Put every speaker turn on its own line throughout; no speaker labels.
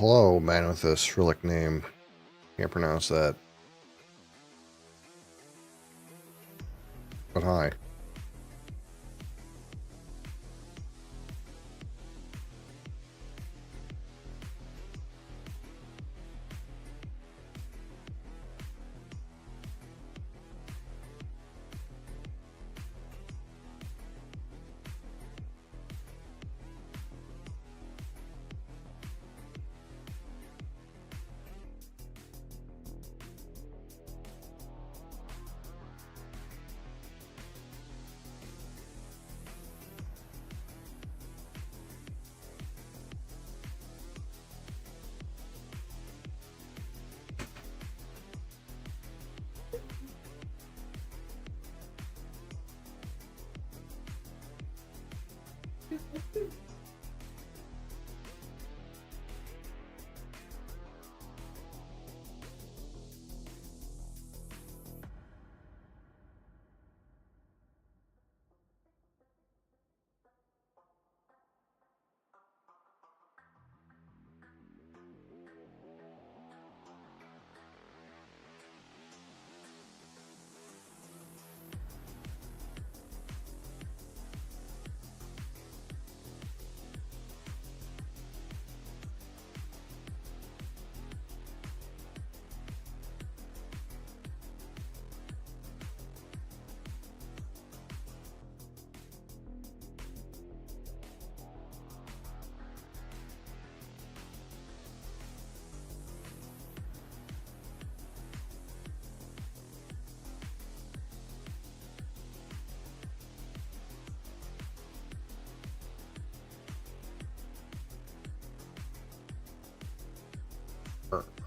Hello, man with a Cyrillic name. Can't pronounce that. But hi.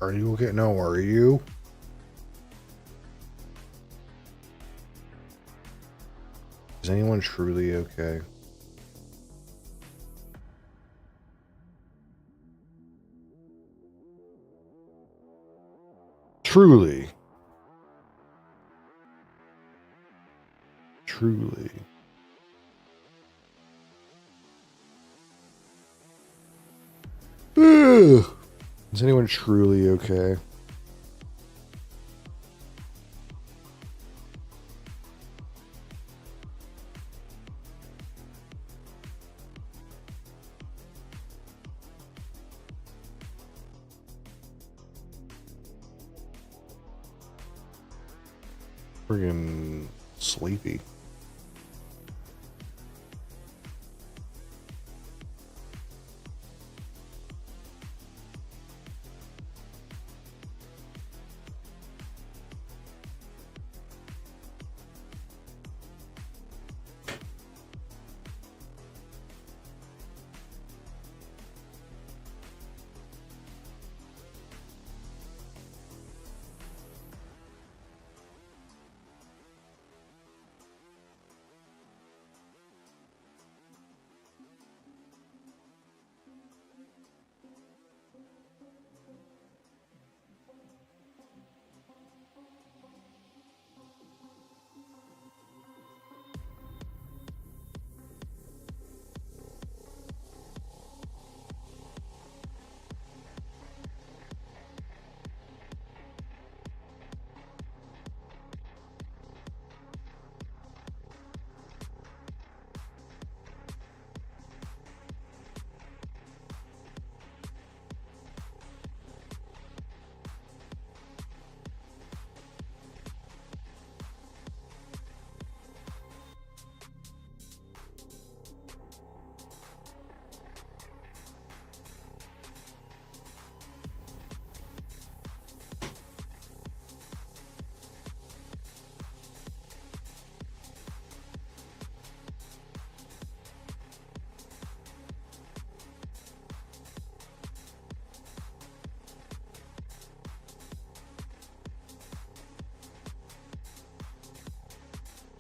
Are you okay? No, are you? Is anyone truly okay? Truly. Truly. Is anyone truly okay? Friggin' sleepy.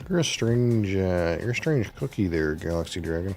You're a strange cookie there, Galaxy Dragon.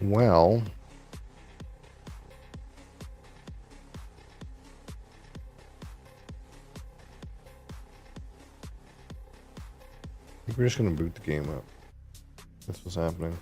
Well, I think we're just gonna boot the game up. That's what's happening.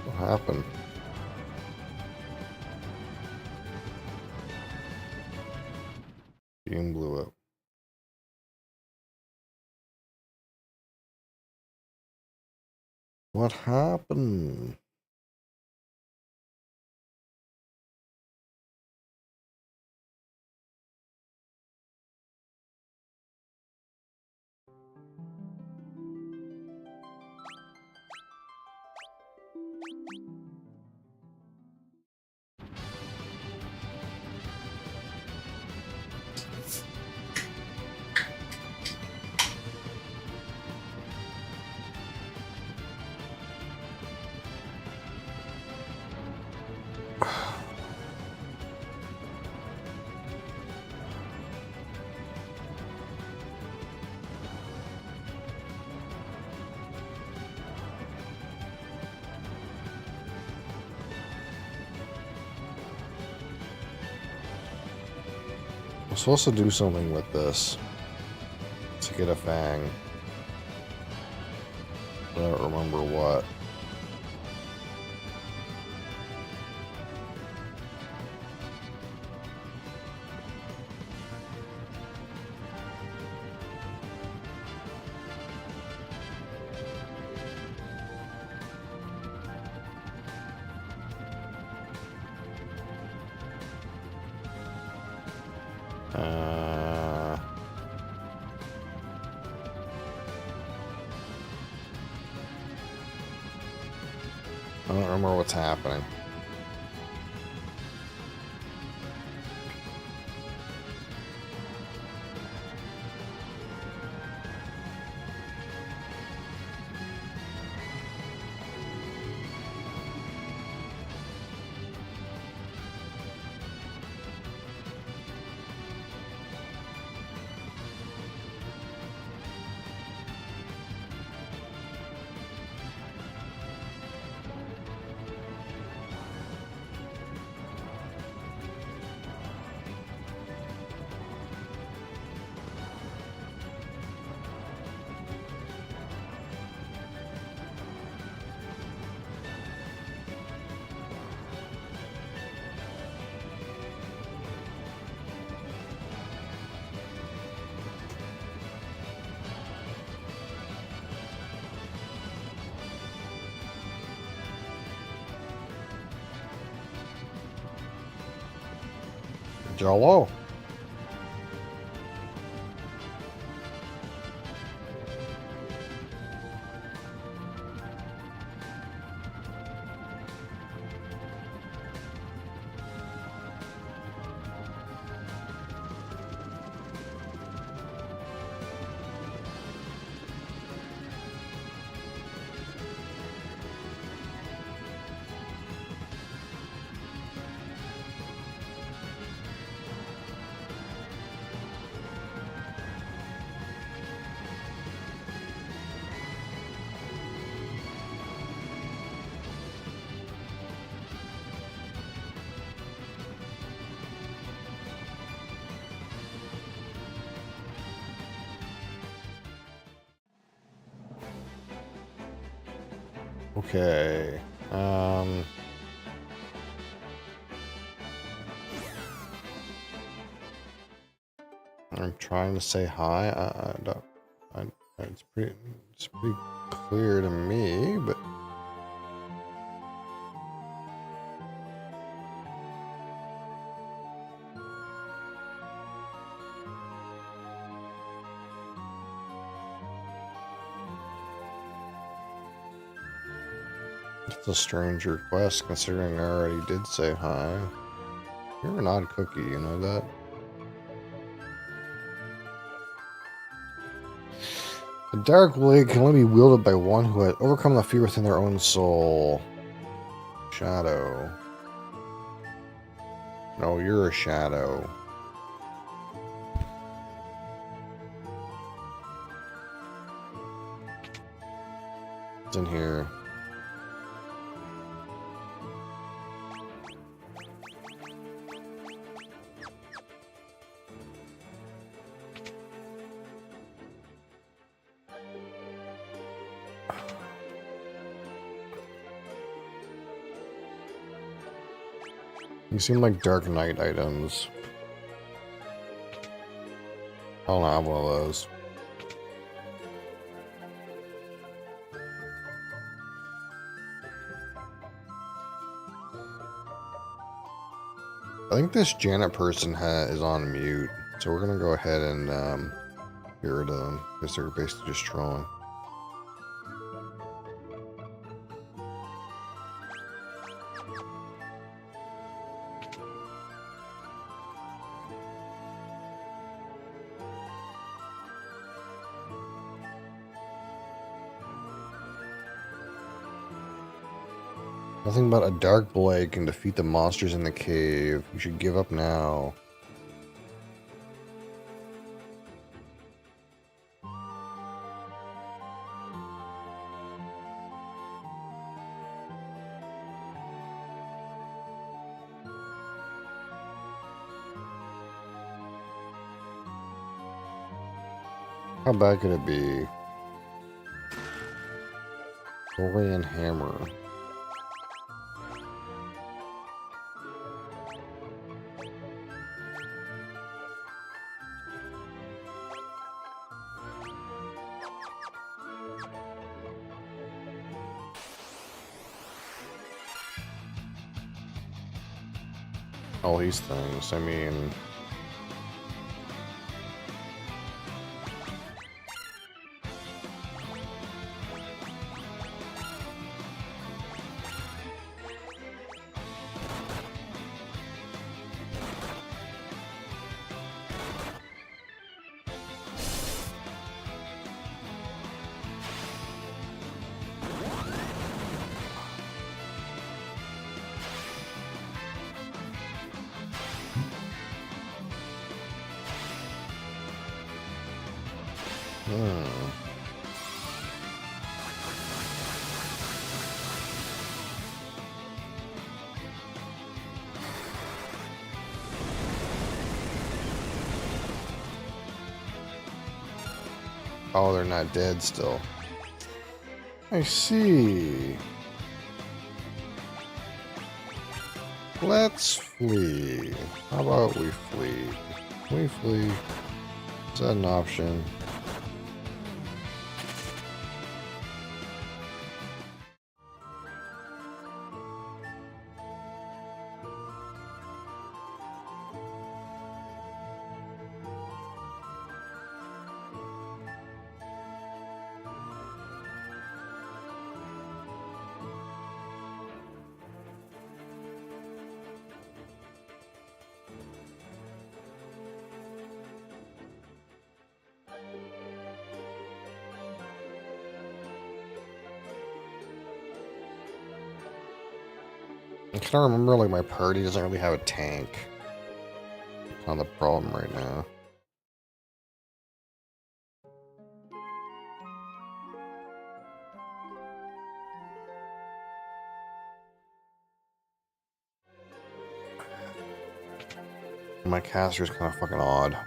What happened? Game blew up. What happened? I'm supposed to do something with this to get a fang. I don't remember what. I don't remember what's happening. Jello. Okay. I'm trying to say hi. I don't. It's pretty clear to me, but it's a strange request considering I already did say hi. You're an odd cookie, you know that? The dark blade can only be wielded by one who has overcome the fear within their own soul. Shadow. No, you're a shadow. It's in here. These seem like Dark Knight items. I don't have one of those. I think this Janet person is on mute, so we're gonna go ahead and get rid of them because they're basically just trolling. Nothing but a dark blade can defeat the monsters in the cave. You should give up now. How bad could it be? Dorian hammer. All these things, I mean... Oh, they're not dead still. I see. Let's flee. How about we flee? Can we flee? Is that an option? I kind of remember, like, my party doesn't really have a tank. That's not the problem right now. My caster's kind of fucking odd.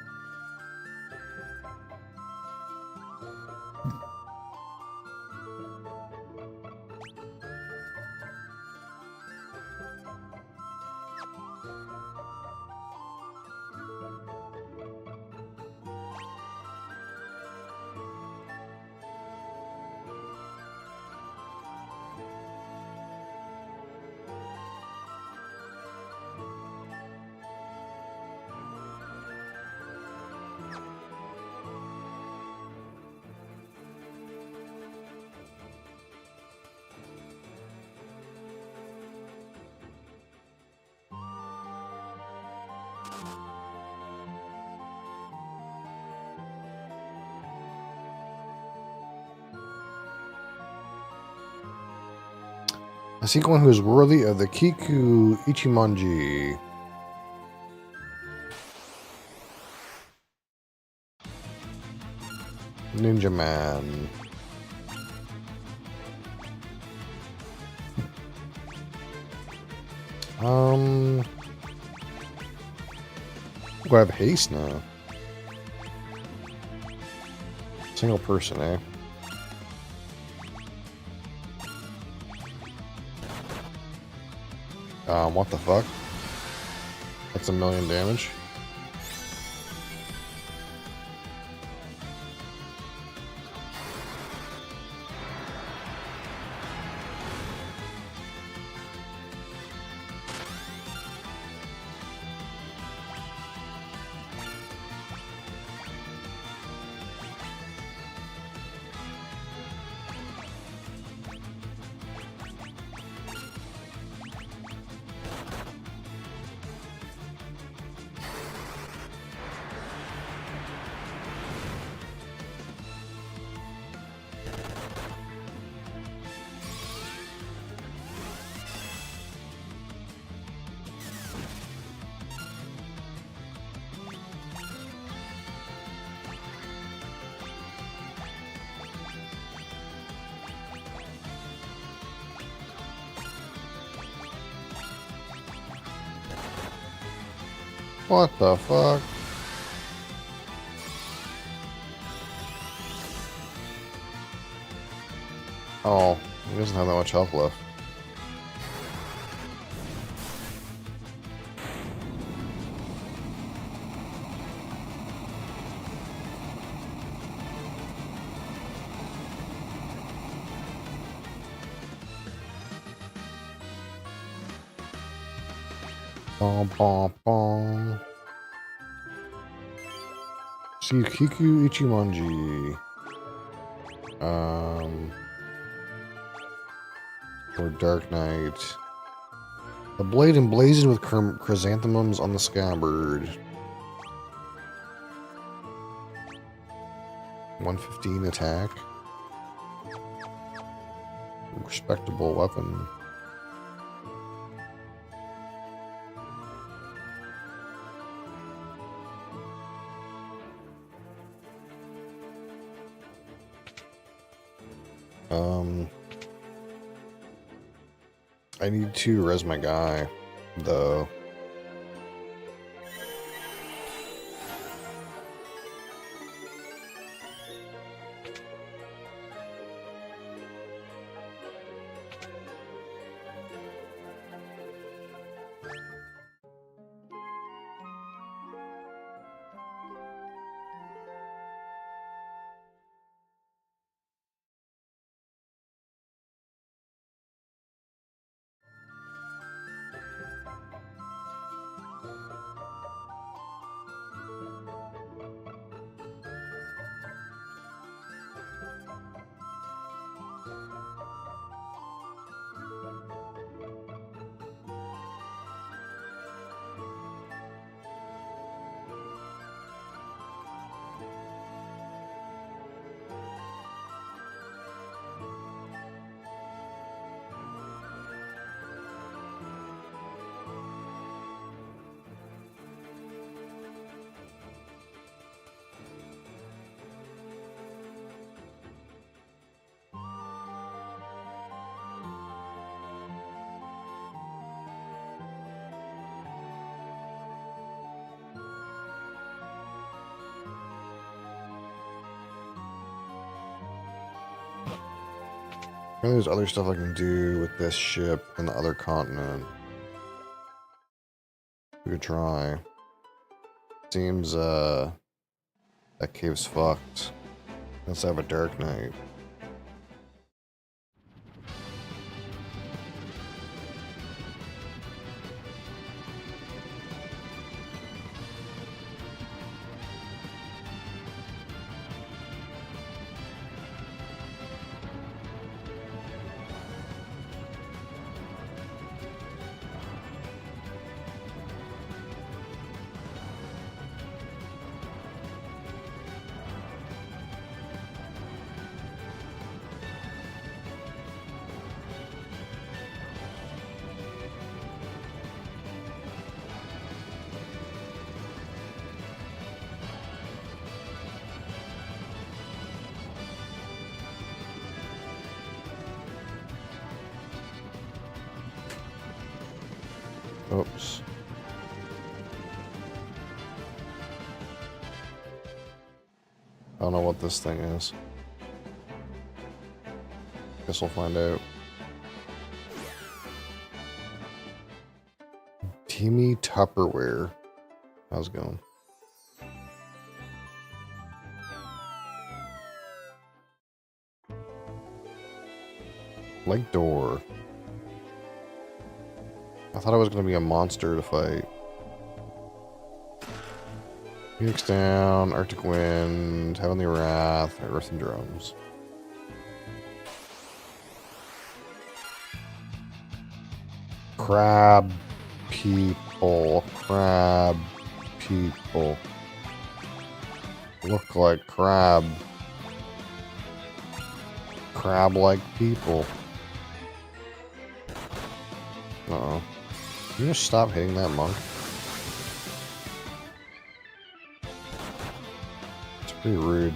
I seek one who is worthy of the Kiku Ichimonji. Ninja Man. I have haste now. Single person, eh? What the fuck? That's 1,000,000 damage. What the fuck? Oh, he doesn't have that much health left. Bom, bom, bom. See, Kiku Ichimonji. Or Dark Knight. The blade emblazoned with chrysanthemums on the scabbard. 115 attack. Respectable weapon. I need to res my guy, though. There's other stuff I can do with this ship and the other continent. We could try. Seems, that cave's fucked. Let's have a Dark Knight. Oops. I don't know what this thing is. Guess we'll find out. Teamy Tupperware. How's it going? Lake door. I thought I was going to be a monster to fight. Phoenix down, Arctic Wind, Heavenly Wrath, Earth and Drums. Crab people. Crab people. Look like crab. Crab-like people. Uh-oh. Can you just stop hitting that monk? It's pretty rude.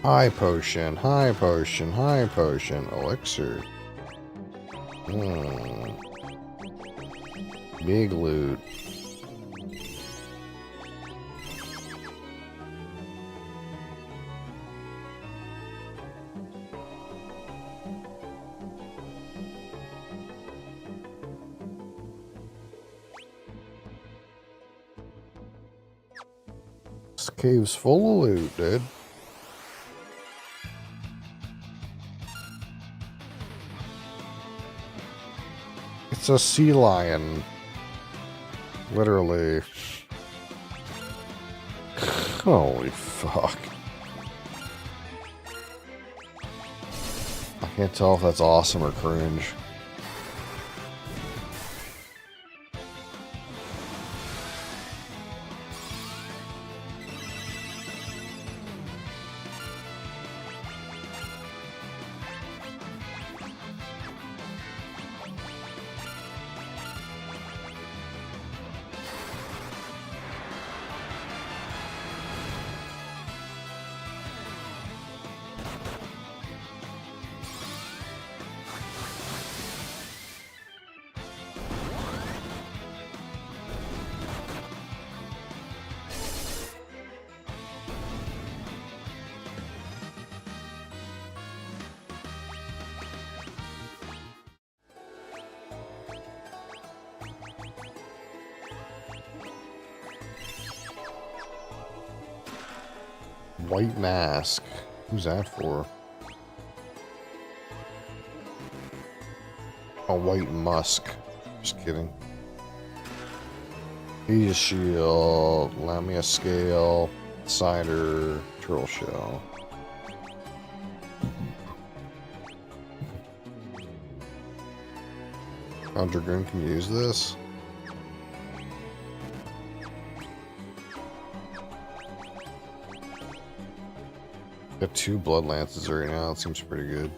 High potion, high potion, high potion, elixir. Big loot. This cave's full of loot, dude. It's a sea lion. Literally. Holy fuck. I can't tell if that's awesome or cringe. White mask. Who's that for? A white musk. Just kidding. He's shield. Lamia scale. Cider. Turtle shell. Dragoon can use this. Got 2 blood lances right now. It seems pretty good.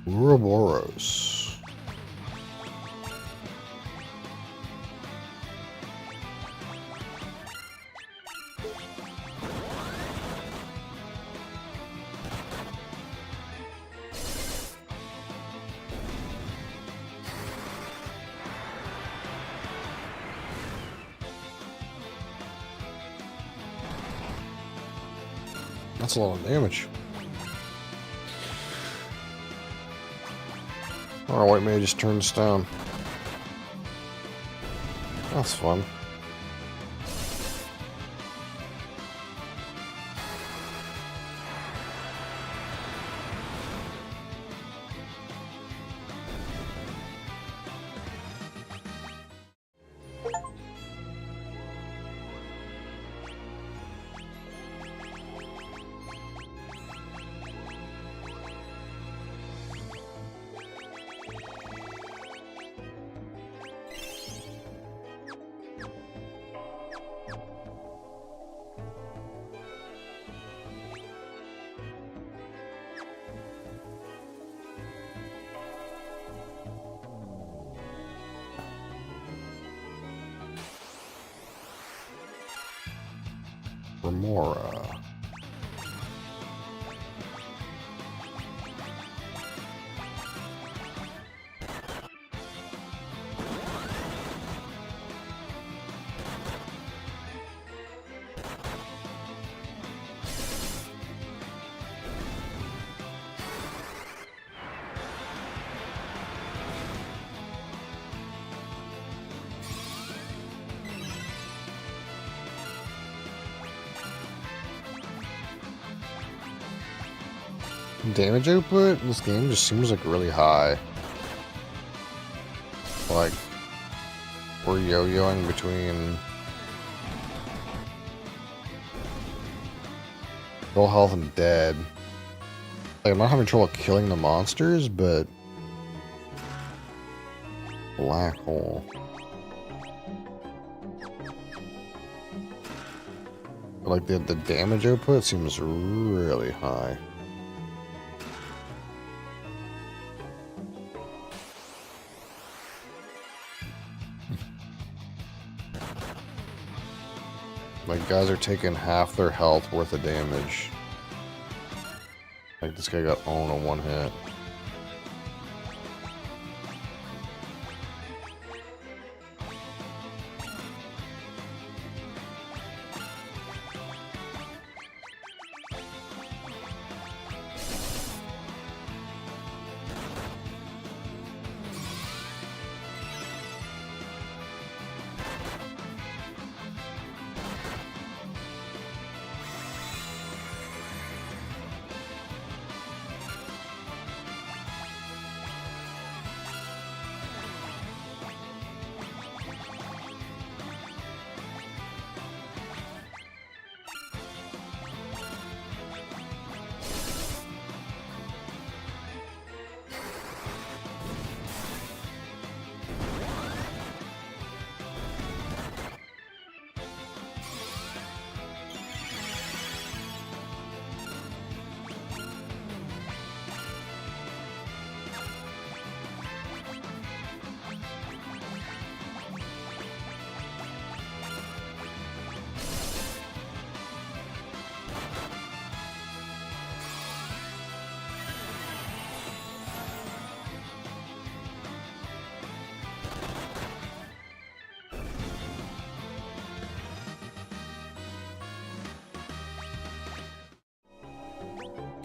Ouroboros. That's a lot of damage. Our white mage just turned us down. That's fun. Remora. damage output in this game just seems like really high. Like, we're yo-yoing between full health and dead. Like, I'm not having trouble killing the monsters, but black hole. But like the damage output seems really high. Like, guys are taking half their health worth of damage. Like, this guy got owned on one hit.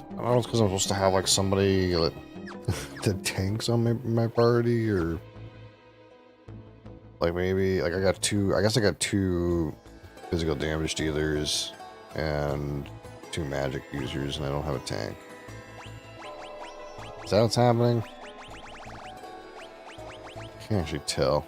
I don't know, it's because I'm supposed to have like somebody that, that tanks on my party, or like maybe like I got two. I guess I got two physical damage dealers and two magic users, and I don't have a tank. Is that what's happening? Can't actually tell.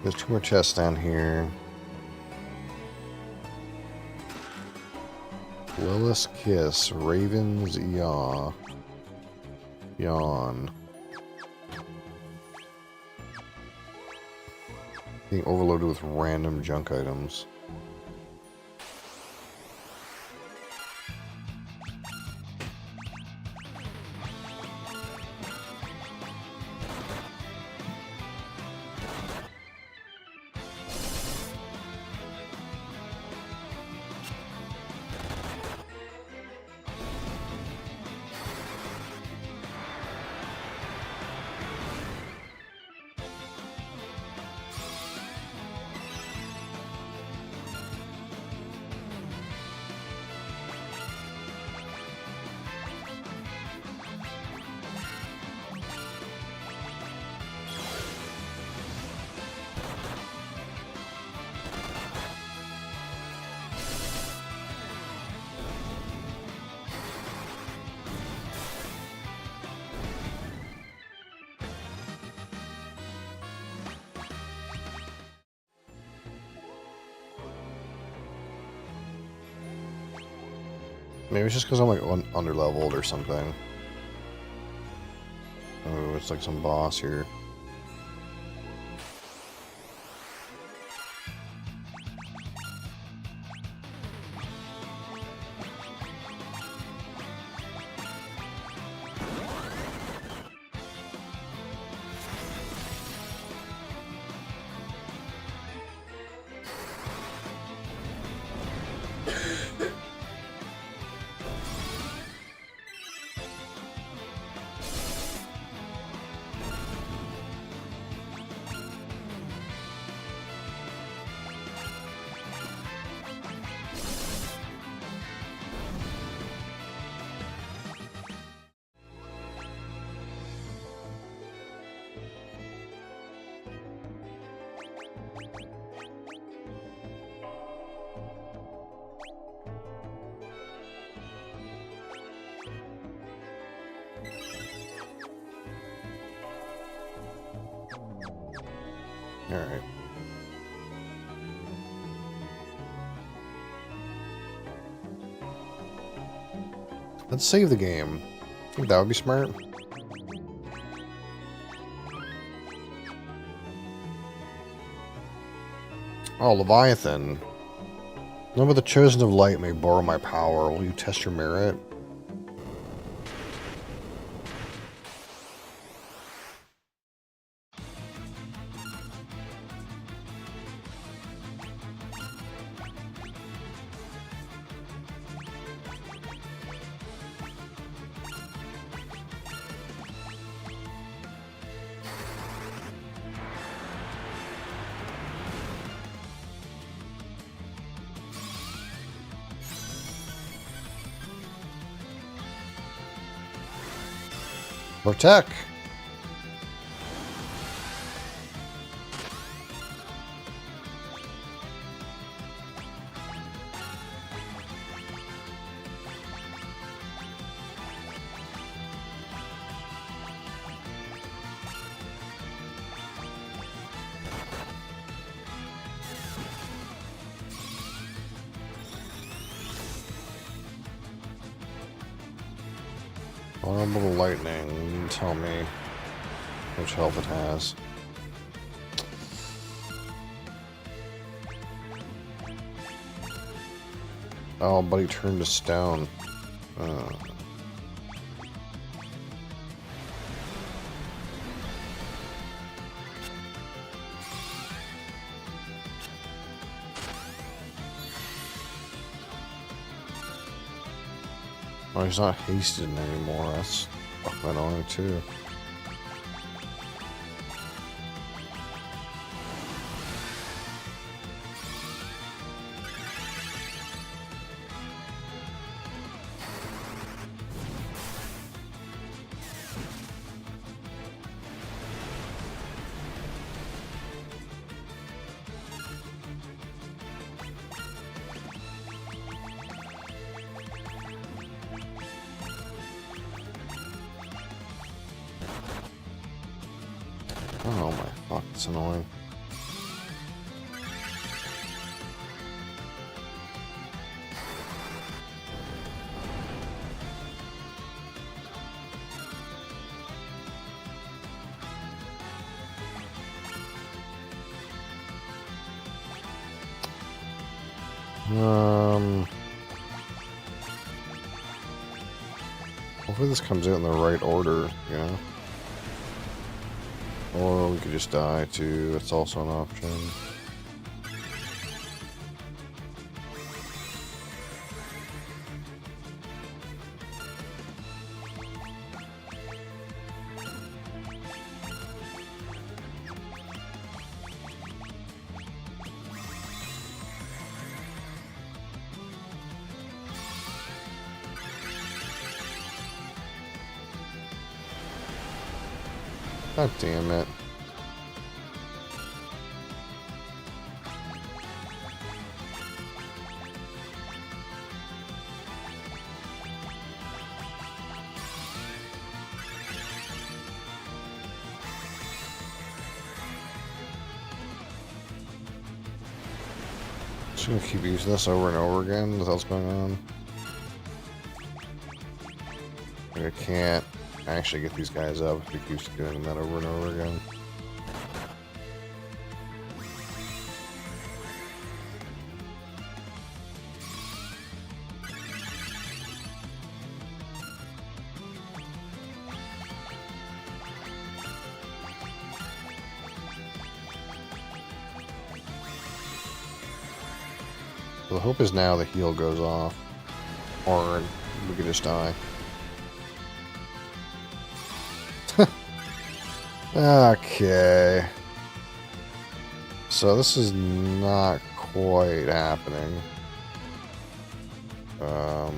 There's two more chests down here. Lilith's Kiss, Raven's Yaw. Yawn. Being overloaded with random junk items. Maybe it's just because I'm like under-leveled or something. Oh, it's like some boss here. Alright. Let's save the game. I think that would be smart. Oh, Leviathan. None but the chosen of light may borrow my power. Will you test your merit? Protect. Vulnerable to lightning. Tell me which health it has. Oh, but he turned to stone. Oh, he's not hasted anymore. That's fucking annoying too. Oh my fuck, it's annoying. Hopefully this comes out in the right order, you know? Or we could just die too, that's also an option. God damn it. Just gonna keep using this over and over again. That's what's going on. I can't actually get these guys up if he keeps doing that over and over again. So the hope is now the heal goes off, or we could just die. Okay. So this is not quite happening. How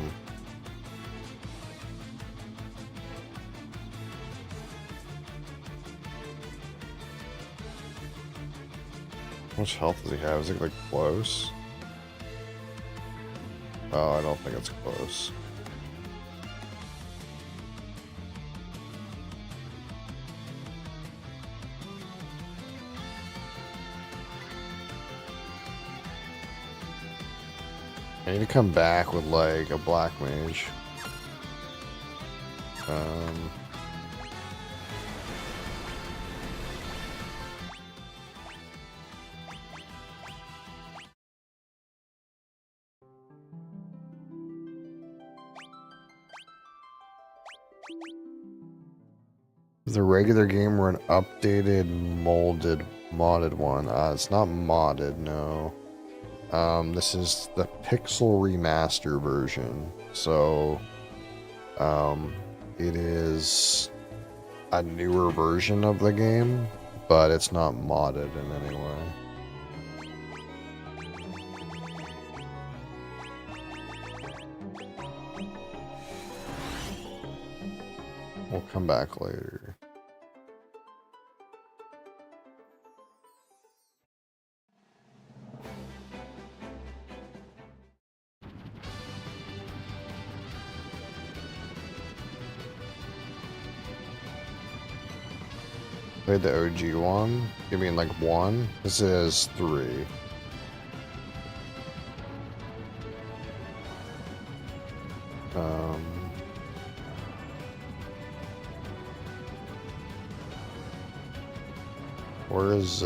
much health does he have? Is it like close? Oh, I don't think it's close. I need to come back with like a black mage. The regular game or an updated modded one? It's not modded, no. This is the Pixel Remaster version. So, it is a newer version of the game, but it's not modded in any way. We'll come back later. Played the OG one? You mean like 1? This is 3. Where is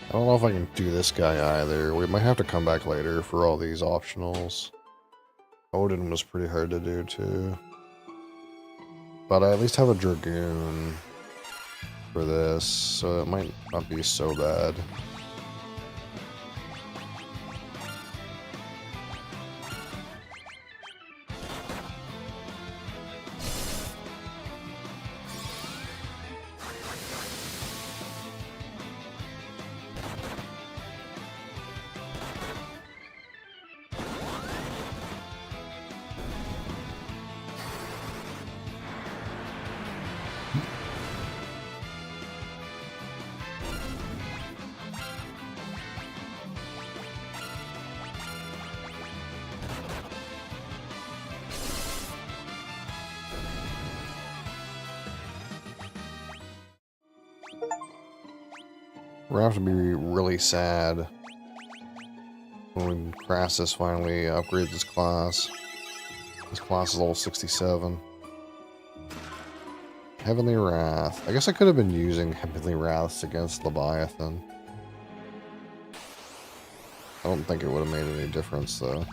I don't know if I can do this guy either. We might have to come back later for all these optionals. Odin was pretty hard to do too. But I at least have a Dragoon for this, so it might not be so bad. We're gonna have to be really sad when Crassus finally upgrades his class. His class is level 67. Heavenly Wrath. I guess I could have been using Heavenly Wraths against Leviathan. I don't think it would have made any difference though.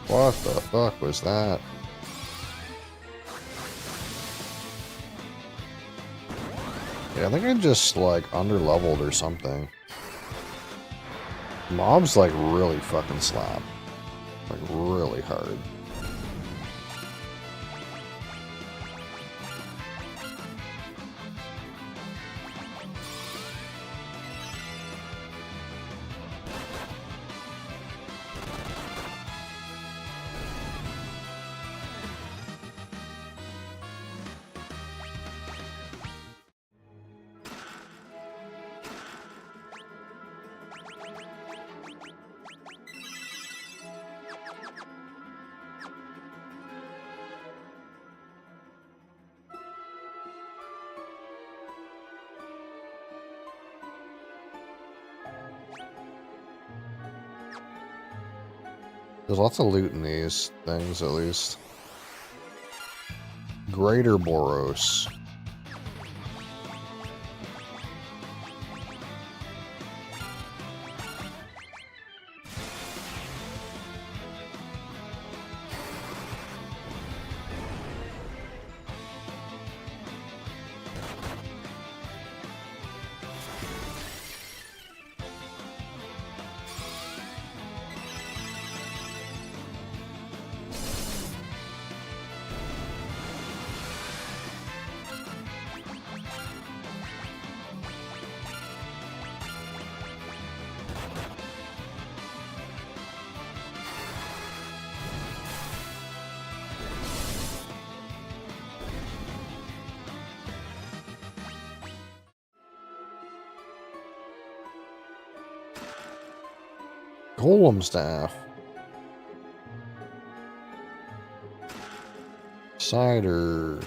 What the fuck was that? Yeah, I think I just like underleveled or something. Mobs like really fucking slap. Like really hard. There's lots of loot in these things, at least. Greater Boros. Golem staff. Cider.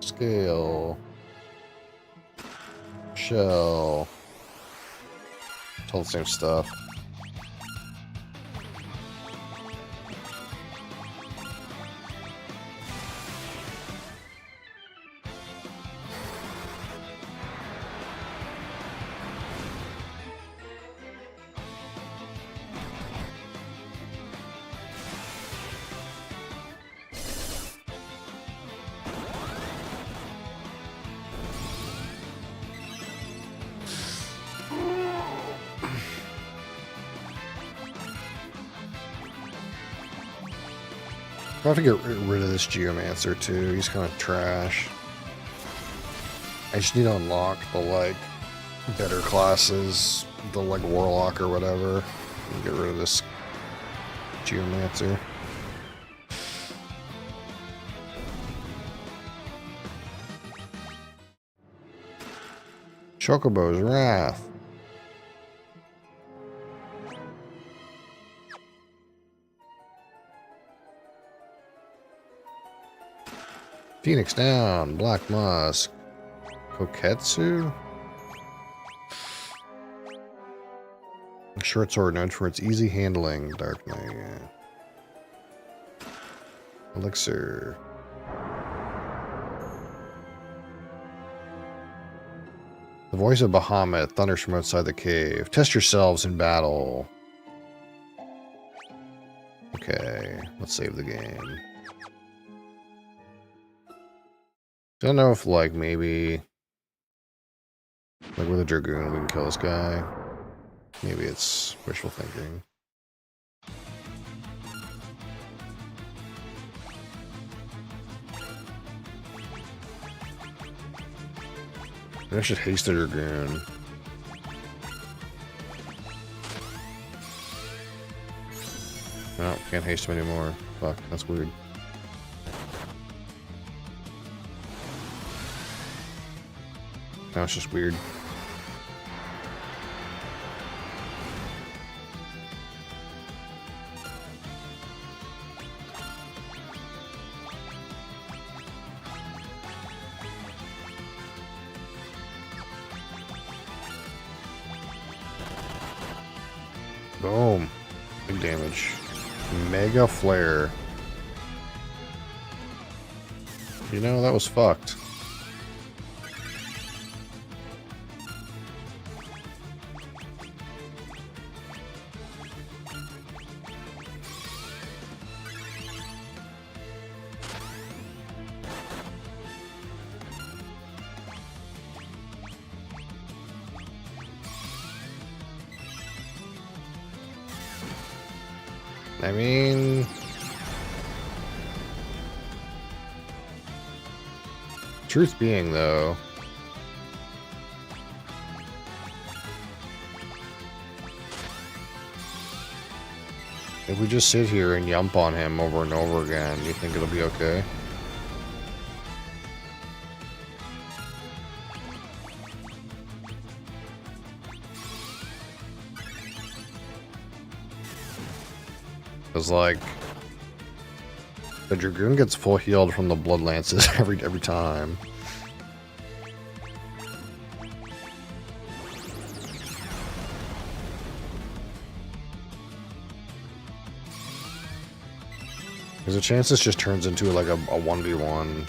Scale. Shell. It's all the same stuff. I have to get rid of this Geomancer too. He's kind of trash. I just need to unlock the like better classes, the like Warlock or whatever, and get rid of this Geomancer. Chocobo's Wrath. Phoenix Down, Black Musk, Koketsu. Short sword known for its easy handling. Dark Knight. Yeah. Elixir. The voice of Bahamut thunders from outside the cave. Test yourselves in battle. Okay, let's save the game. Don't know if, like, maybe, like, with a Dragoon we can kill this guy. Maybe it's wishful thinking. Maybe I should haste the Dragoon. No, can't haste him anymore. Fuck, that's weird. Now it's just weird. Boom. Big damage. Mega Flare. You know, that was fucked. I mean, truth being though, if we just sit here and yump on him over and over again, do you think it'll be okay? Because, like, the Dragoon gets full healed from the Blood Lances every time. There's a chance this just turns into like a 1v1.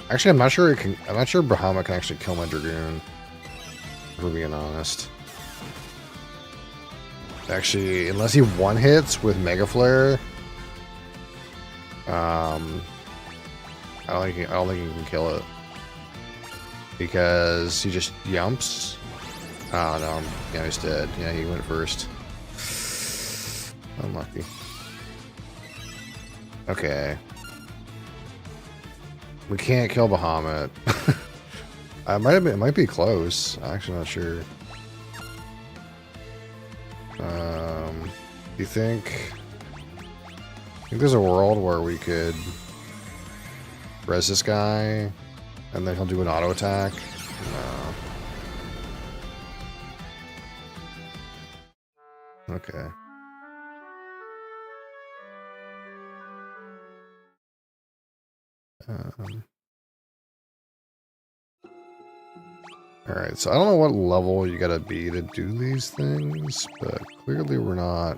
Actually, I'm not sure it can. I'm not sure Brahma can actually kill my Dragoon. If we're being honest. Actually, unless he one hits with Mega Flare, I don't think he can kill it because he just yumps. Oh no, yeah, he's dead. Yeah, he went first. Unlucky. Okay. We can't kill Bahamut. It might be close. I'm actually not sure. Do you think there's a world where we could res this guy and then he'll do an auto attack? No. Okay. Alright, so I don't know what level you gotta be to do these things, but clearly we're not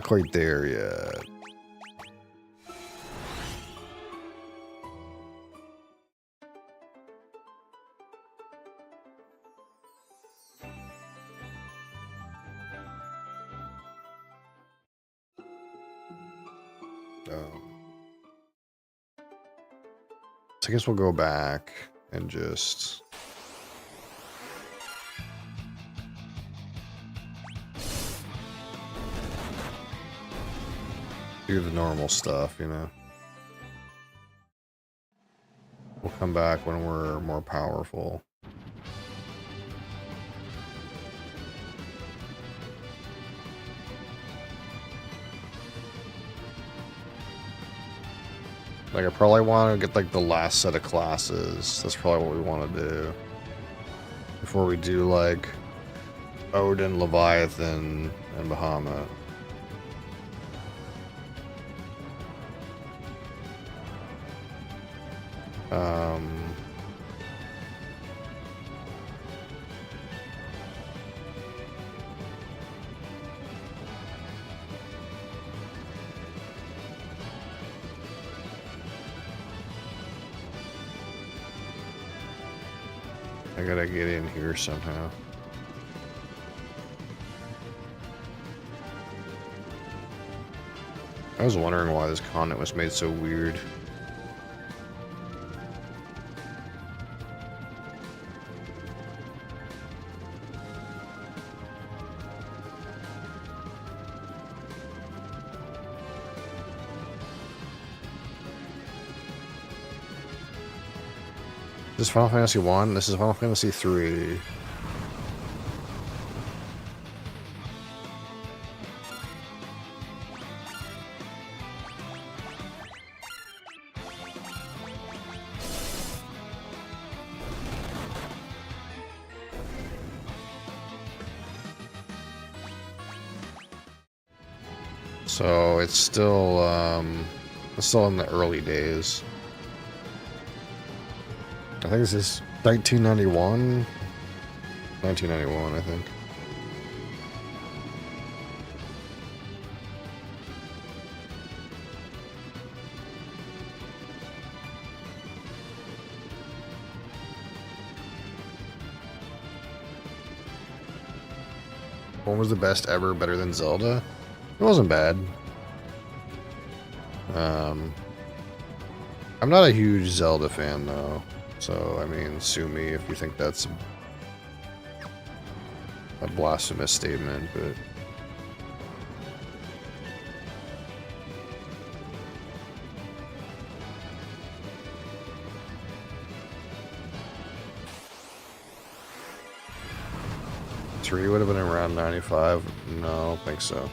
quite there yet. So I guess we'll go back and just do the normal stuff, you know. We'll come back when we're more powerful. Like, I probably want to get, like, the last set of classes. That's probably what we want to do. Before we do, like, Odin, Leviathan, and Bahamut. I gotta get in here somehow. I was wondering why this continent was made so weird. This is Final Fantasy 1, this is Final Fantasy 3. So it's still in the early days. I think this is 1991. 1991, I think. What was the best ever, better than Zelda? It wasn't bad. I'm not a huge Zelda fan, though. So, I mean, sue me if you think that's a blasphemous statement, but... Three would have been around 95? No, I don't think so.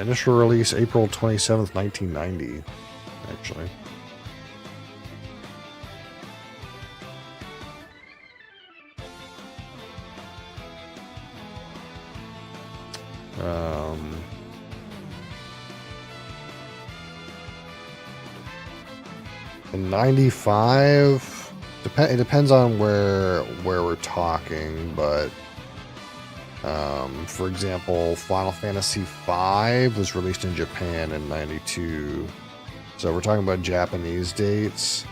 Initial release April 27th, 1990, actually. In 95, It depends on where we're talking, but for example, Final Fantasy V was released in Japan in '92. So we're talking about Japanese dates.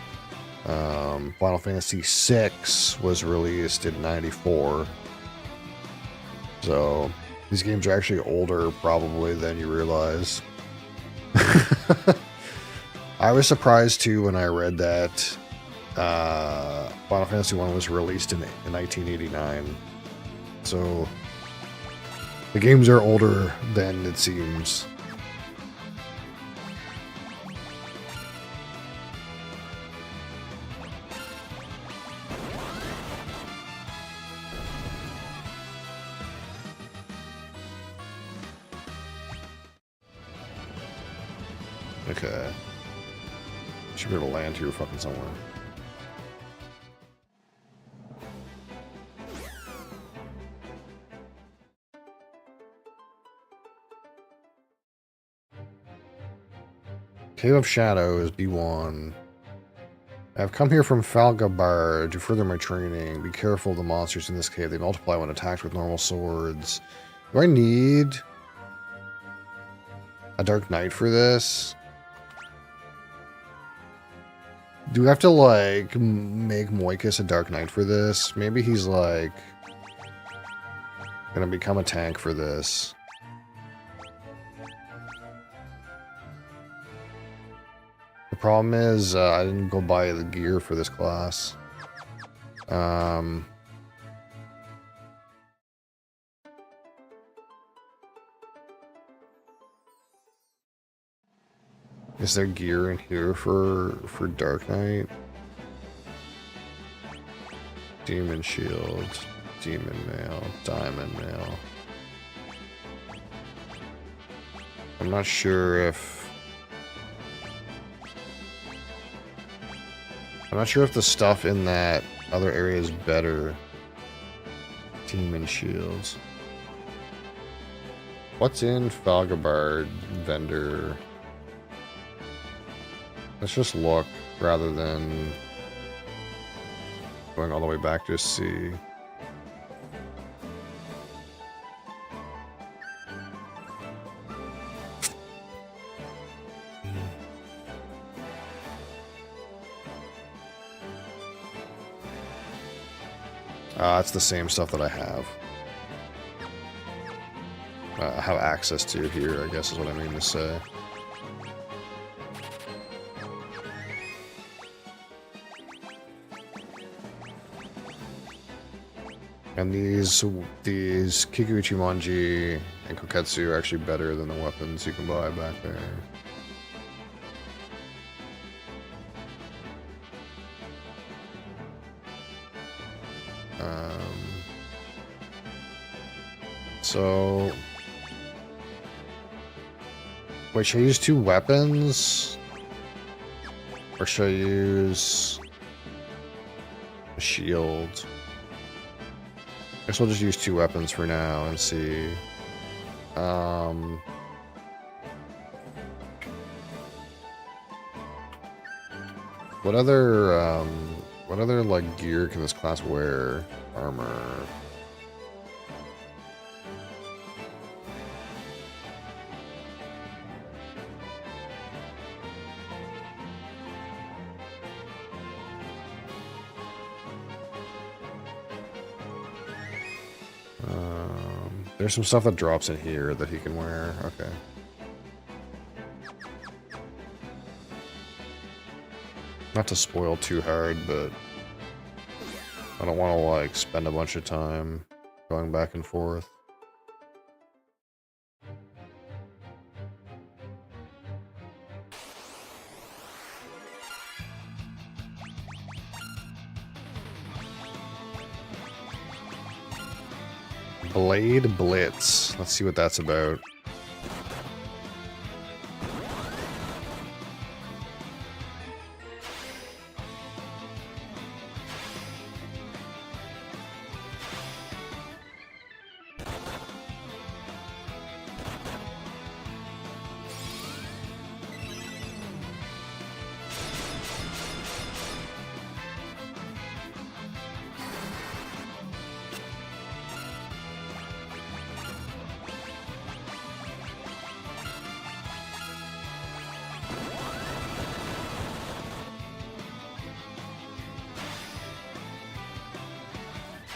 Final Fantasy VI was released in '94. So these games are actually older probably than you realize. I was surprised too when I read that Final Fantasy I was released in 1989. So the games are older than it seems. Okay. Should be able to land here fucking somewhere. Cave of Shadows, B1. I've come here from Falgabar to further my training. Be careful of the monsters in this cave. They multiply when attacked with normal swords. Do I need a Dark Knight for this? Do we have to, like, make Moikus a Dark Knight for this? Maybe he's, like, gonna become a tank for this. The problem is, I didn't go buy the gear for this class. Is there gear in here for Dark Knight? Demon Shield, Demon Mail, Diamond Mail. I'm not sure if... I'm not sure if the stuff in that other area is better. Demon Shields. What's in Falgabar vendor? Let's just look rather than going all the way back to see. It's the same stuff that I have. Have access to here, I guess is what I mean to say. And these Kikuichi Manji and Koketsu are actually better than the weapons you can buy back there. So... Wait, should I use 2 weapons? Or should I use a shield? I guess we'll just use 2 weapons for now and see. What other like gear can this class wear? Armor. There's some stuff that drops in here that he can wear. Okay. Not to spoil too hard, but I don't want to, like, spend a bunch of time going back and forth. Blade Blitz. Let's see what that's about.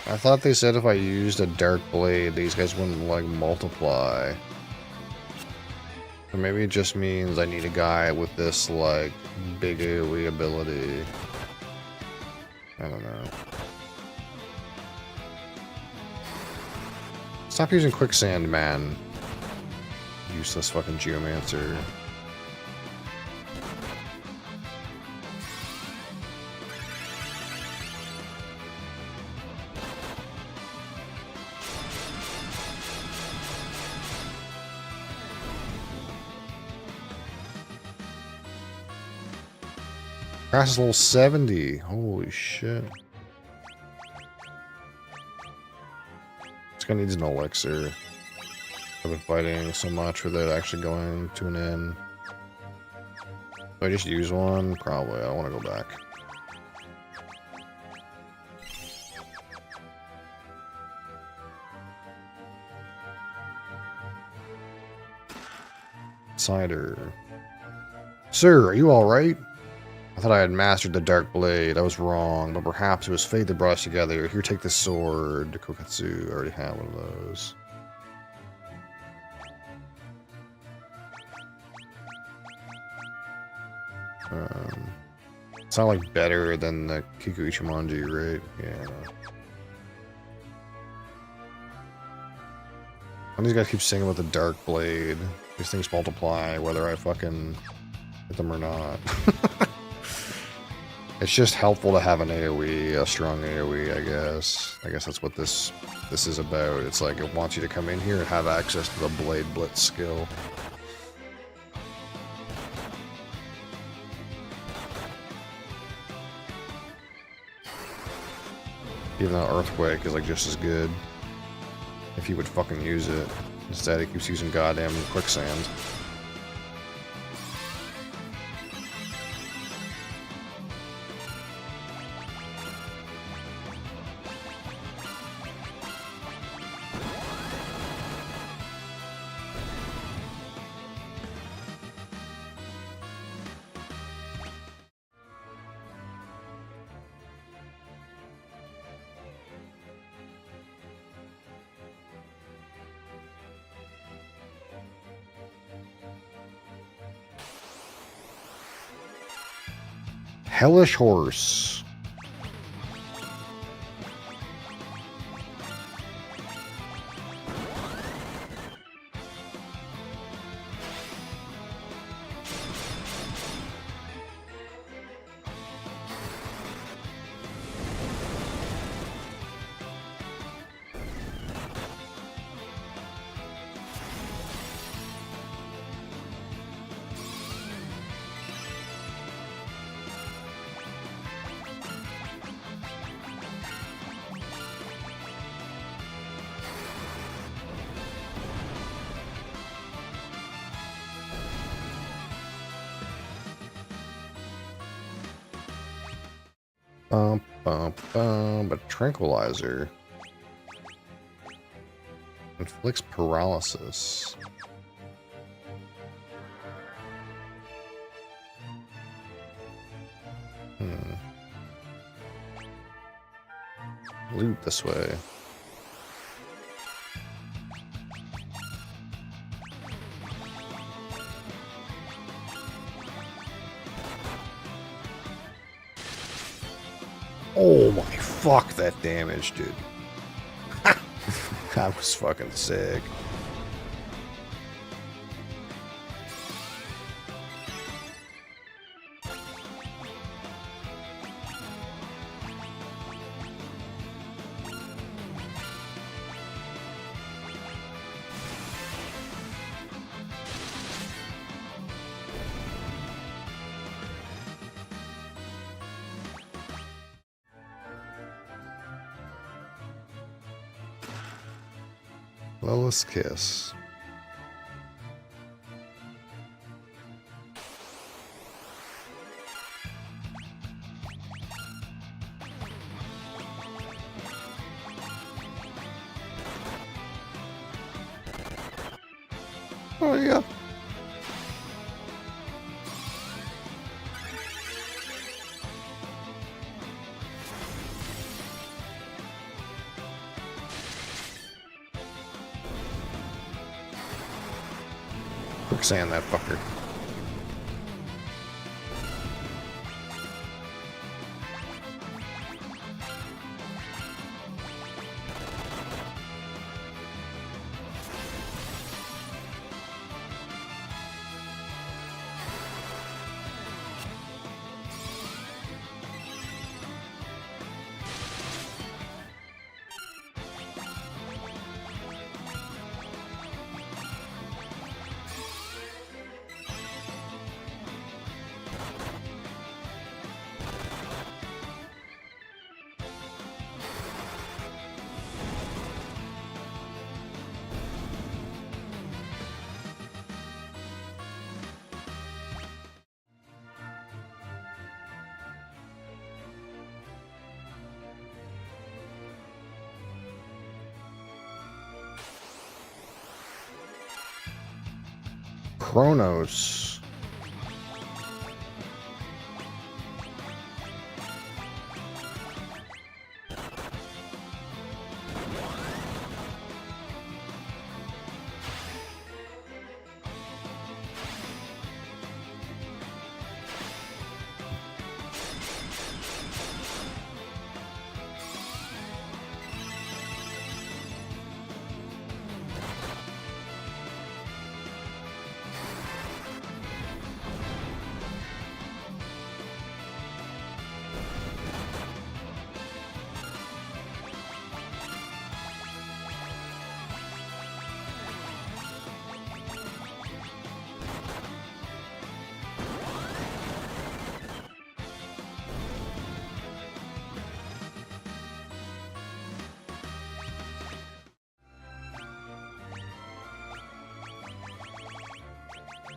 I thought they said if I used a dark blade, these guys wouldn't, like, multiply. Or maybe it just means I need a guy with this, like, big AoE ability. I don't know. Stop using quicksand, man. Useless fucking geomancer. Crash is level 70. Holy shit. This guy needs an elixir. I've been fighting so much without actually going to an inn. Do I just use one? Probably. I want to go back. Cider. Sir, are you alright? I thought I had mastered the Dark Blade. I was wrong, but perhaps it was fate that brought us together. Here, take this sword. Kokatsu, I already have one of those. It's not like better than the Kiku Ichimonji, right? Yeah. And these guys keep singing about the Dark Blade. These things multiply, whether I fucking hit them or not. It's just helpful to have an AoE, a strong AoE, I guess. I guess that's what this is about. It's like it wants you to come in here and have access to the Blade Blitz skill. Even though Earthquake is like just as good. If he would fucking use it. Instead he keeps using goddamn quicksand. Hellish Horse. But tranquilizer inflicts paralysis. Loot this way. Oh my fuck, that damage, dude. That was fucking sick. Lola's Kiss. Oh yeah. Quicksand that fucker. Chronos.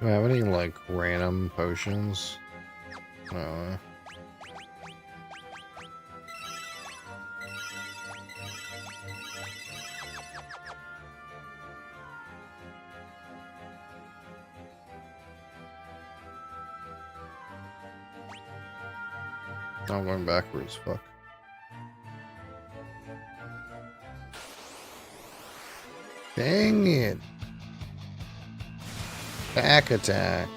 Do I have any, like, random potions? No. I'm going backwards, fuck. Dang it. Back attack.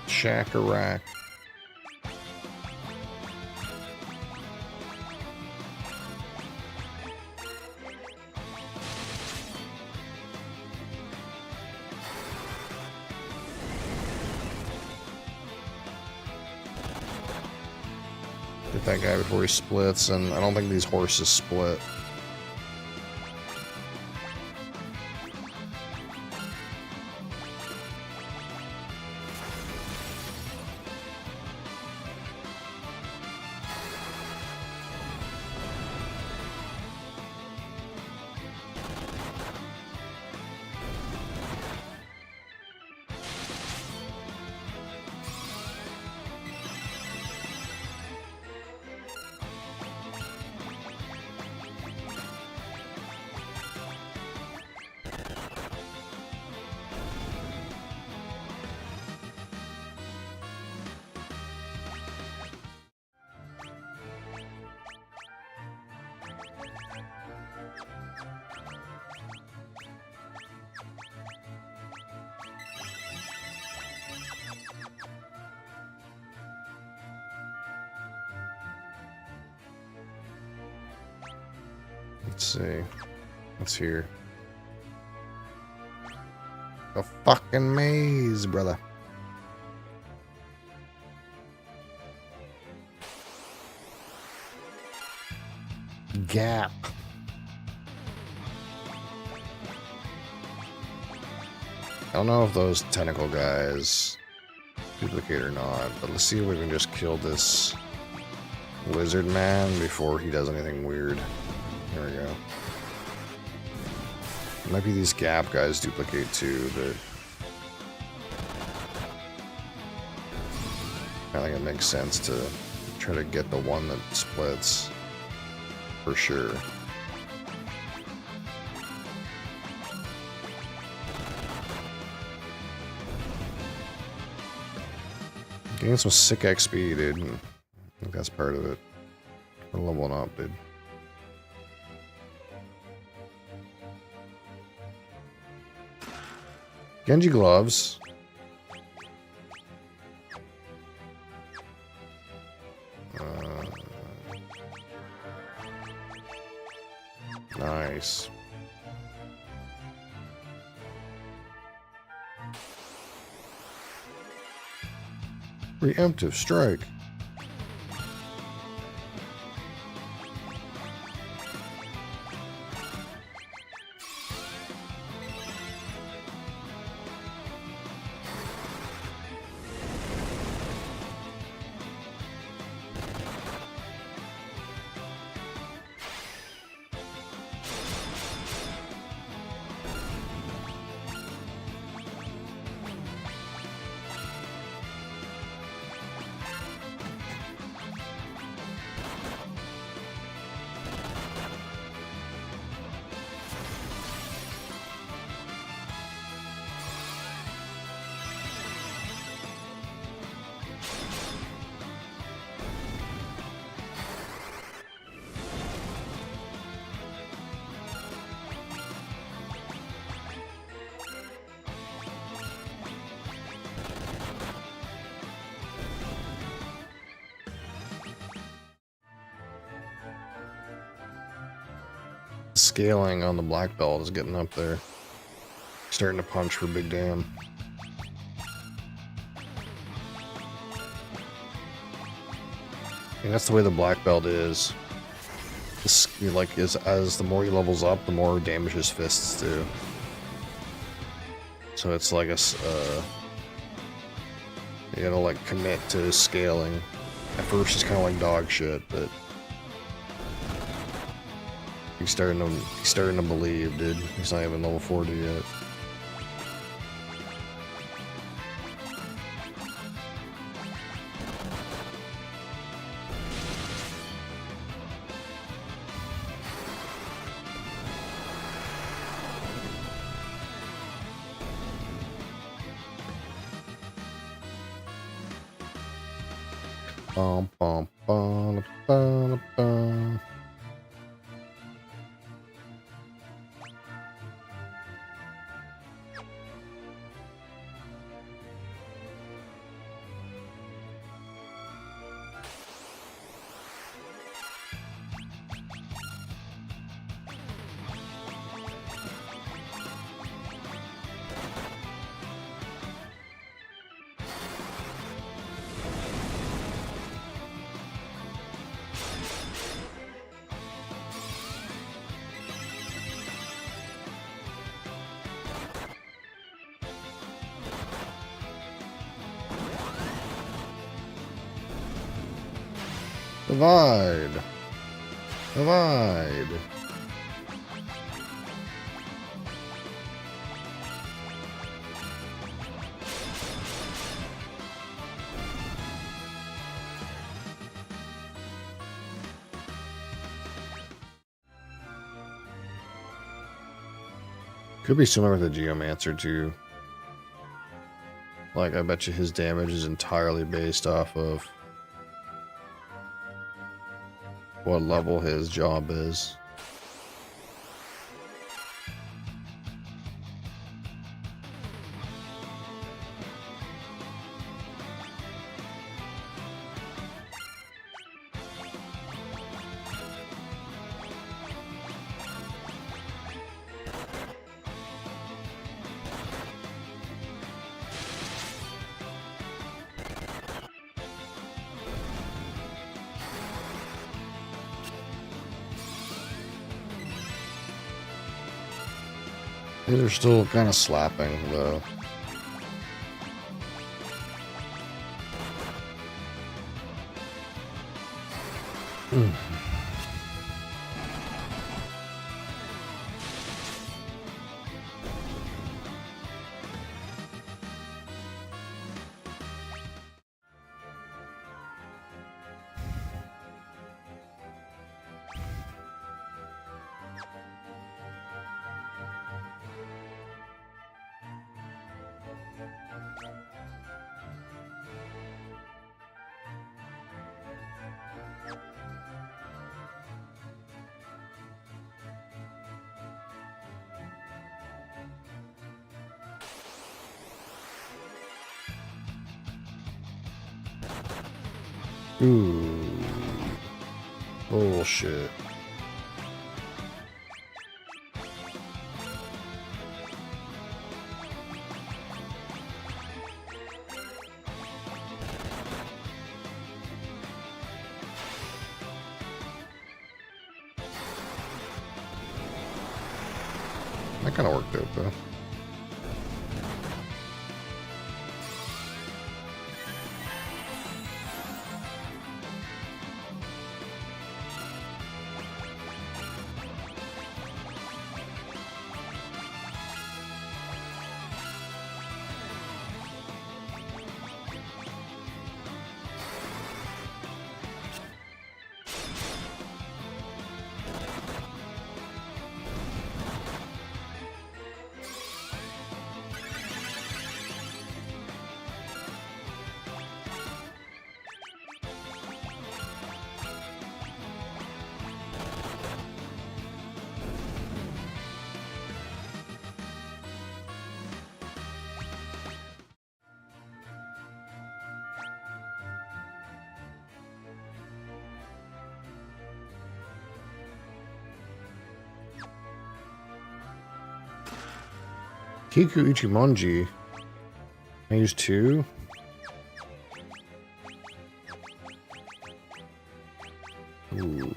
Shack-a-rack. Get that guy before he splits, and I don't think these horses split. Let's see. What's here? A fucking maze, brother. Gap. I don't know if those tentacle guys duplicate or not, but let's see if we can just kill this lizard man before he does anything weird. There we go. It might be these gap guys duplicate too, but I think it makes sense to try to get the one that splits for sure. Getting some sick XP, dude. I think that's part of it. We're leveling up, dude. Genji gloves. Nice. Preemptive strike. Scaling on the black belt is getting up there. Starting to punch for big damn. And that's the way the black belt is. This, like, as the more he levels up, the more damage his fists do. So it's like a, you gotta like commit to scaling. At first, it's kind of like dog shit, but he's starting to believe, dude. He's not even level 40 yet. Bum, bum, bum, bum, bum. Divide. Divide. Could be similar to the Geomancer too. Like, I bet you his damage is entirely based off of what level his job is. These are still kind of slapping, though. Ooh. Bullshit. That kind of worked out, though. Kiku Ichimonji. I use 2. Ooh.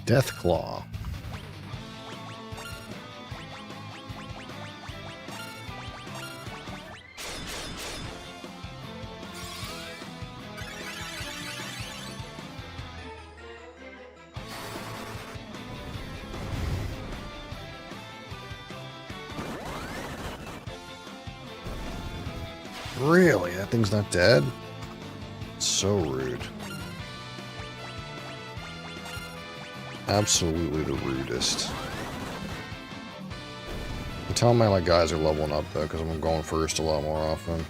Deathclaw. Really? That thing's not dead? So rude. Absolutely the rudest. I'm telling my guys are leveling up though, because I'm going first a lot more often.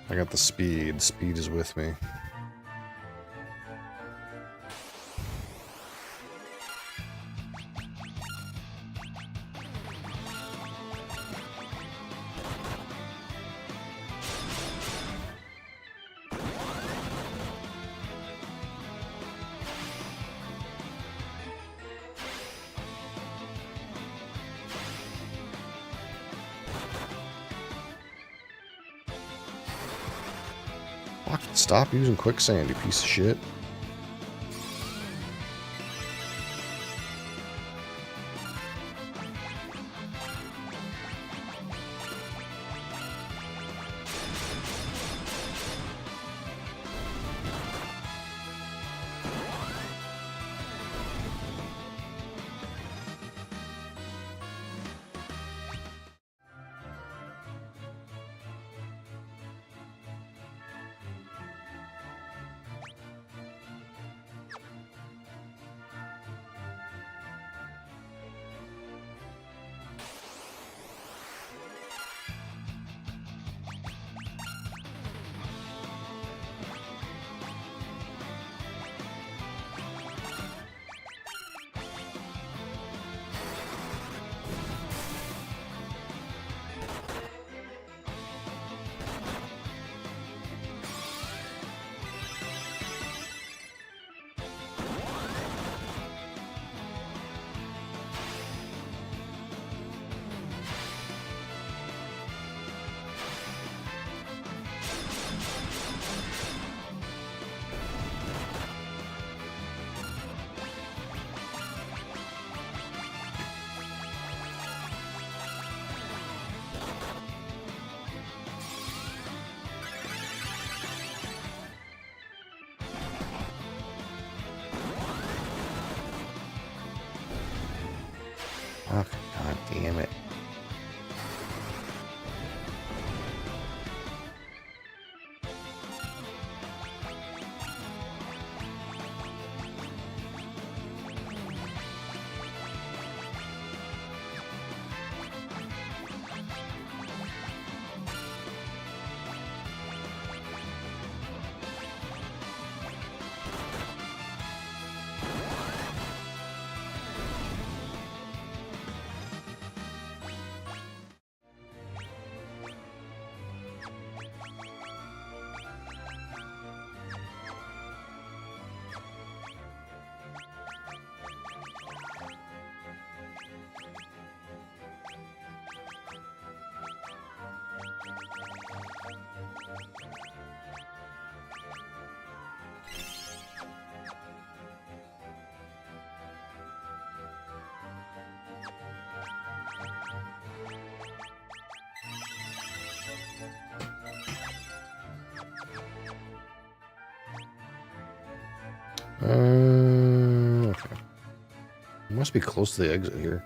I got the speed. Speed is with me. Stop using quicksand, you piece of shit. Damn it. Okay. Must be close to the exit here.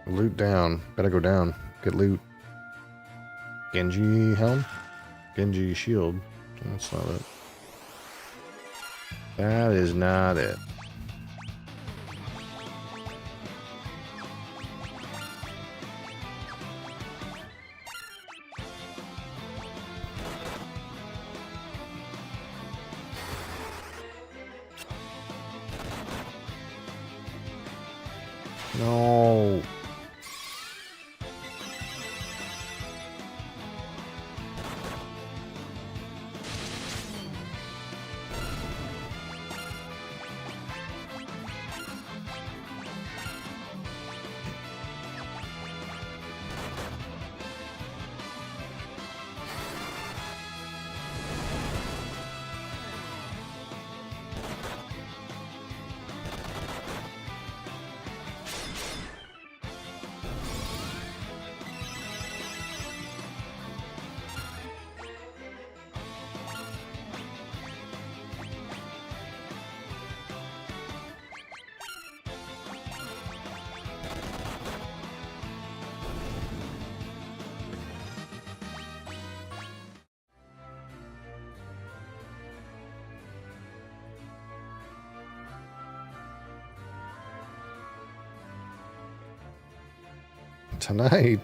Loot down. Better go down. Get loot. Genji helm? Genji shield. That's not it. That is not it. No. Tonight.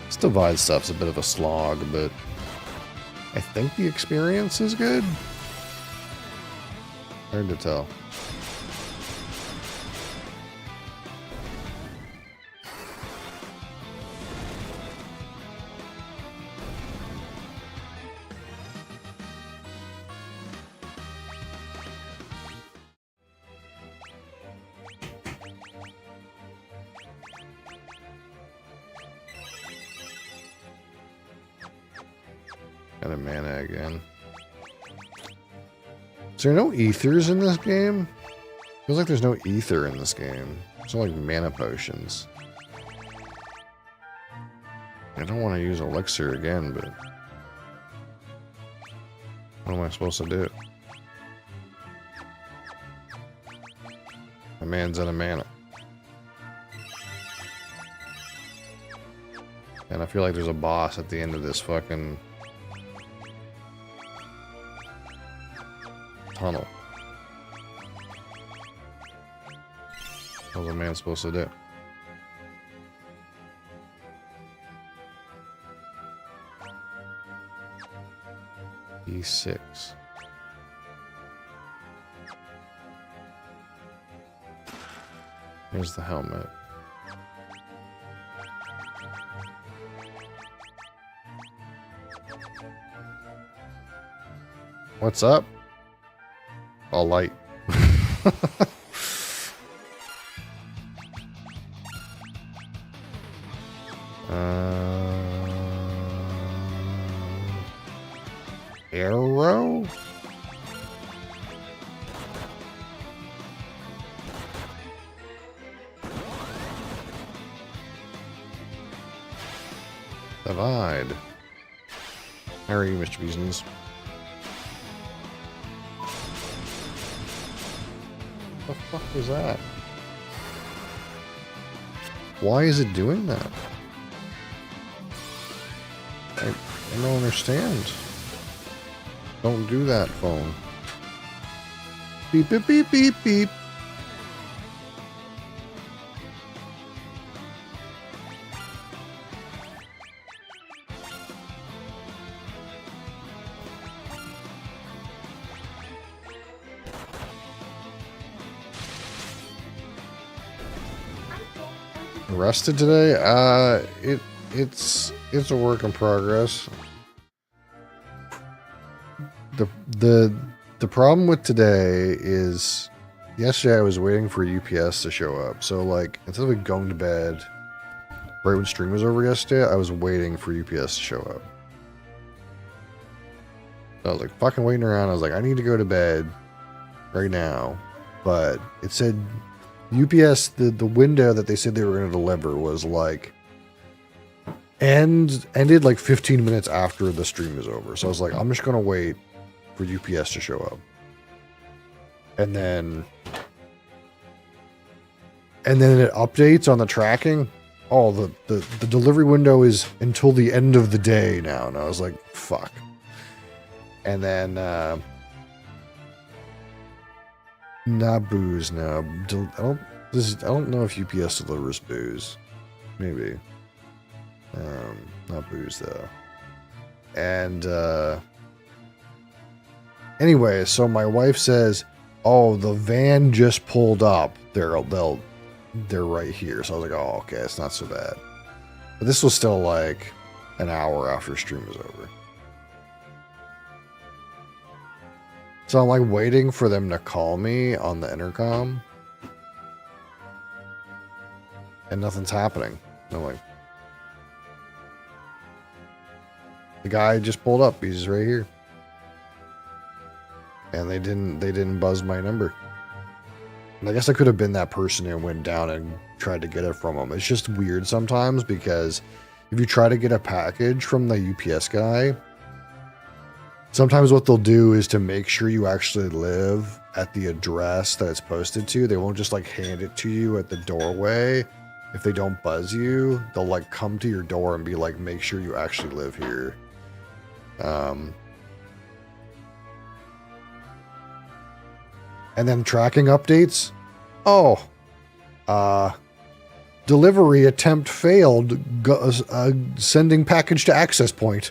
This divide stuff's a bit of a slog, but I think the experience is good. Hard to tell. Got a mana again. Is there no ethers in this game? Feels like there's no ether in this game. It's all like mana potions. I don't want to use elixir again, but What am I supposed to do? A man's in a mana. And I feel like there's a boss at the end of this fucking tunnel. What's a man supposed to do? E6. Here's the helmet. What's up? All light. Arrow? Divide. How are you, Mr. Business? What the fuck was that? Why is it doing that? I don't understand. Don't do that, phone. Beep, beep, beep, beep, beep. Rested today? It's a work in progress. The problem with today is yesterday I was waiting for UPS to show up. So like instead of going to bed right when stream was over yesterday, I was waiting for UPS to show up. So I was like fucking waiting around. I was like, I need to go to bed right now. But it said UPS, the window that they said they were going to deliver was like ended like 15 minutes after the stream was over. So I was like, I'm just going to wait for UPS to show up. And then it updates on the tracking. Oh, the delivery window is until the end of the day now. And I was like, fuck. And then not booze, no. I don't know if UPS delivers booze. Maybe. Not booze though. And anyway, so my wife says, "Oh, the van just pulled up. They're right here." So I was like, "Oh, okay, it's not so bad." But this was still like an hour after stream was over. So I'm like waiting for them to call me on the intercom. And nothing's happening. I'm like, the guy just pulled up. He's right here. And they didn't buzz my number. And I guess I could have been that person who went down and tried to get it from him. It's just weird sometimes because if you try to get a package from the UPS guy, sometimes what they'll do is to make sure you actually live at the address that it's posted to. They won't just like hand it to you at the doorway. If they don't buzz you, they'll like come to your door and be like, make sure you actually live here. And then tracking updates. Oh, delivery attempt failed. Sending package to access point.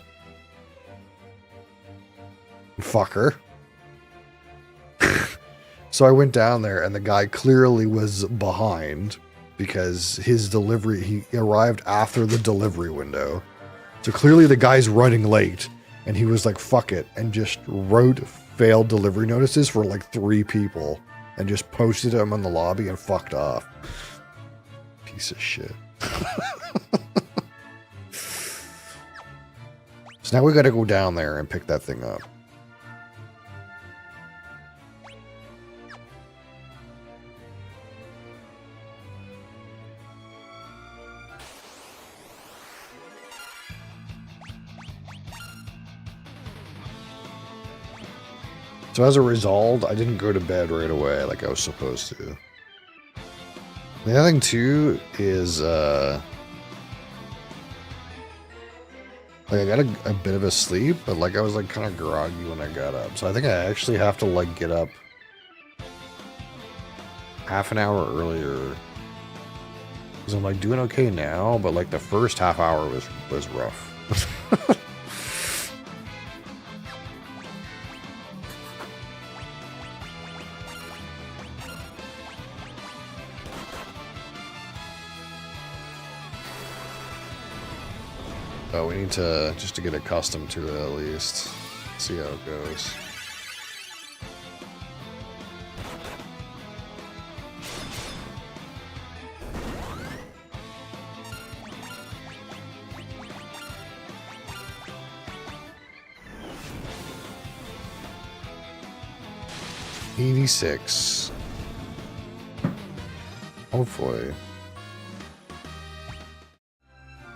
Fucker. So I went down there and the guy clearly was behind because his delivery, he arrived after the delivery window. So clearly the guy's running late and he was like, fuck it. And just wrote failed delivery notices for like 3 people and just posted them in the lobby and fucked off. Piece of shit. So now we got to go down there and pick that thing up. So as a result, I didn't go to bed right away like I was supposed to. The other thing too is like I got a bit of a sleep, but like I was like kind of groggy when I got up. So I think I actually have to like get up half an hour earlier. Because I'm like doing okay now, but like the first half hour was rough. Oh, we need to just to get accustomed to it at least. See how it goes. $86. Hopefully.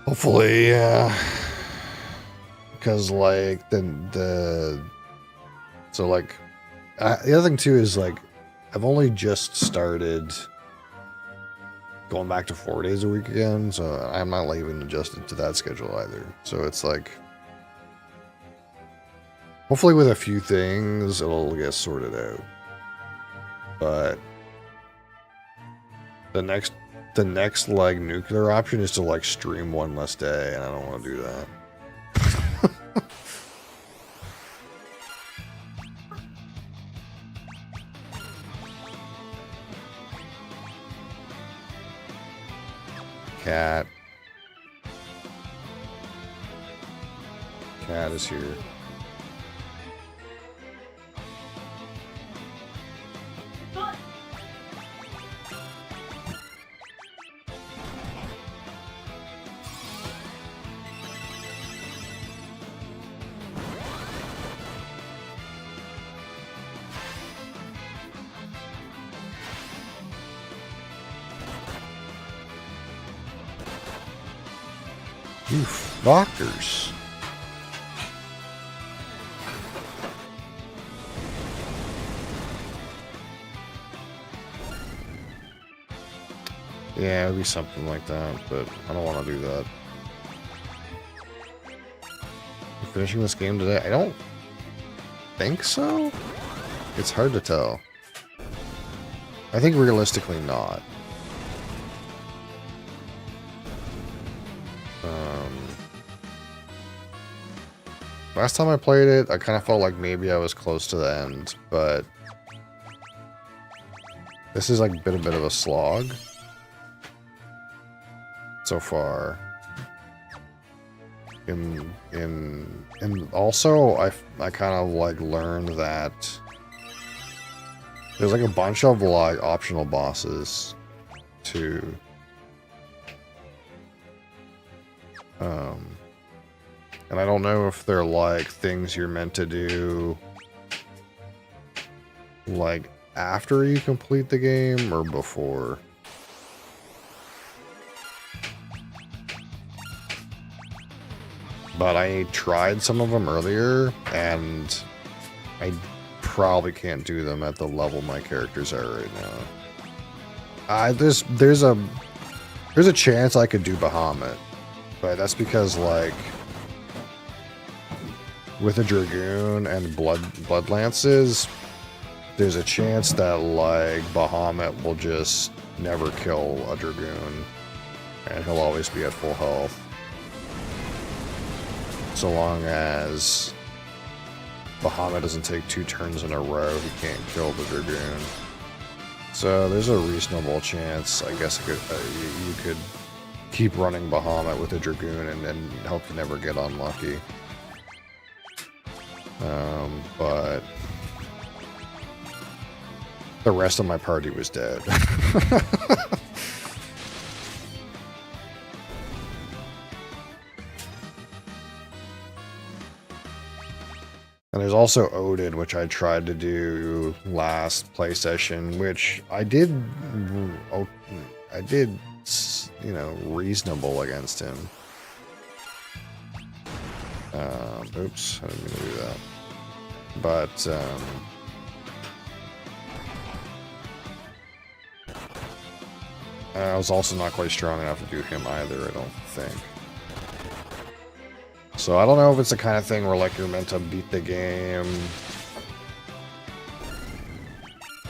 Hopefully, yeah. Because like so like the other thing too is like I've only just started going back to 4 days a week again, so I'm not even adjusted to that schedule either. So it's like hopefully with a few things it'll get sorted out. But the next like nuclear option is to like stream one less day, and I don't want to do that. Cat is here. Oof, doctors. Yeah, it would be something like that, but I don't want to do that. We're finishing this game today? I don't think so. It's hard to tell. I think realistically not. Last time I played it, I kind of felt like maybe I was close to the end, but this is like been a bit of a slog so far. And also I kind of like learned that there's like a bunch of like optional bosses to and I don't know if they're like things you're meant to do like after you complete the game or before. But I tried some of them earlier and I probably can't do them at the level my characters are right now. There's a chance I could do Bahamut, but that's because like with a Dragoon and blood lances, there's a chance that like Bahamut will just never kill a Dragoon and he'll always be at full health. So long as Bahamut doesn't take 2 turns in a row, he can't kill the Dragoon. So there's a reasonable chance, I guess, you could keep running Bahamut with a Dragoon and hope to never get unlucky. But the rest of my party was dead. And there's also Odin, which I tried to do last play session, which I did, you know, reasonable against him. Oops, I didn't mean to do that. But, I was also not quite strong enough to do him either, I don't think. So I don't know if it's the kind of thing where like you're meant to beat the game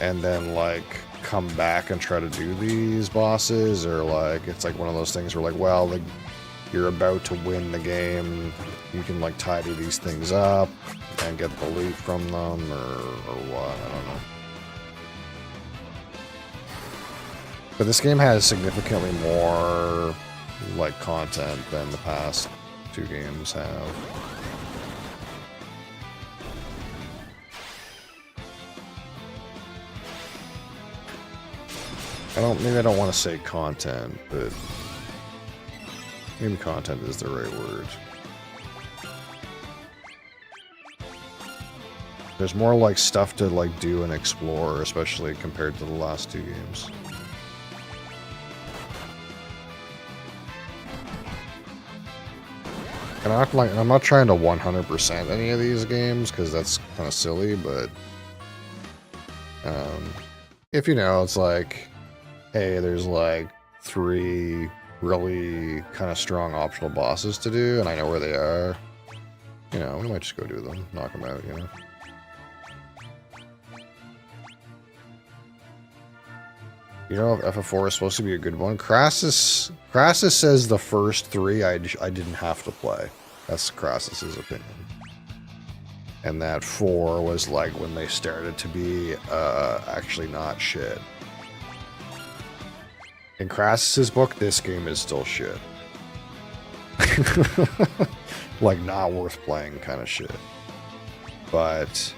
and then like come back and try to do these bosses, or like it's like one of those things where like, well, like you're about to win the game, you can like tidy these things up and get the loot from them, or what, I don't know. But this game has significantly more like content than the past 2 games have. Maybe I don't want to say content, but maybe content is the right word. There's more like stuff to like do and explore, especially compared to the last 2 games. And I'm not trying to 100% any of these games because that's kind of silly, but if you know, it's like, hey, there's like 3 really kind of strong optional bosses to do, and I know where they are. You know, we might just go do them, knock them out, you know. You know, if FF4 is supposed to be a good one. Crassus says the first 3 I didn't have to play. That's Crassus's opinion. And that 4 was like when they started to be actually not shit. In Crassus's book, this game is still shit. Like not worth playing kind of shit. But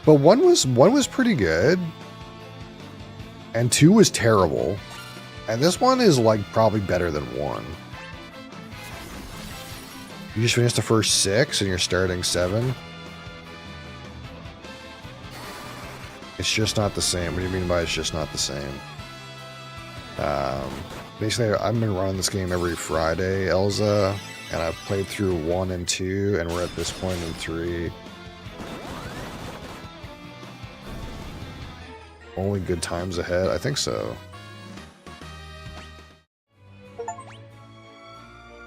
But one was pretty good, and 2 was terrible, and this one is like probably better than 1. You just finished the first 6 and you're starting 7. It's just not the same. What do you mean by it's just not the same? Basically, I've been running this game every Friday, Elza, and I've played through 1 and 2, and we're at this point in 3. Only good times ahead? I think so.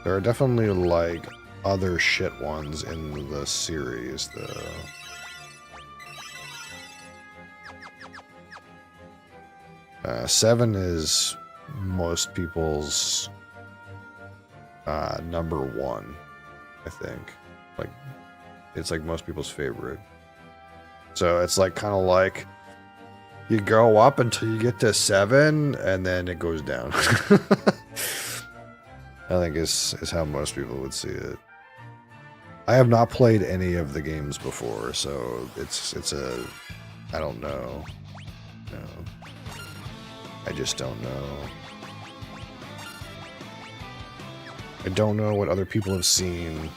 There are definitely, like, other shit ones in the series, though. Seven is most people's number 1, I think. Like, it's like most people's favorite. So it's like kind of like you go up until you get to 7, and then it goes down. I think is how most people would see it. I have not played any of the games before, so it's a I don't know. No. I just don't know. I don't know what other people have seen.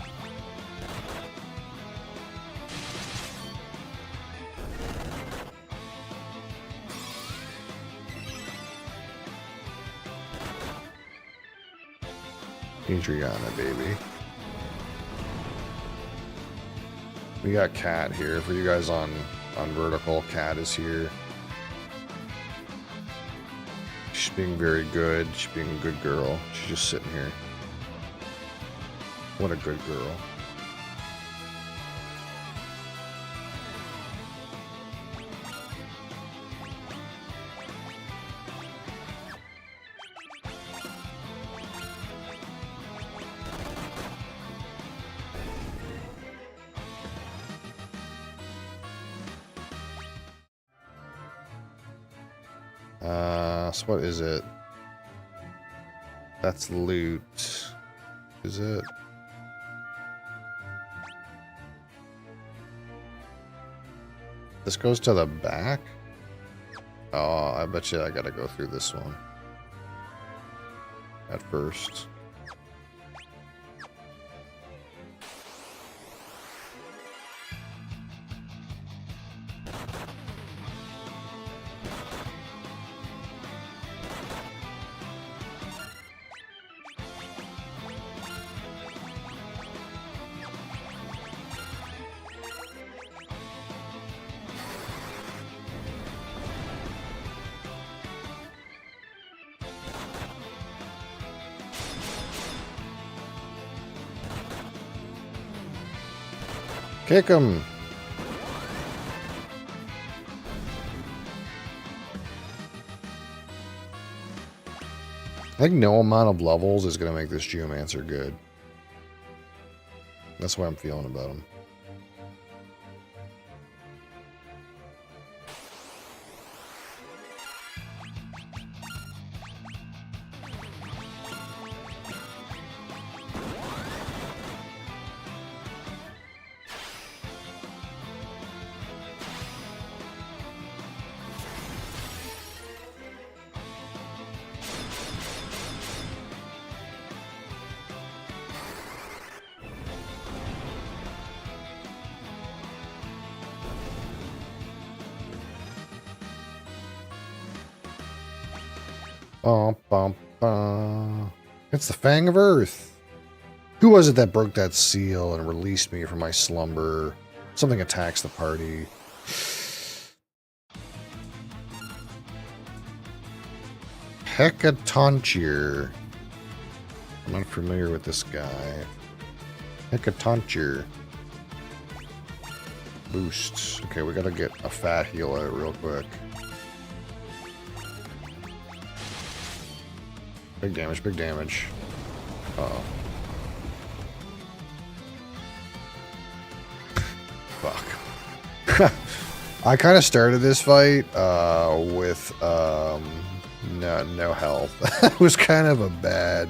Adriana, baby. We got Cat here. For you guys on Vertical, Cat is here. She's being very good. She's being a good girl. She's just sitting here. What a good girl. So what is it? That's loot. Is it? This goes to the back? Oh, I bet you I gotta go through this one. At first. Kick him. I think no amount of levels is going to make this Geomancer good. That's what I'm feeling about him. It's the Fang of Earth. Who was it that broke that seal and released me from my slumber? Something attacks the party. Hecatoncheir. I'm not familiar with this guy. Hecatoncheir. Boosts. Okay, we gotta get a fat heal out real quick. Big damage, big damage. Uh-oh. Fuck. I kind of started this fight with no health. It was kind of a bad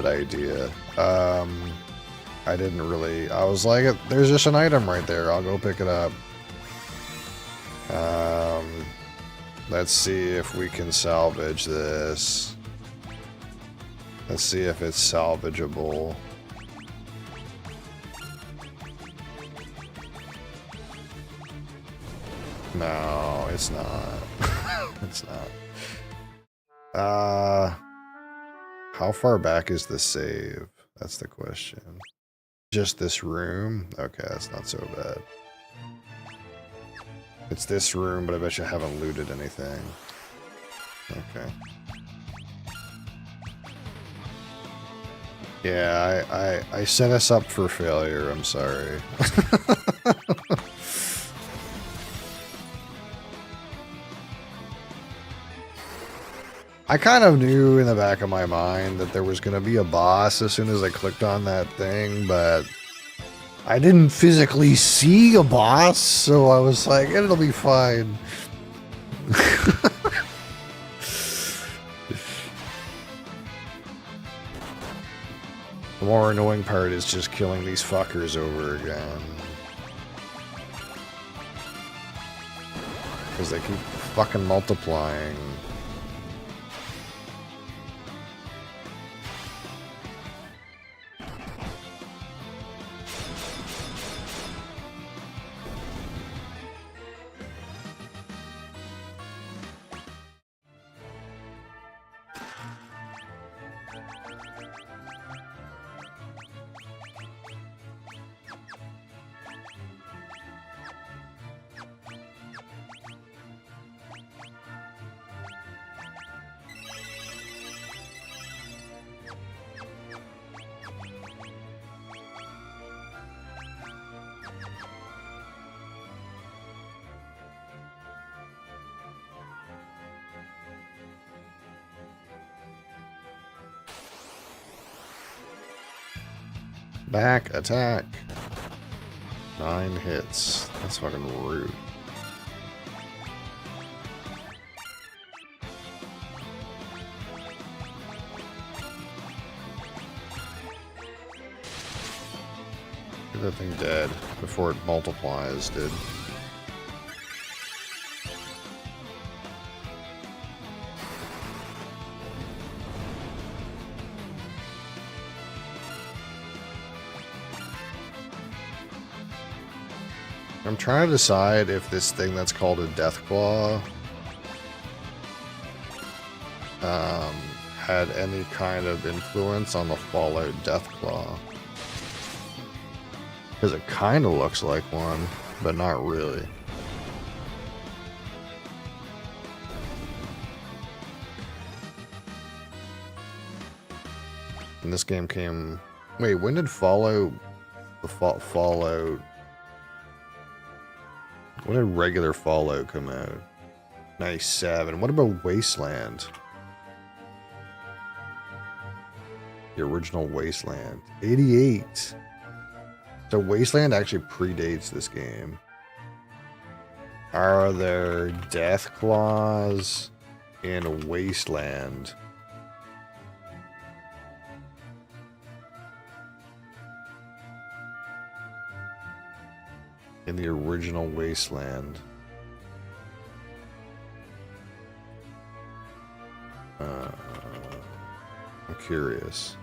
idea. I didn't really. I was like, there's just an item right there. I'll go pick it up. Let's see if we can salvage this. Let's see if it's salvageable. No, it's not. It's not. How far back is the save? That's the question. Just this room? Okay, that's not so bad. It's this room, but I bet you haven't looted anything. Okay. Yeah, I set us up for failure. I'm sorry. I kind of knew in the back of my mind that there was going to be a boss as soon as I clicked on that thing, but I didn't physically see a boss, so I was like, it'll be fine. The more annoying part is just killing these fuckers over again. Because they keep fucking multiplying. Back attack. 9 hits. That's fucking rude. Get that thing dead before it multiplies, dude. I'm trying to decide if this thing that's called a Deathclaw had any kind of influence on the Fallout Deathclaw. Because it kind of looks like one, but not really. And this game came... Wait, when did Fallout The Fallout. When did regular Fallout come out? 97. What about Wasteland? The original Wasteland. 88. So Wasteland actually predates this game. Are there death claws in Wasteland? In the original Wasteland. I'm curious.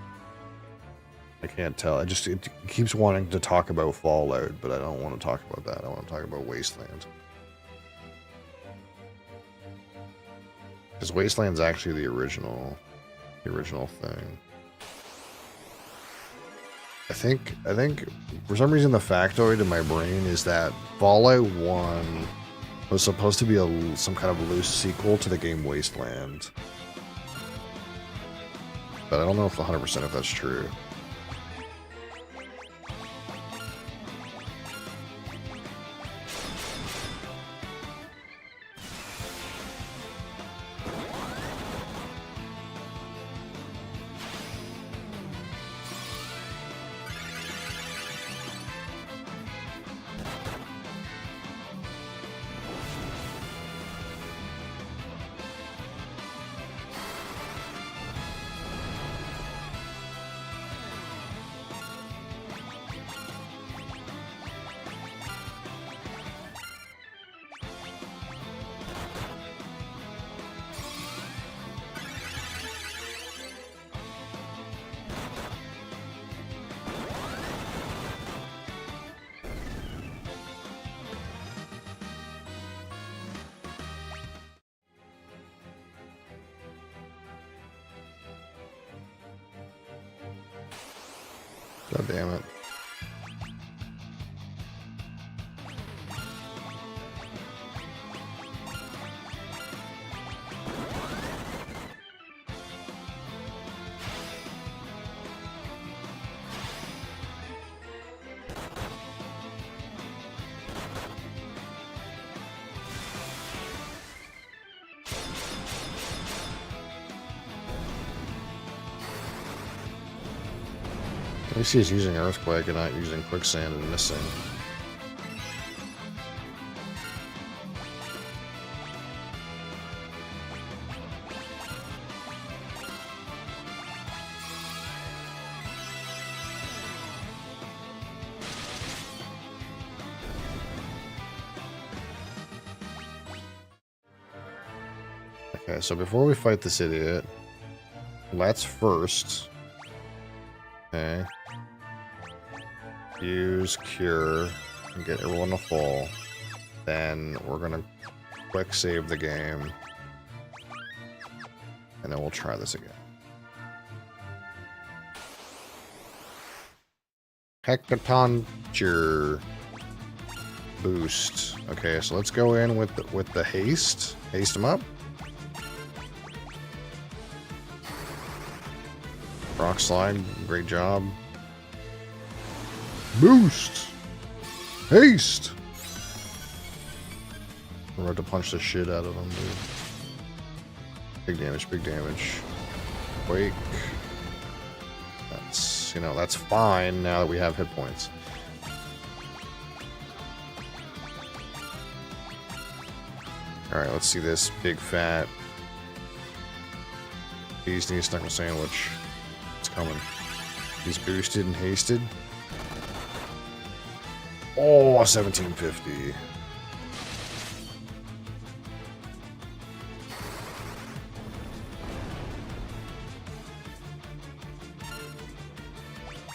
I can't tell. It keeps wanting to talk about Fallout, but I don't want to talk about that. I want to talk about Wasteland. Because Wasteland's actually the original thing. I think for some reason the factoid in my brain is that Fallout 1 was supposed to be some kind of loose sequel to the game Wasteland. But I don't know if 100% if that's true. God damn it. At least he's using Earthquake and not using Quicksand and missing. Okay, so before we fight this idiot, let's first... Okay. Use Cure and get everyone to full. Then we're gonna quick save the game. And then we'll try this again. Hecatoncture boost. Okay, so let's go in with the haste. Haste them up. Rock slide, great job. Boost! Haste! We're about to punch the shit out of them, dude. Big damage, big damage. Quake. That's, you know, that's fine now that we have hit points. Alright, let's see this big fat bee's knee knuckle sandwich. Coming. He's boosted and hasted. Oh, 1750.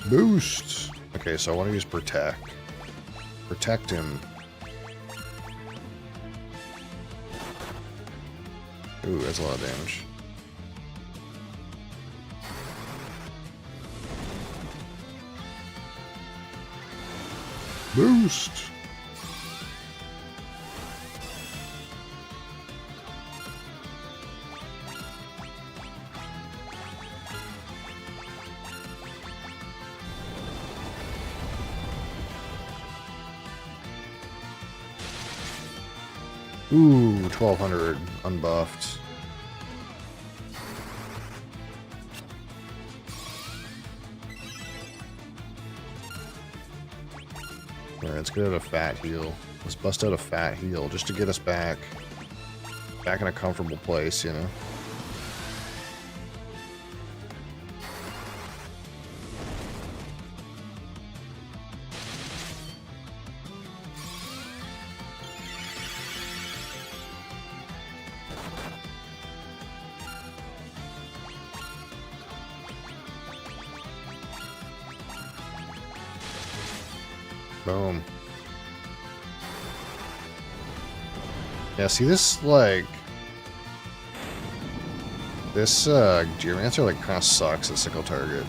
Boost. Okay, so I want to use Protect. Protect him. Ooh, that's a lot of damage. Boost! Ooh, 1200 unbuffed. Alright, let's get out a fat heal. Let's bust out a fat heal just to get us back in a comfortable place, you know? Boom. Yeah, see this, like... This, Geomancer, like, kinda sucks at single target.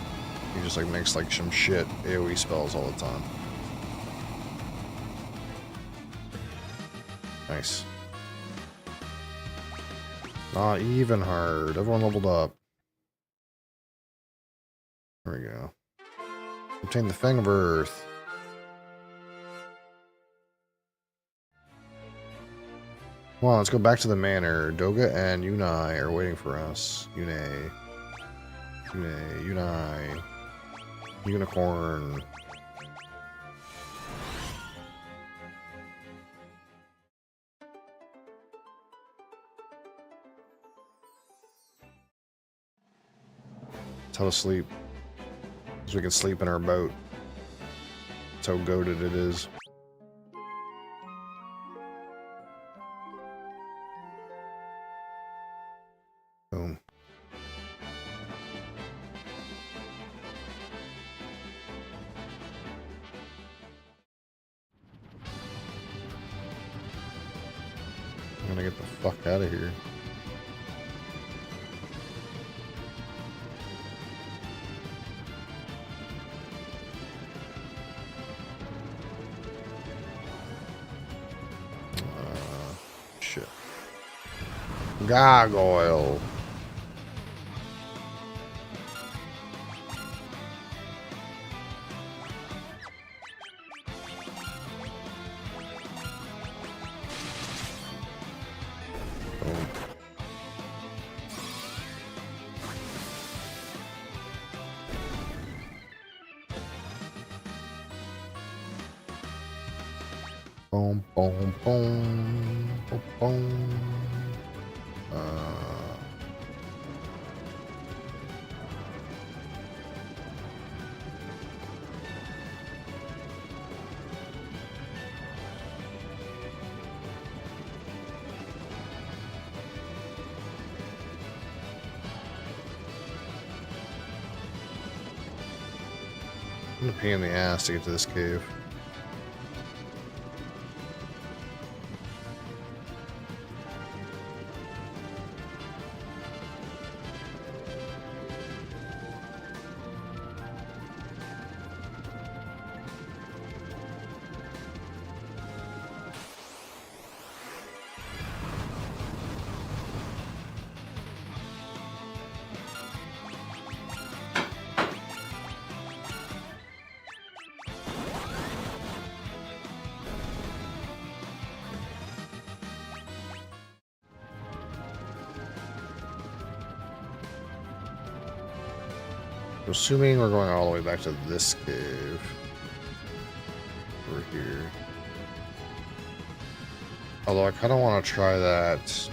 He just, like, makes, like, some shit AoE spells all the time. Nice. Not even hard. Everyone leveled up. There we go. Obtain the Fang of Earth. Come on, let's go back to the manor. Doga and Yunai are waiting for us. Yunai. Unicorn. Tell us to sleep. So we can sleep in our boat. That's how goated it is. Boom. I'm gonna get the fuck out of here. Shit. Gargoyle. Boom, boom, boom, boom, boom. I'm a pain in the ass to get to this cave. Assuming we're going all the way back to this cave. Over here. Although I kind of want to try that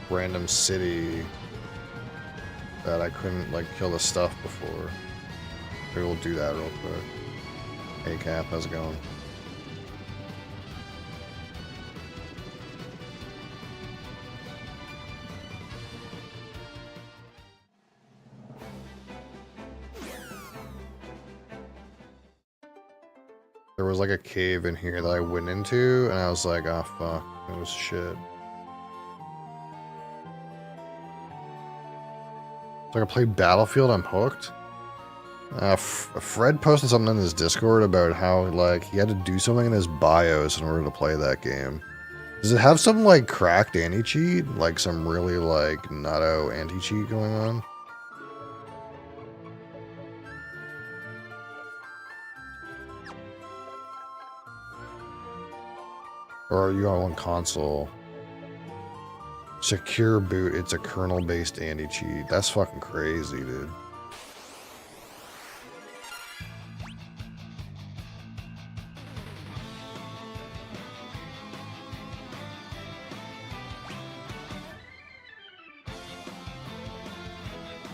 random city that I couldn't, like, kill the stuff before. Maybe we'll do that real quick. Hey Cap, how's it going? There was like a cave in here that I went into, and I was like, oh fuck, it was shit. So I can play Battlefield, I'm hooked. Fred posted something in his Discord about how, like, he had to do something in his BIOS in order to play that game. Does it have some, like, cracked anti-cheat? Like, some really, like, nutto anti-cheat going on? Or are you on console? Secure boot, it's a kernel-based anti-cheat. That's fucking crazy, dude.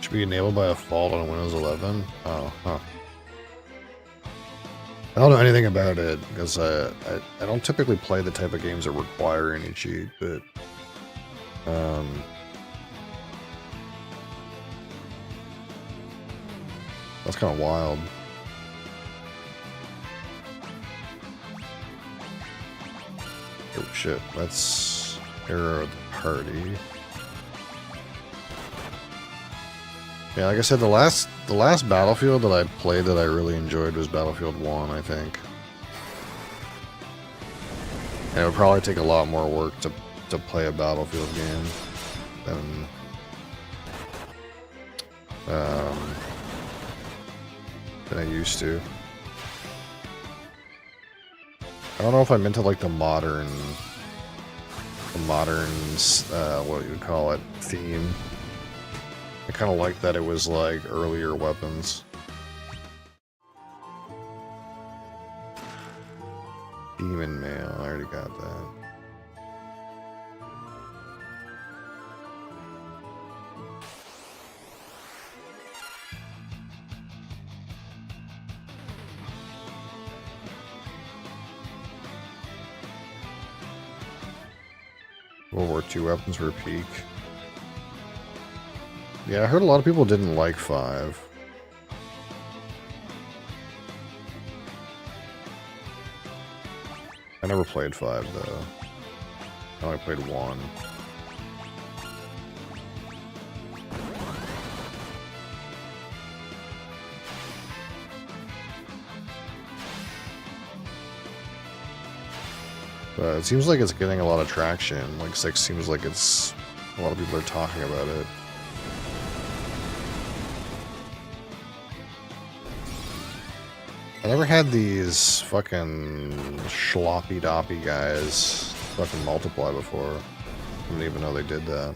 Should be enabled by a fault on Windows 11? Oh, huh. I don't know anything about it, because I don't typically play the type of games that require any cheat, but... that's kind of wild. Oh shit, that's error of the party. Yeah, like I said, the last Battlefield that I played that I really enjoyed was Battlefield 1, I think. And it would probably take a lot more work to play a Battlefield game than I used to. I don't know if I'm into like the modern, what you would call it, theme. I kind of like that it was like earlier weapons. Demon Mail, I already got that. World War II weapons were peak. Yeah, I heard a lot of people didn't like 5. I never played 5 though. I only played 1. But it seems like it's getting a lot of traction. Like 6 seems like it's... a lot of people are talking about it. I never had these fucking sloppy-doppy guys fucking multiply before. I didn't even know they did that.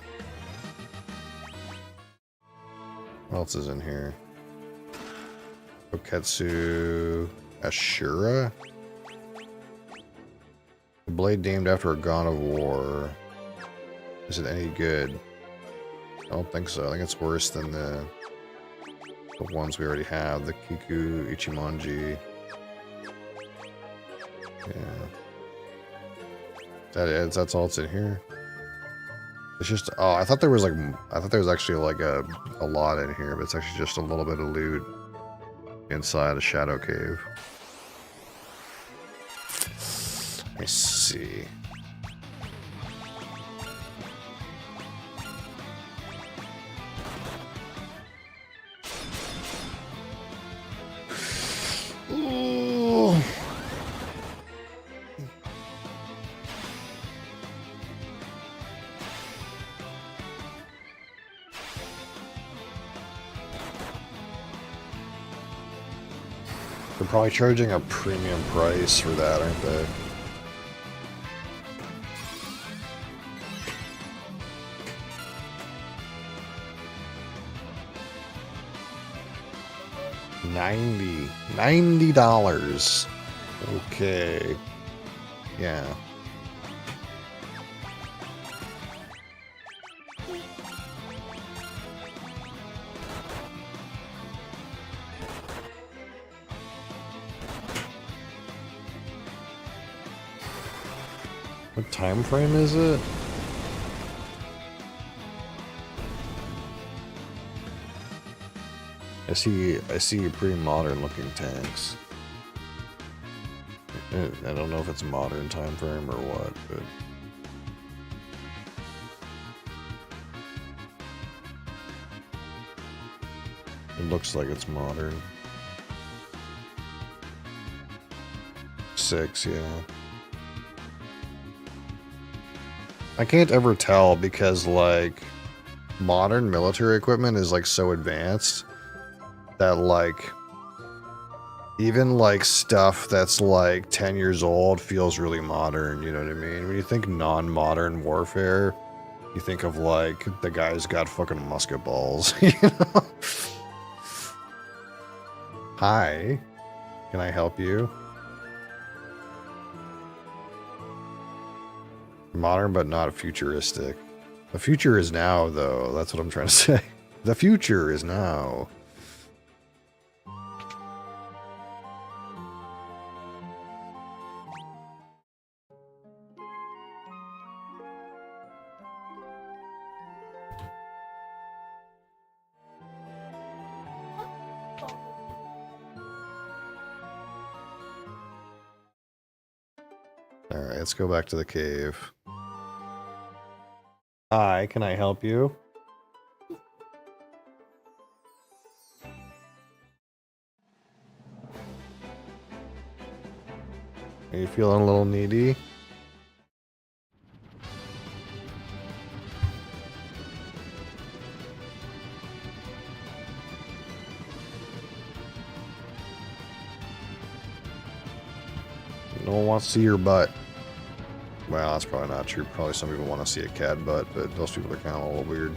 What else is in here? Oketsu Ashura? A blade named after a god of war. Is it any good? I don't think so. I think it's worse than the ones we already have. The Kiku Ichimonji. Yeah. That's all that's in here. It's just, oh, I thought there was actually like a lot in here, but it's actually just a little bit of loot inside a shadow cave. Let me see. Ooh. They're probably charging a premium price for that, aren't they? $90. Okay. Yeah. What time frame is it? I see pretty modern looking tanks. I don't know if it's a modern time frame or what, but it looks like it's modern. 6, yeah. I can't ever tell because like modern military equipment is like so advanced that like Even like stuff that's like 10 years old feels really modern, you know what I mean? When you think non-modern warfare, you think of like the guy's got fucking musket balls, you know? Hi, can I help you? Modern but not futuristic. The future is now, though. That's what I'm trying to say. The future is now. Alright, let's go back to the cave. Hi, can I help you? Are you feeling a little needy? No one wants to see your butt. Well, that's probably not true. Probably some people want to see a cat butt, but those people are kind of a little weird.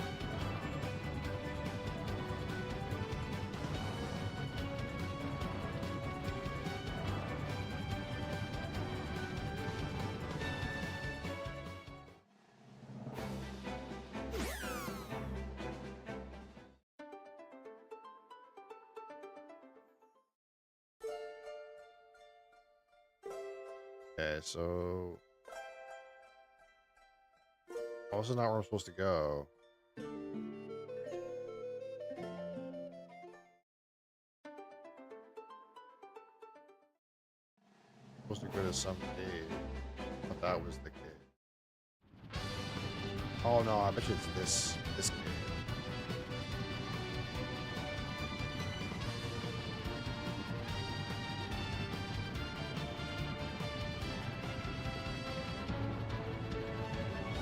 Okay, so... Oh, this is not where I'm supposed to go. I'm supposed to go to some cave. I thought that was the cave. Oh no, I bet you it's this cave.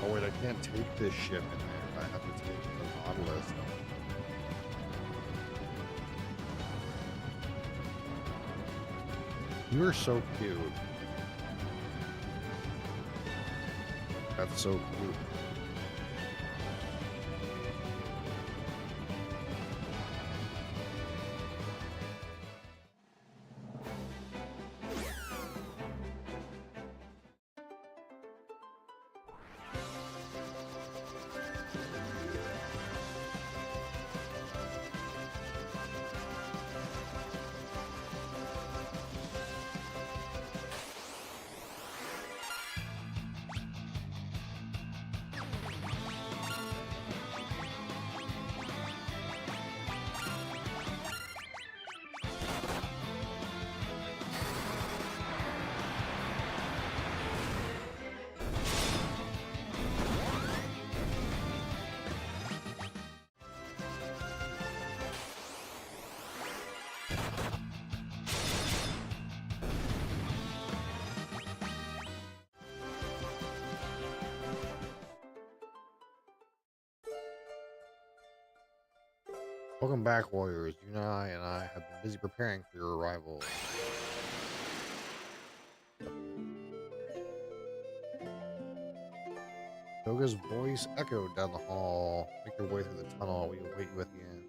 Oh wait, I can't take this ship in there. I have to take the Nautilus. You are so cute. That's so cute. Welcome back, warriors. You and I have been busy preparing for your arrival. Toga's voice echoed down the hall. Make your way through the tunnel. We await you at the end.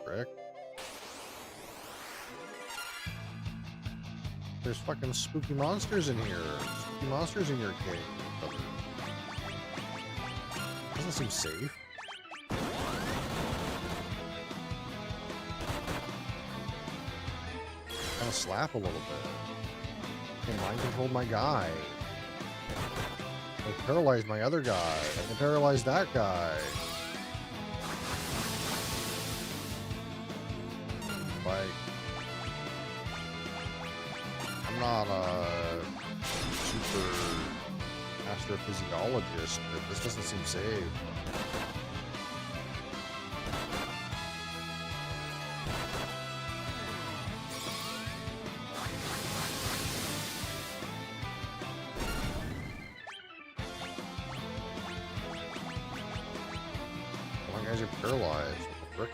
Rick? There's fucking spooky monsters in here. Spooky monsters in your cave. Doesn't seem safe. Kind of slap a little bit. I can mind control my guy. I paralyzed my other guy. I can paralyze that guy. Like, I'm not a super astrophysiologist, but this doesn't seem safe. Guys are paralyzed. What the frick?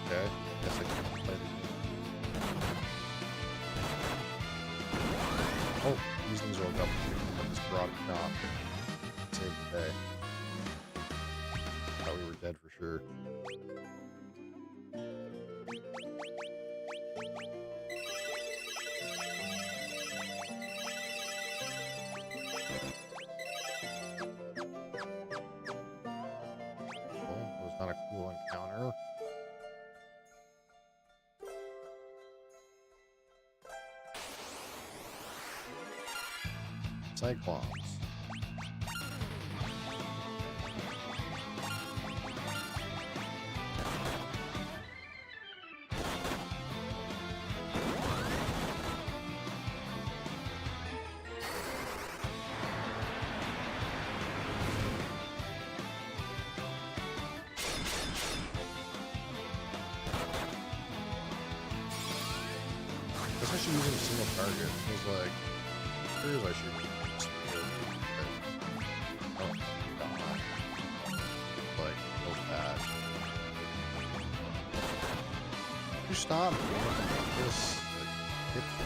Okay. Guess I can play the game. Oh, these things woke up. I just brought it up. Save the day. Thought we were dead for sure. Well, it was not a cool encounter. Cyclops. I guess I should use a single target. It was like, here's I should use. Oh, God. Like, so bad. You stop me. This, like, hit the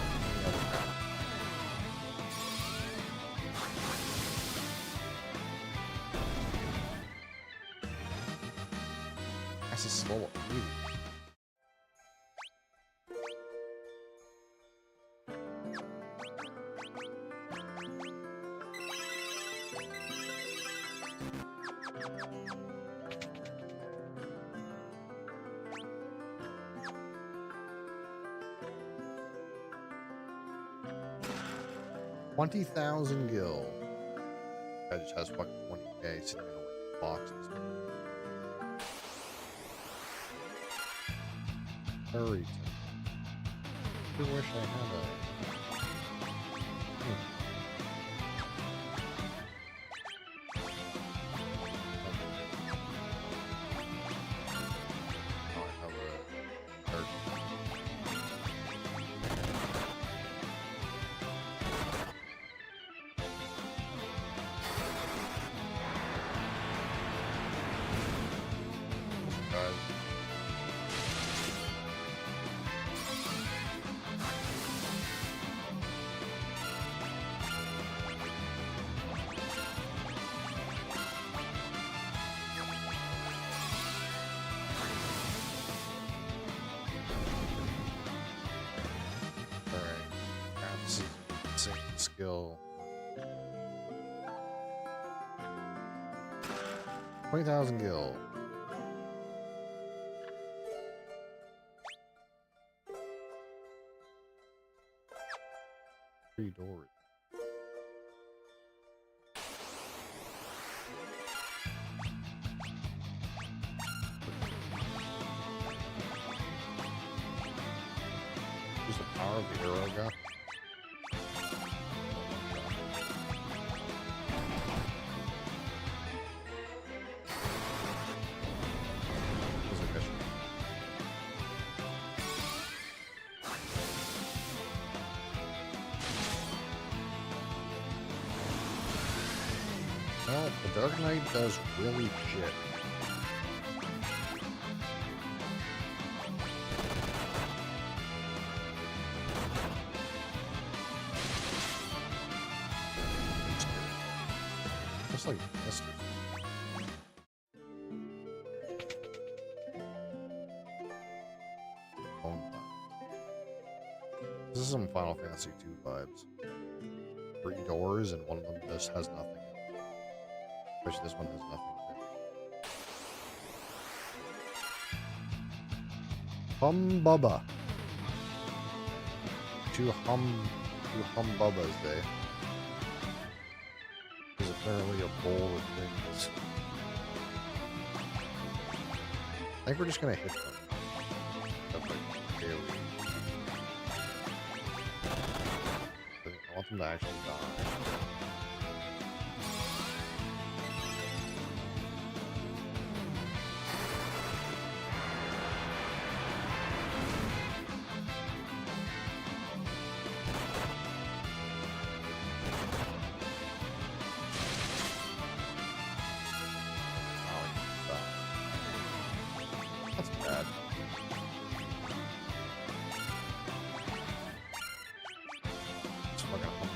other guy. That's a slow up. 20,000 gil. Guy just has fucking 20k sitting in a boxes. Hurry. I wish I had a. Skill 20,000 gil. Three doors. Use the power of the arrow guy. Well, the Dark Knight does really shit. Just like Mr. This is some Final Fantasy II vibes. 3 doors and one of them just has nothing. Especially this one has nothing in it. Humbubba. Two humbubbas there. There's apparently a bowl of things. I think we're just gonna hit them. That's like daily. I want them to actually die.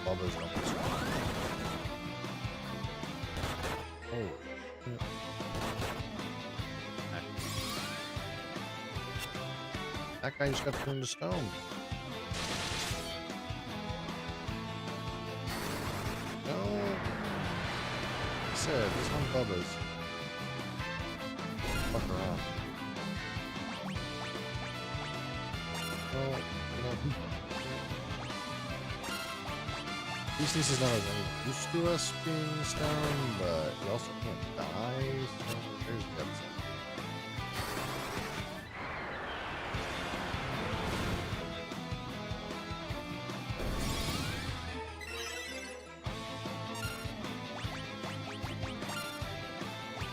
Bubba's almost gone. Holy shit. That guy just got turned to stone. No. I said, this one Bubba's. Fuck around. Well, you know, at least this is not as any use to us being stoned, but we also can't die, so there's the upside.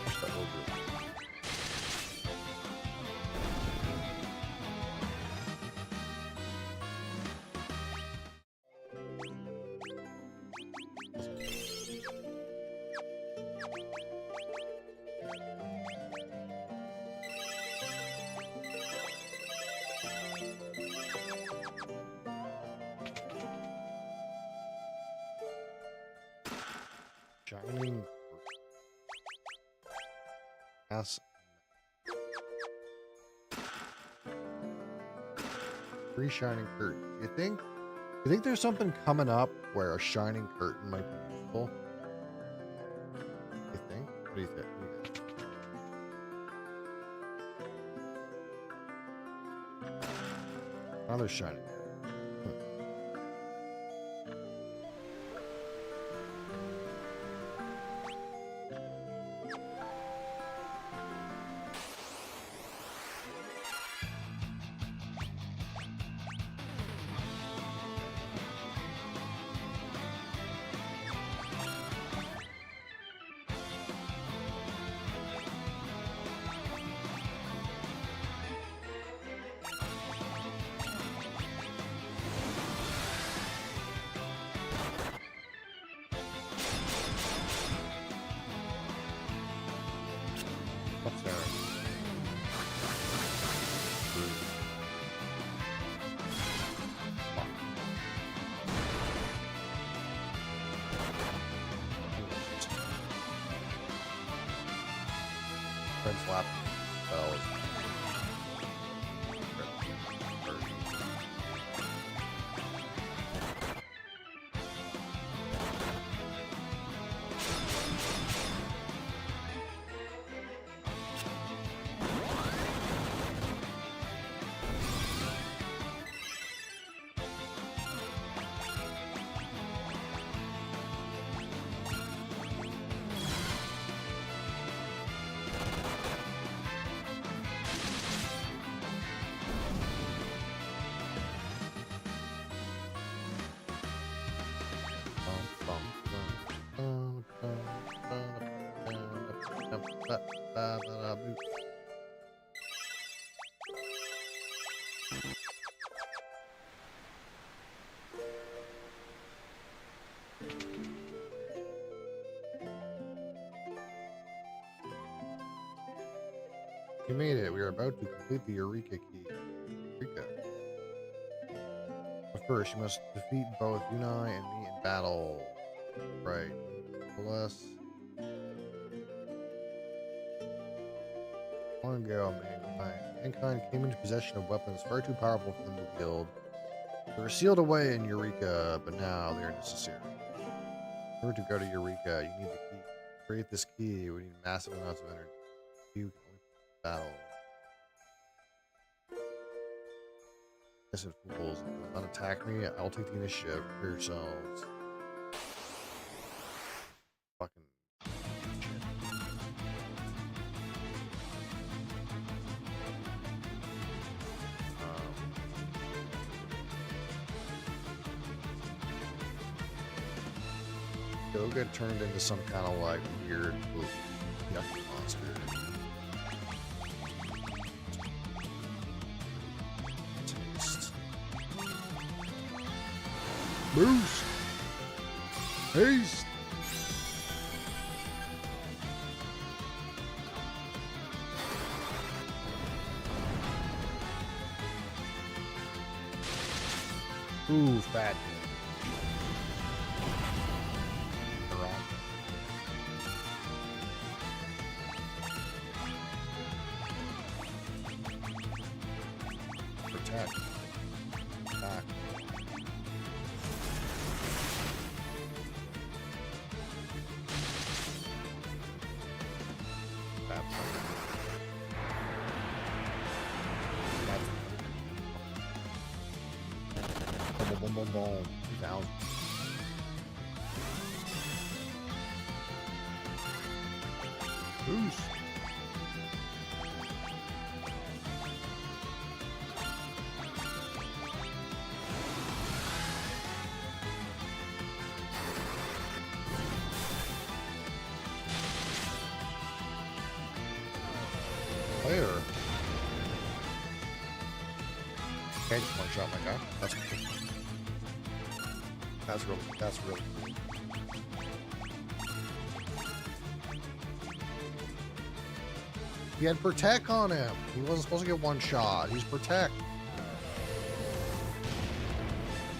Push that over. Shining ass. Free shining curtain. You think there's something coming up where a shining curtain might be useful? You think? What do you think? Another shining curtain. What's there? Red flap bells. You made it. We are about to complete the Eureka key. Eureka. But first, you must defeat both Unai and me in battle. Right. Bless. Long ago, mankind came into possession of weapons far too powerful for them to wield. They were sealed away in Eureka, but now they are necessary. In order to go to Eureka, you need the key. To create this key, we need massive amounts of energy. You can only battle. Guess it fools. If you will not attack me, I'll take the initiative for yourselves. Fucking shit. Go get turned into some kind of like weird yucky monster. Taste. Boost. Haste. Ooh, fat. Boom, boom, boom. 2,000. Boost. Player. Okay, just one shot my guy. That's cool. That's really cool. He had Protect on him. He wasn't supposed to get one shot. He's Protect.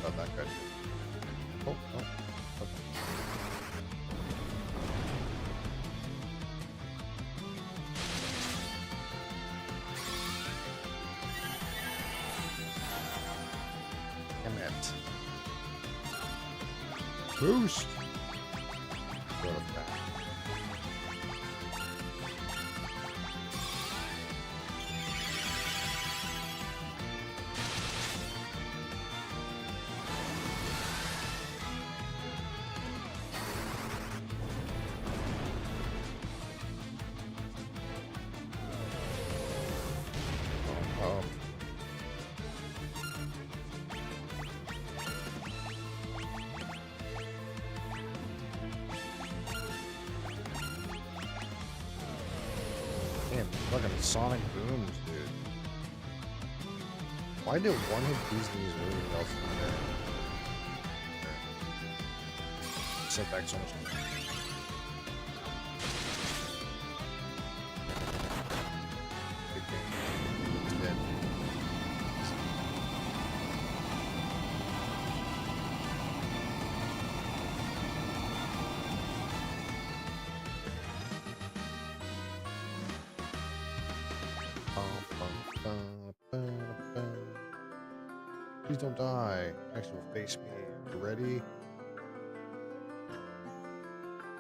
Not that good. Oh, oh. Okay. Damn it. Boost. Go to back. Man, fucking sonic booms, dude. Why did one hit these really else in there? Set back so much. Big game. It's dead. Please don't die. Next will face me. You ready?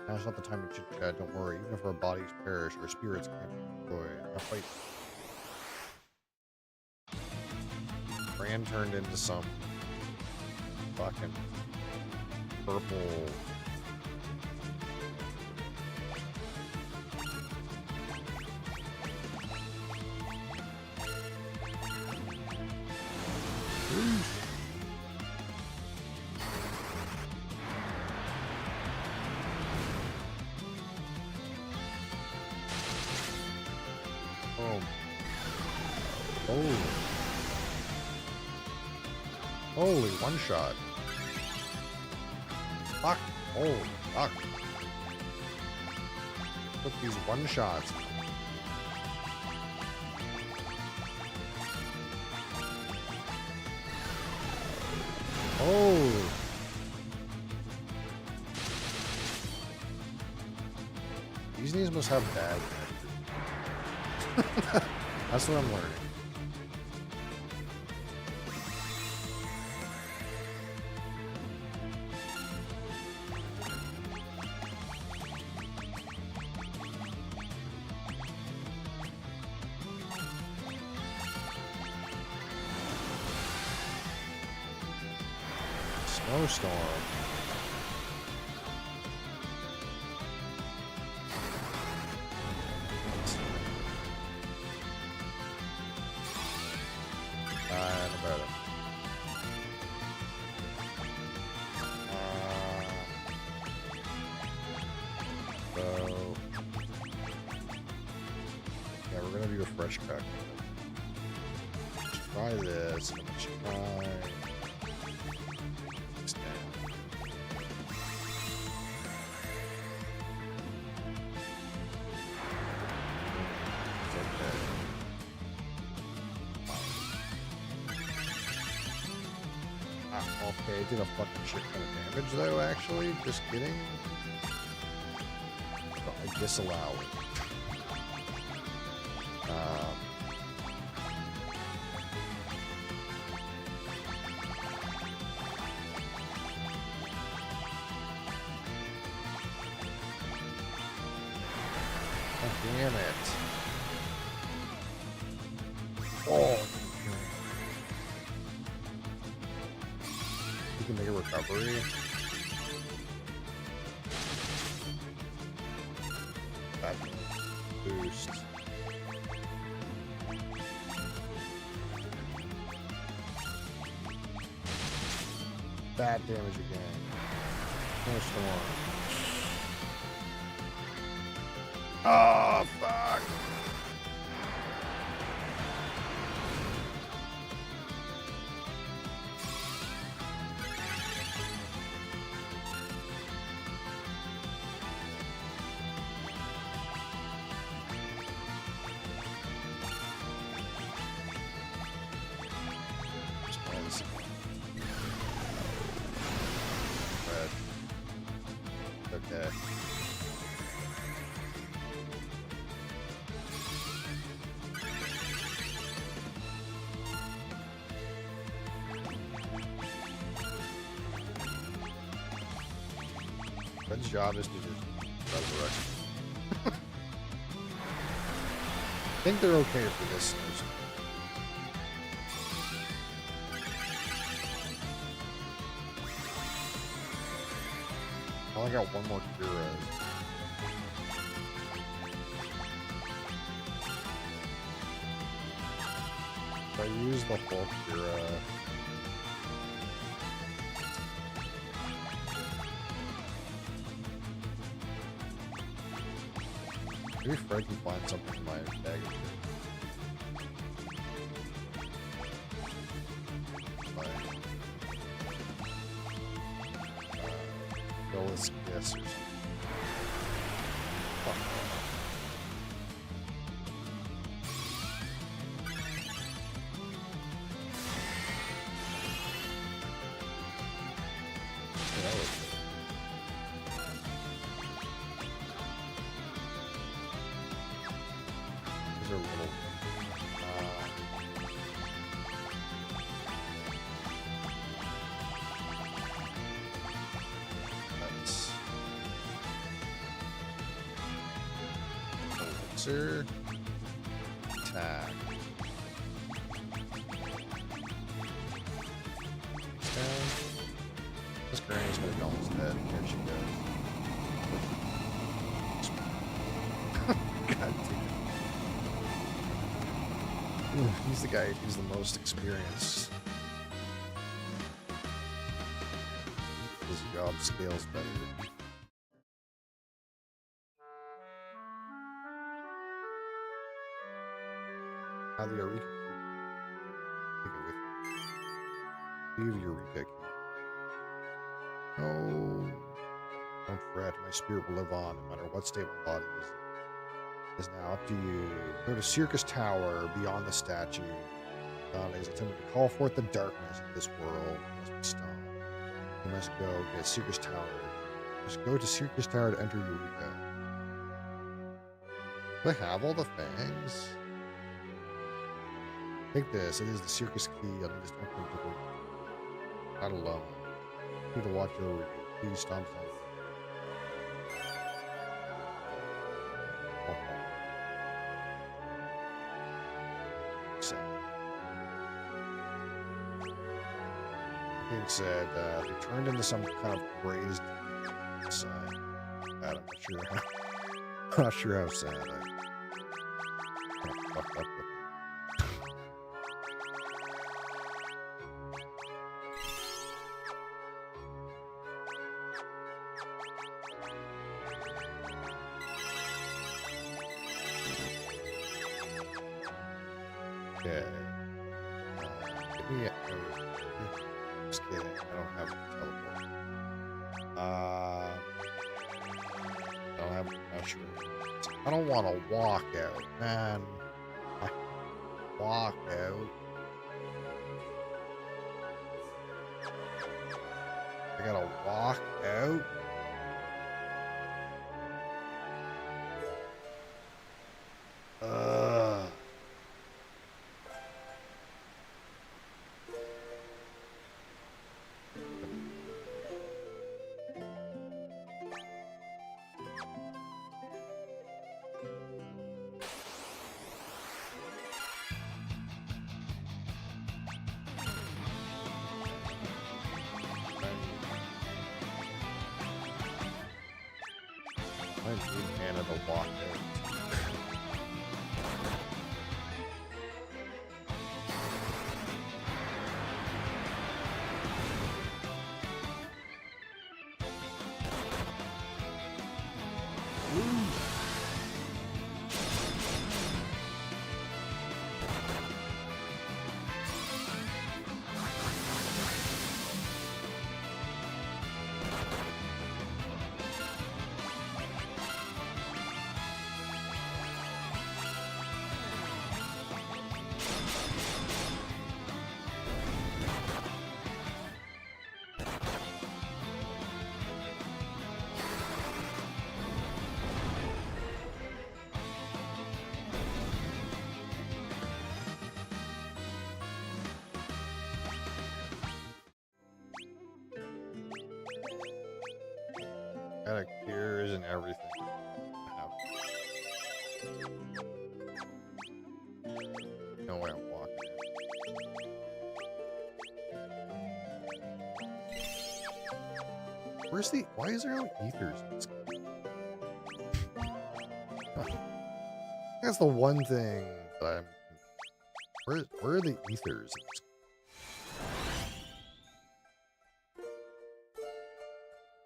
Now's not the time to chit chat. Don't worry. Even if our bodies perish, our spirits can't be destroyed. Now fight. Bran turned into some fucking purple. Oh. Oh. Holy one shot. Fuck. Holy fuck. Look these one shots. Oh. These knees must have bad. That's what I'm learning. Snowstorm. About it. So yeah, we're gonna do a fresh crack. Let's try this. Let's try this down. It's okay. Okay, it did a fucking shit ton of damage though, actually. Just kidding. So I disallow it. Oh, damn it. Oh. You can make a recovery. That boost. Bad damage again. No storm. Oh, fuck! Okay. Red's job is to just resurrect. I think they're okay for this. I only got one more Kira. If I use the whole Kira. Maybe Fred can find something in my bag. Yes or something. Fuck. Yeah, that was good. These are little. Attack. Down. This granny's gonna go instead. Here she goes. God damn. He's the guy who's the most experienced. His job scales better. Now the Eureka key. Take it with you. Leave Eureka key. No. Don't fret. My spirit will live on no matter what state my body is in. It is now up to you. Go to Circus Tower beyond the statue. Dante is attempting to call forth the darkness of this world. You must be stopped. You must go get Circus Tower. Just go to Circus Tower to enter Eureka. Do I have all the fangs? Take this. It is the circus key. I'll need to open the door. Not alone. You need to watch over you. Please stop something. Being said, they turned into some kind of raised sign. I'm not sure. I'm not sure how sad I fucked up with it. Okay. Give me a... Just kidding. I don't have a teleport. I don't have mushrooms. I don't want to walk out, man. Walk out. I gotta walk out. I need Anna to walk in. Got cures and everything. No way I'm walking. Where's the? Why is there no ethers? That's the one thing that I'm. Where are the ethers?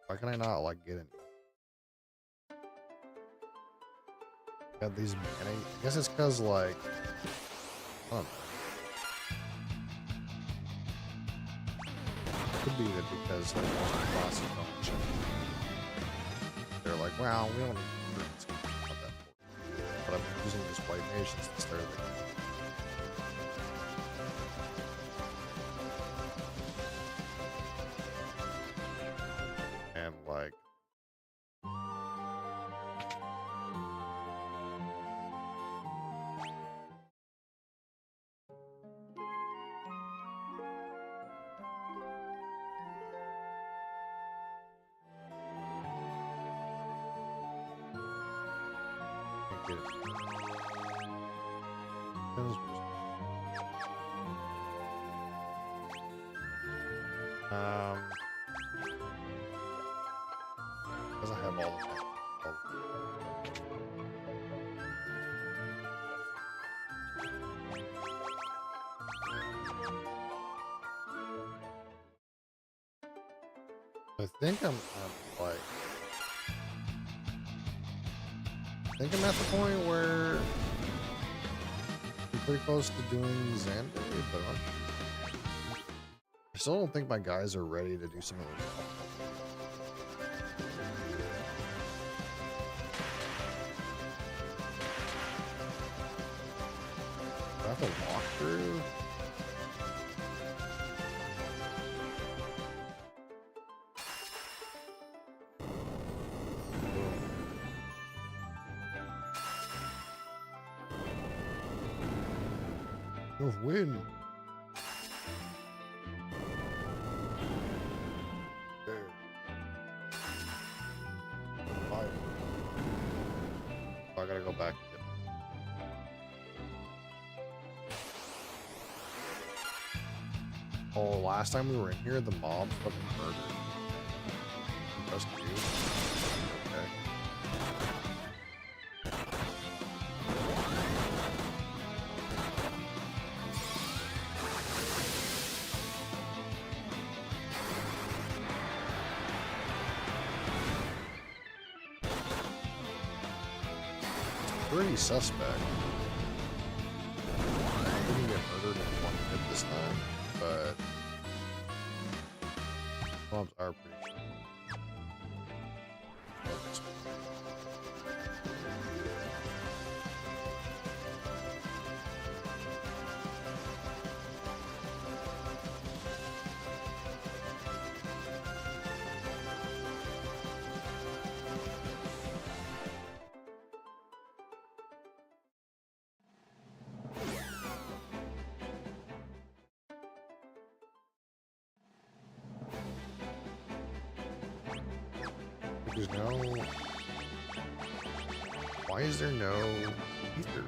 Why can I not like get in? Got these. And I guess it's because like. I don't know. Could be that because like most of the bosses don't check. They're like, well, we don't need fruits. But I'm using this white mage since the start of the game. And like because I have all the time. I think I'm like, I think I'm at the point where I'm pretty close to doing Xander, but I still don't think my guys are ready to do something like that. Do I have to walk through? No win. There. Five. Oh, I gotta go back. Oh, last time we were in here, the mob fucking murdered. Just you. Okay. Pretty suspect. I didn't get murdered in one hit this time, but mobs are pretty sure. There's no... Why is there no ethers?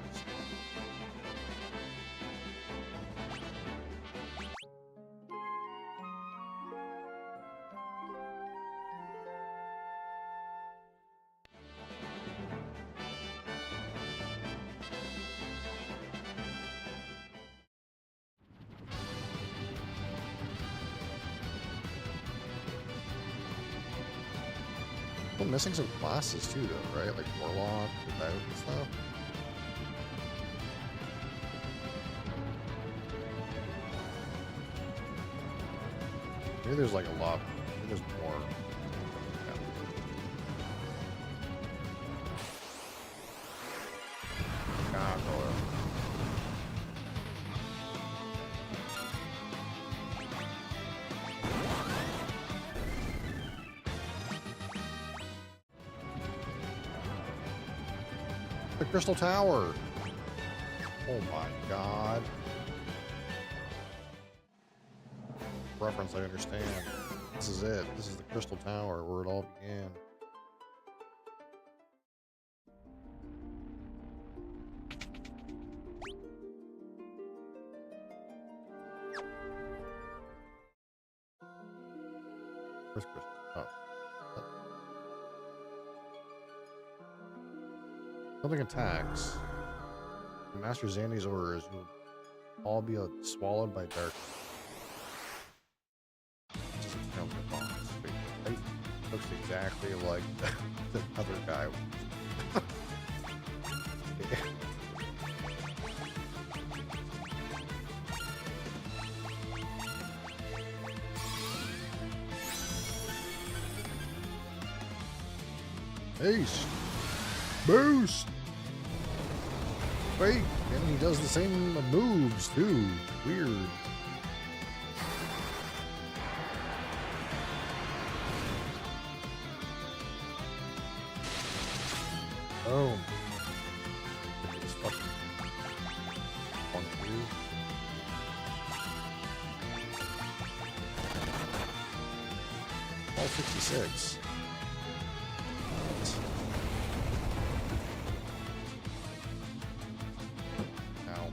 We're missing some classes too, though, right? Like Warlock, Devout, and stuff. Maybe there's like a lot. Maybe there's more. Gargoyle. The Crystal Tower. Oh my god. Reference, I understand. This is it. This is the Crystal Tower where it all began. Where's Crystal? Oh. Something attacks. Master Zandy's orders, you'll all be swallowed by darkness. Doesn't count the boss. It looks exactly like the other guy. Ace! Boost! Wait, and he does the same moves too. Weird. Oh. This fucking 1, 2. All 66. Ow.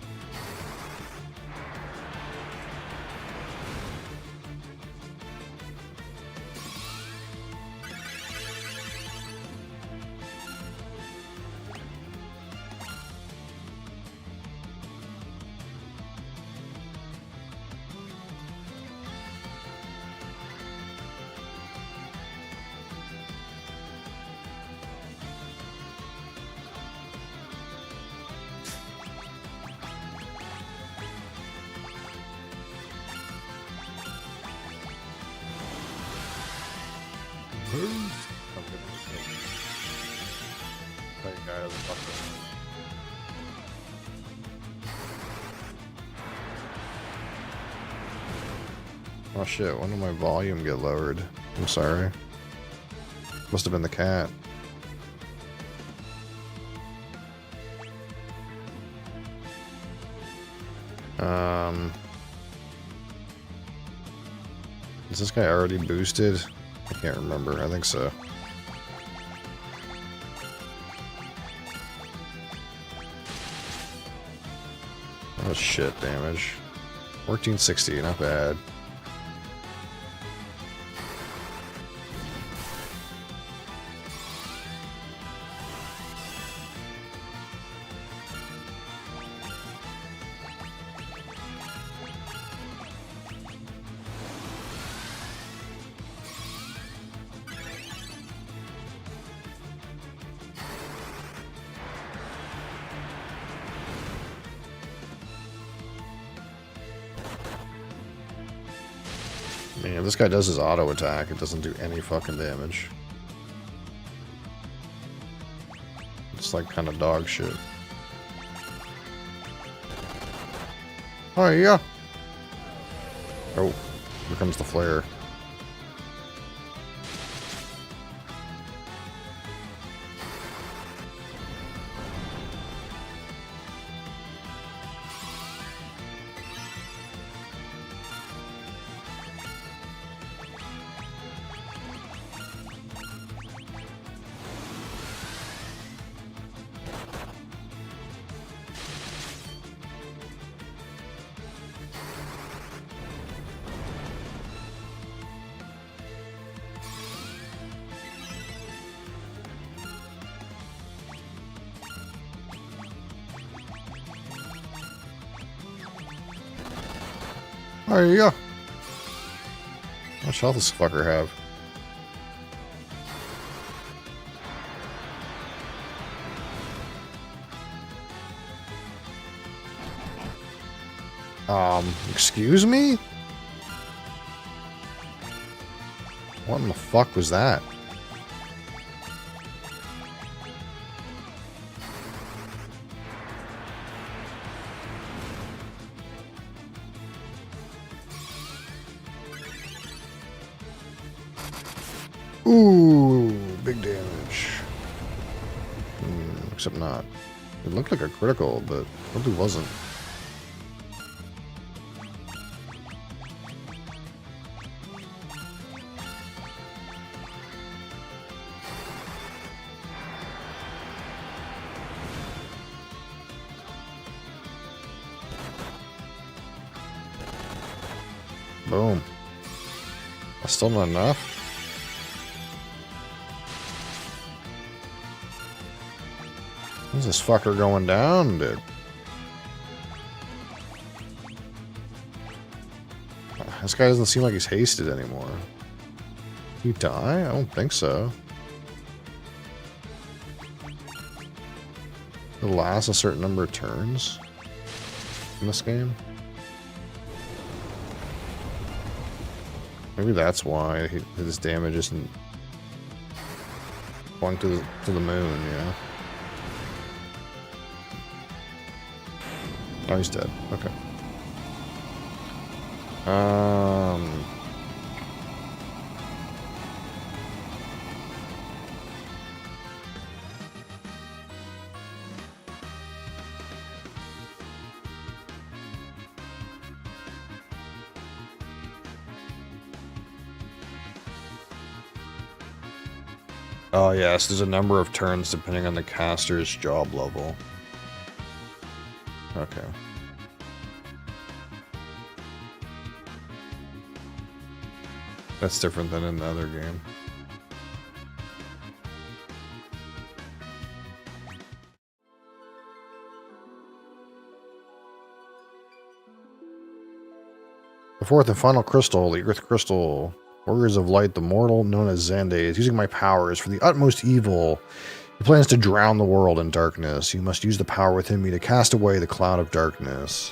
Boost! Oh, goodness. That guy doesn't fuck with me. Oh shit, when did my volume get lowered? I'm sorry. Must have been the cat. Is this guy already boosted? I can't remember. I think so. Oh shit, damage. 1460, not bad. Man, this guy does his auto attack. It doesn't do any fucking damage. It's like kind of dog shit. Oh yeah. Oh, here comes the flare. There you go. How much health does this fucker have? Excuse me? What in the fuck was that? Ooh, big damage. Except not. It looked like a critical, but probably wasn't. Boom. That's still not enough. When's this fucker going down, dude? This guy doesn't seem like he's hasted anymore. Did he die? I don't think so. It lasts a certain number of turns in this game. Maybe that's why his damage isn't going to the moon, yeah. Oh, he's dead. Okay. Oh yes, there's a number of turns depending on the caster's job level. Okay. That's different than in the other game. The fourth and final crystal, the Earth Crystal. Warriors of Light, the mortal known as Xande, is using my powers for the utmost evil. He plans to drown the world in darkness. You must use the power within me to cast away the cloud of darkness.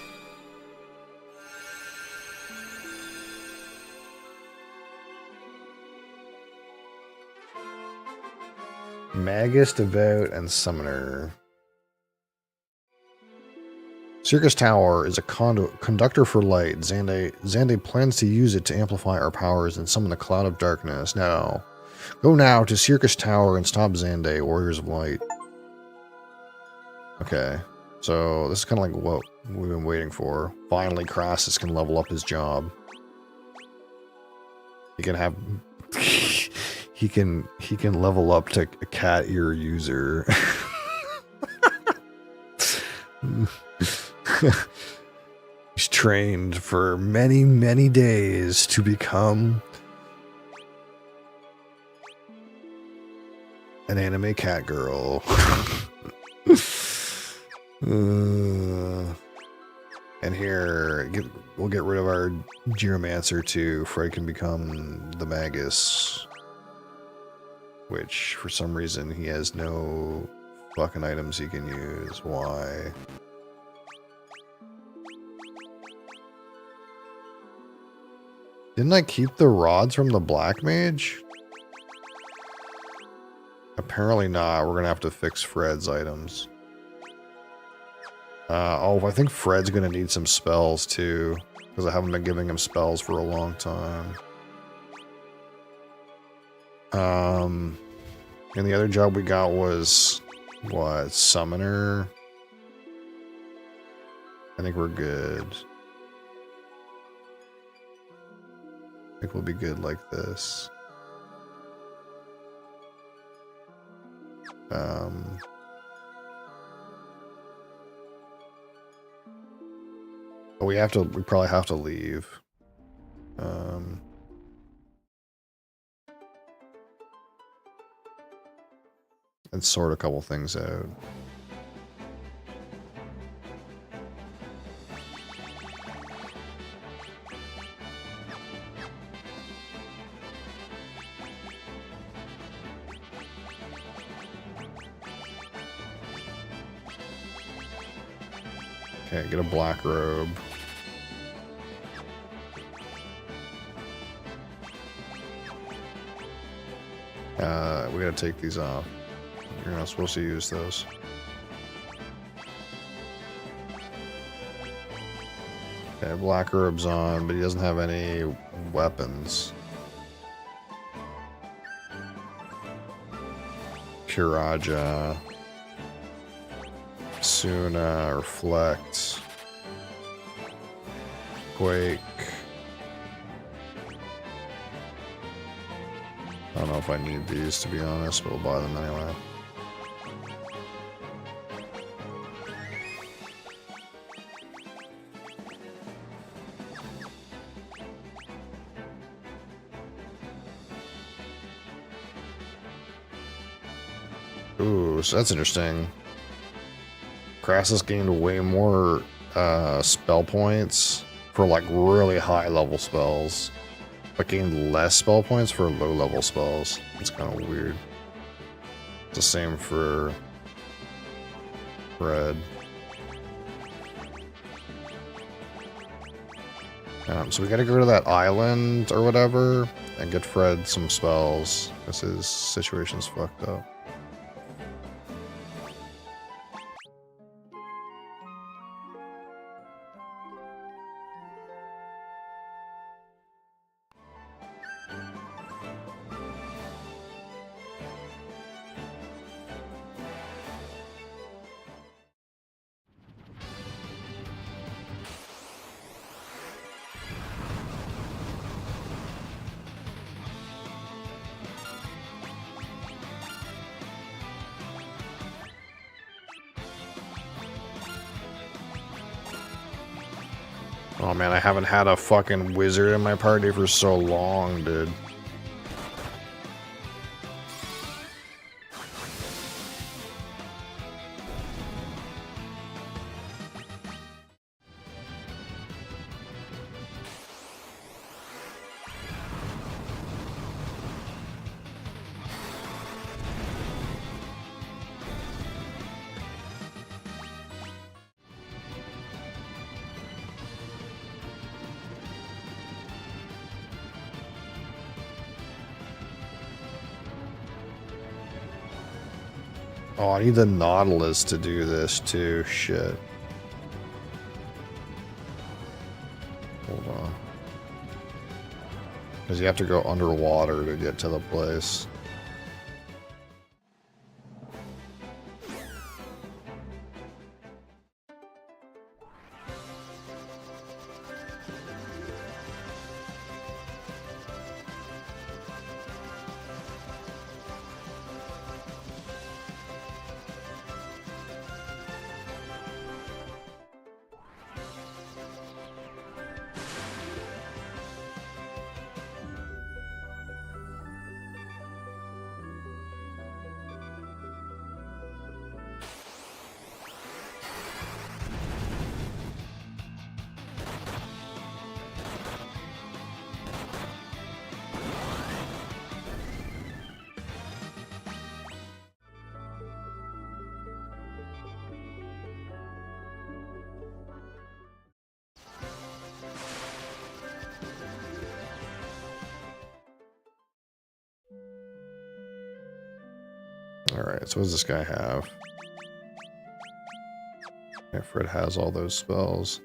Magus, Devout, and Summoner. Circus Tower is a conductor for light. Xande plans to use it to amplify our powers and summon the cloud of darkness. Now, go now to Circus Tower and stop Xande, Warriors of Light. Okay, so this is kind of like what we've been waiting for. Finally, Crassus can level up his job. He can have... he can level up to a cat ear user. He's trained for many, many days to become an anime cat girl. And here, we'll get rid of our Geomancer too. Fred can become the Magus. Which, for some reason, he has no fucking items he can use. Why? Didn't I keep the rods from the Black Mage? Apparently not. We're gonna have to fix Fred's items. Oh, I think Fred's gonna need some spells too, because I haven't been giving him spells for a long time. And the other job we got was, what, Summoner? I think we're good. I think we'll be good like this. We probably have to leave. And sort a couple things out. Okay, get a black robe. We gotta take these off. You're not supposed to use those. Okay, black robes on, but he doesn't have any weapons. Kiraja. Suna, Reflect. Quake. I don't know if I need these, to be honest, but we'll buy them anyway. Ooh, so that's interesting. Crassus gained way more spell points for like really high level spells, but gained less spell points for low level spells. It's kind of weird. It's the same for Fred. So we gotta go to that island or whatever and get Fred some spells because his situation's fucked up. Oh man, I haven't had a fucking wizard in my party for so long, dude. Oh, I need the Nautilus to do this too. Shit. Hold on. Because you have to go underwater to get to the place. Alright, so what does this guy have? Yeah, Fred has all those spells.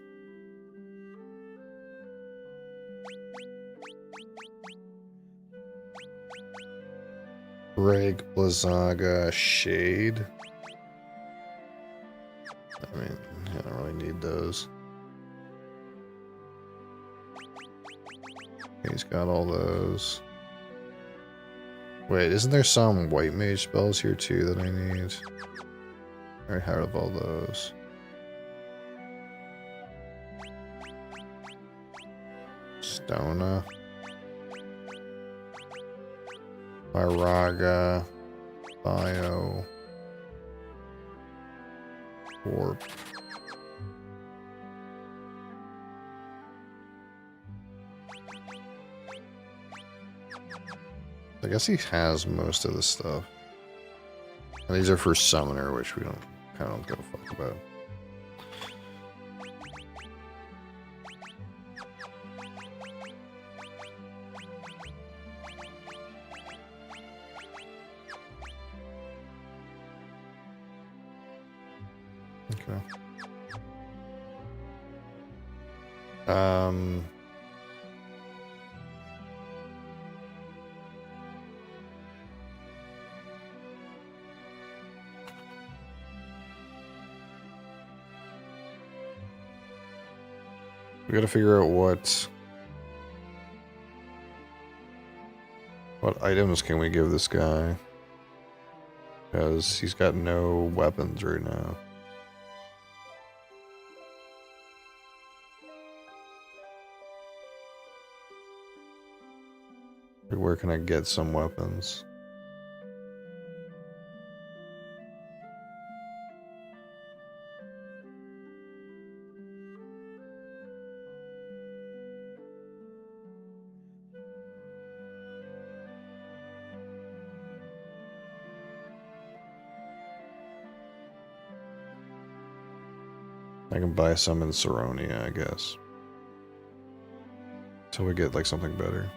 Break, Blizzaga, Shade. I mean, I don't really need those. He's got all those. Wait, isn't there some white mage spells here too that I need? I already have all those. Stona. Viraga. Bio. Warp. I guess he has most of the stuff. And these are for Summoner, which we kind of don't give a fuck about. Okay. We gotta figure out what items can we give this guy? Because he's got no weapons right now. Where can I get some weapons? I can buy some in Saronia, I guess. Till we get like something better.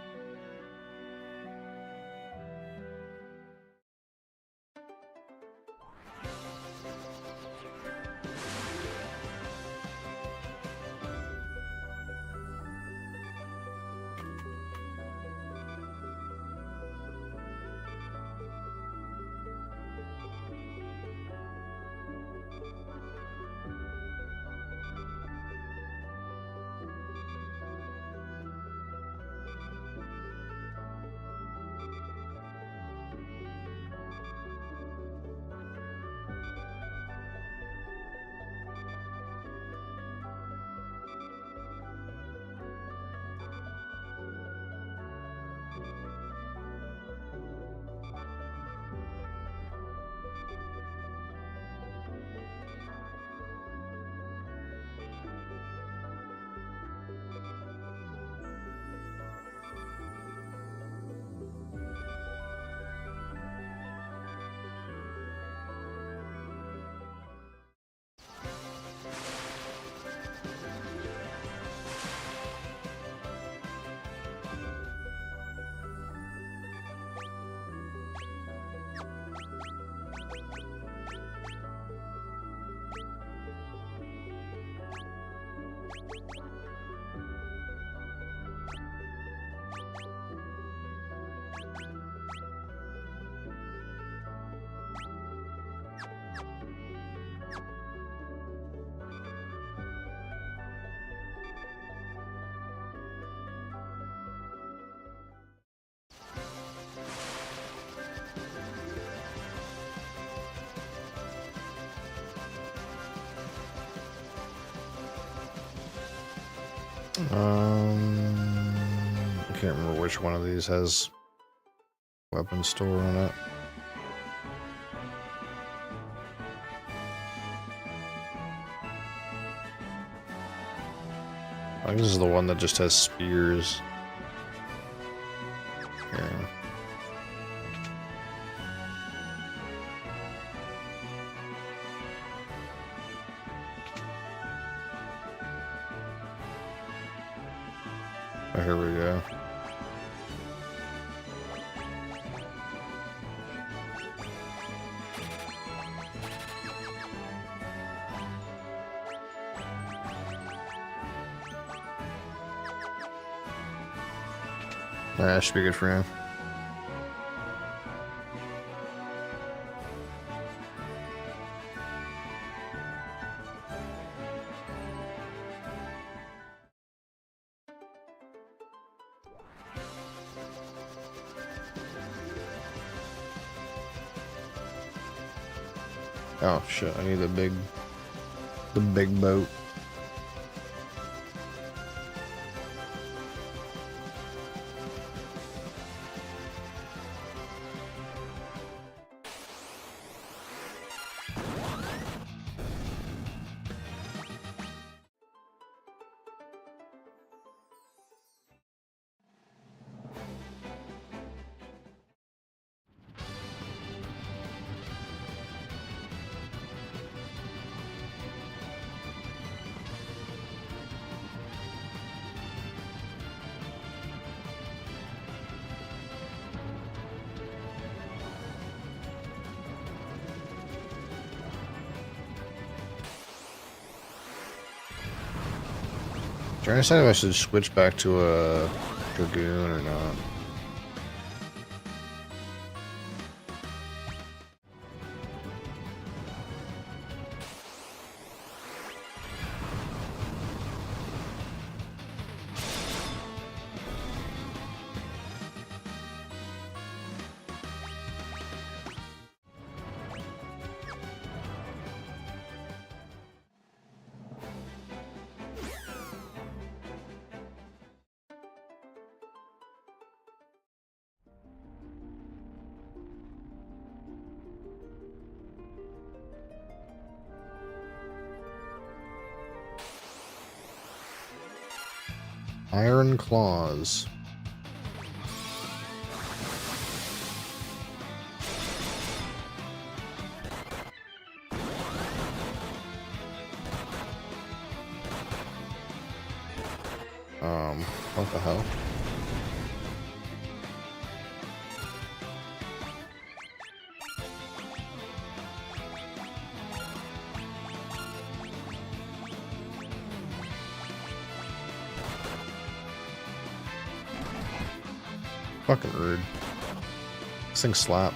I can't remember which one of these has weapon store in it. I think this is the one that just has spears. Yeah. Oh, here we go. That should be good for him. Oh shit, I need the big boat. Trying to decide if I should switch back to a Dragoon or not. Iron Claws. What the hell? Fucking rude. This thing slap.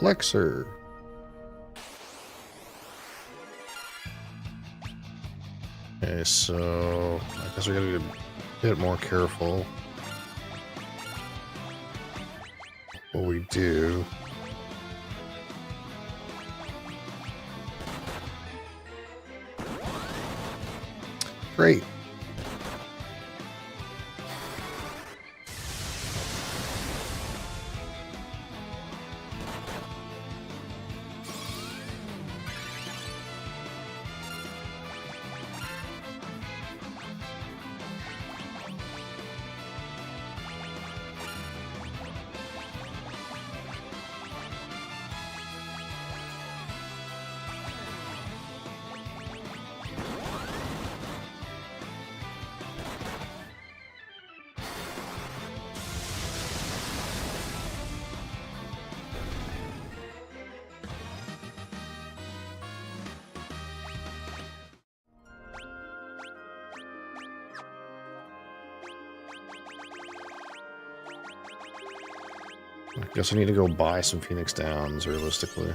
Elixir. Okay, so I guess we gotta be a bit more careful what we do. Great. I guess I need to go buy some Phoenix Downs, realistically.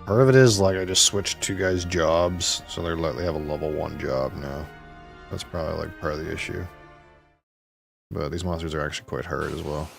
Part of it is, like, I just switched two guys' jobs, so they have a level 1 job now. That's probably, like, part of the issue. But these monsters are actually quite hard as well.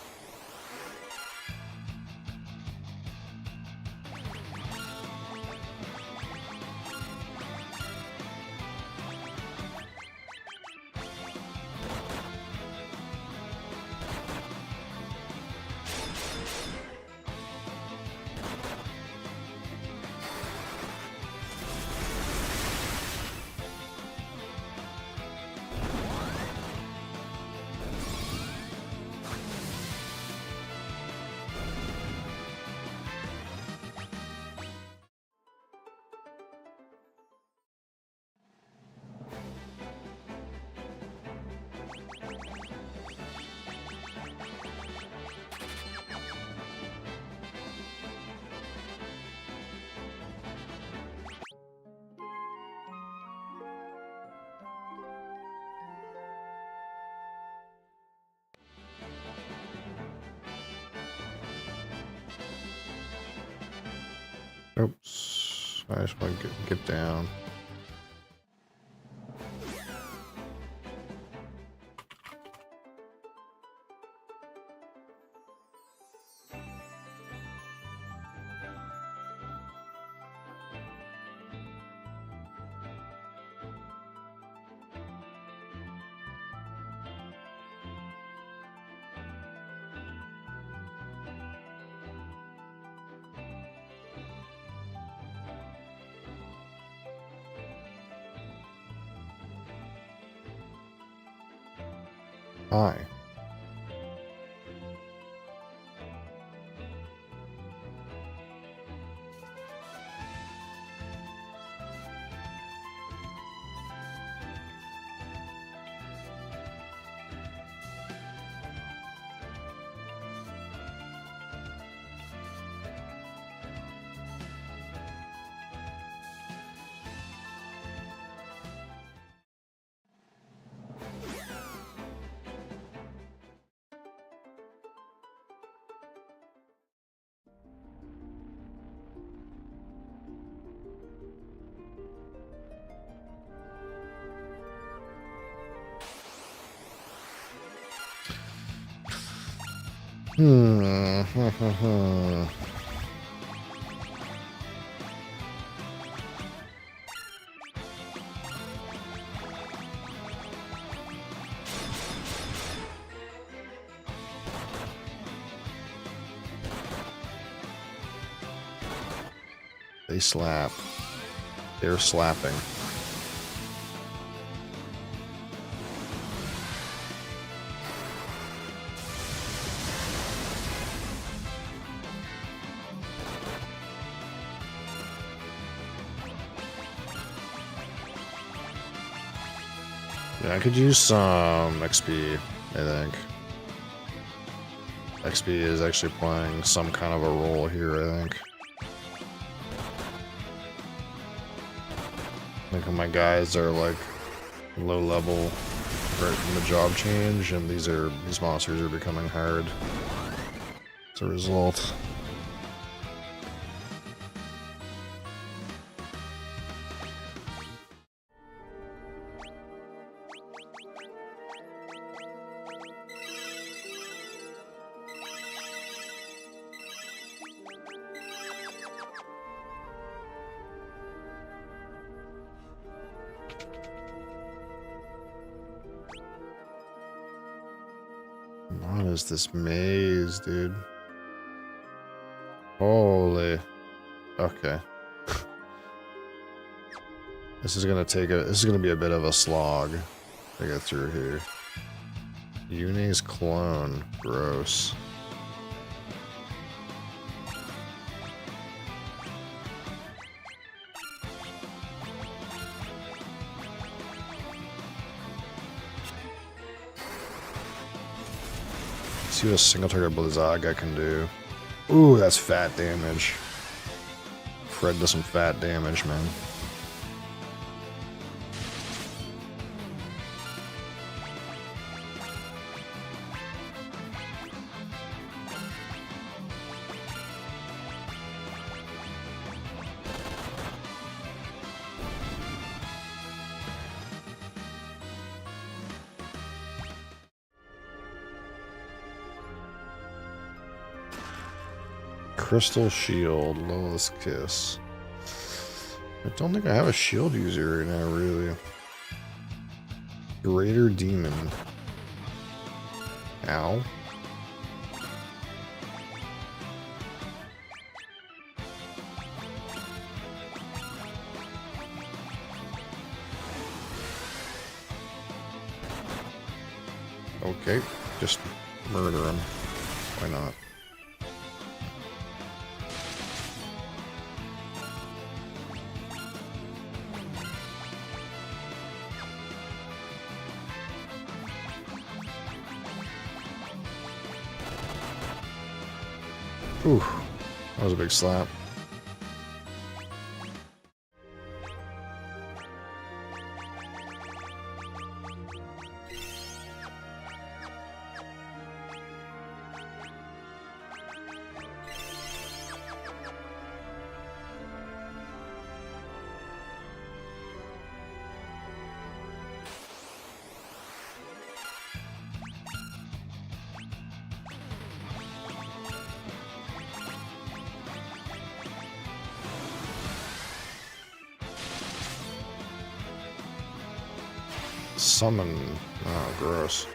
Oops. I just want to get down. Hi. They slap. They're slapping. Yeah, I could use some XP, I think. XP is actually playing some kind of a role here, I think. Like my guys are like low level right from the job change, and these monsters are becoming hard as a result. What is this maze, dude? Holy. Okay. This is gonna be a bit of a slog to get through here. Yune's clone. Gross. See what a single target Blizzaga can do. Ooh, that's fat damage. Fred does some fat damage, man. Crystal Shield, Lowest Kiss. I don't think I have a shield user right now, really. Greater Demon. Ow. Okay, just murder him. Why not? Ooh, that was a big slap. Summon. Oh, gross.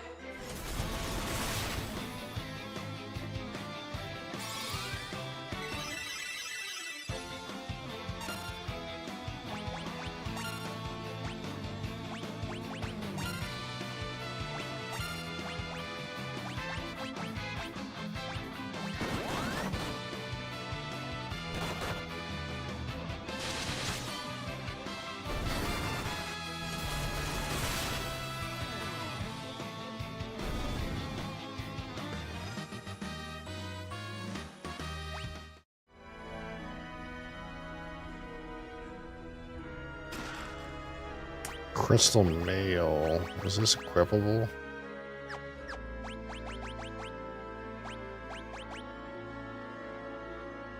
Crystal mail. Is this equipable?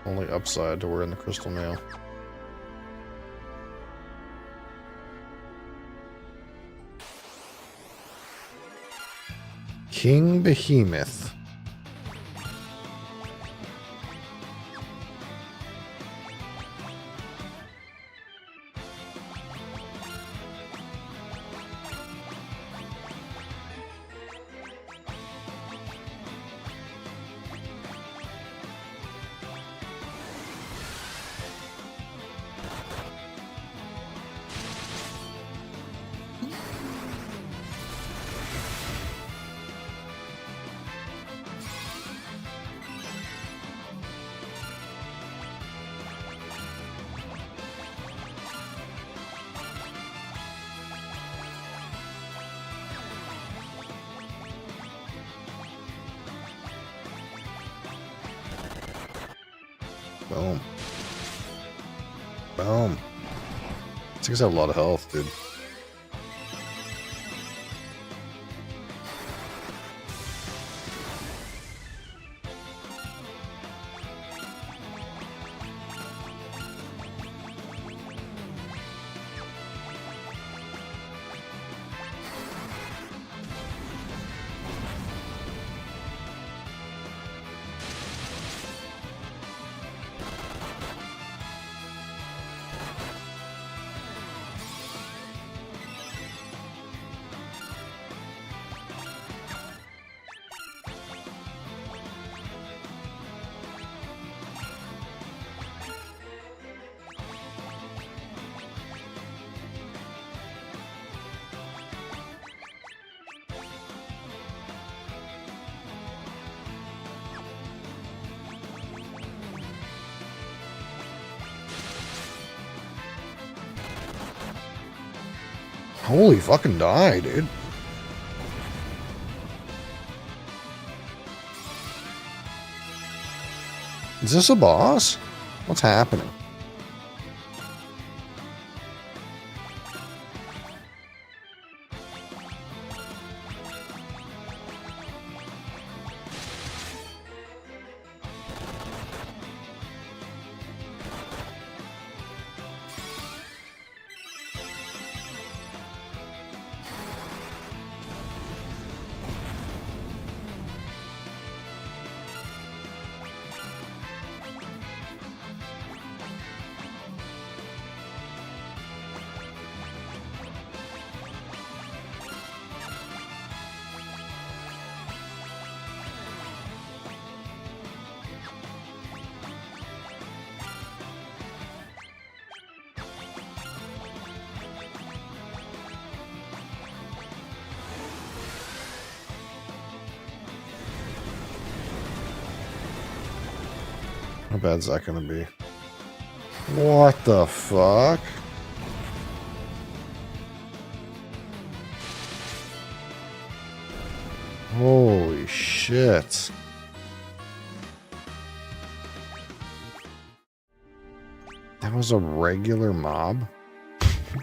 Only upside to wearing the crystal mail. King Behemoth. Boom. Boom. These guys have a lot of health, dude. Holy fucking die, dude. Is this a boss? What's happening? How bad is that gonna be? What the fuck? Holy shit. That was a regular mob?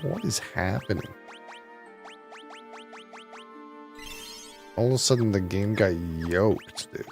What is happening? All of a sudden the game got yoked, dude.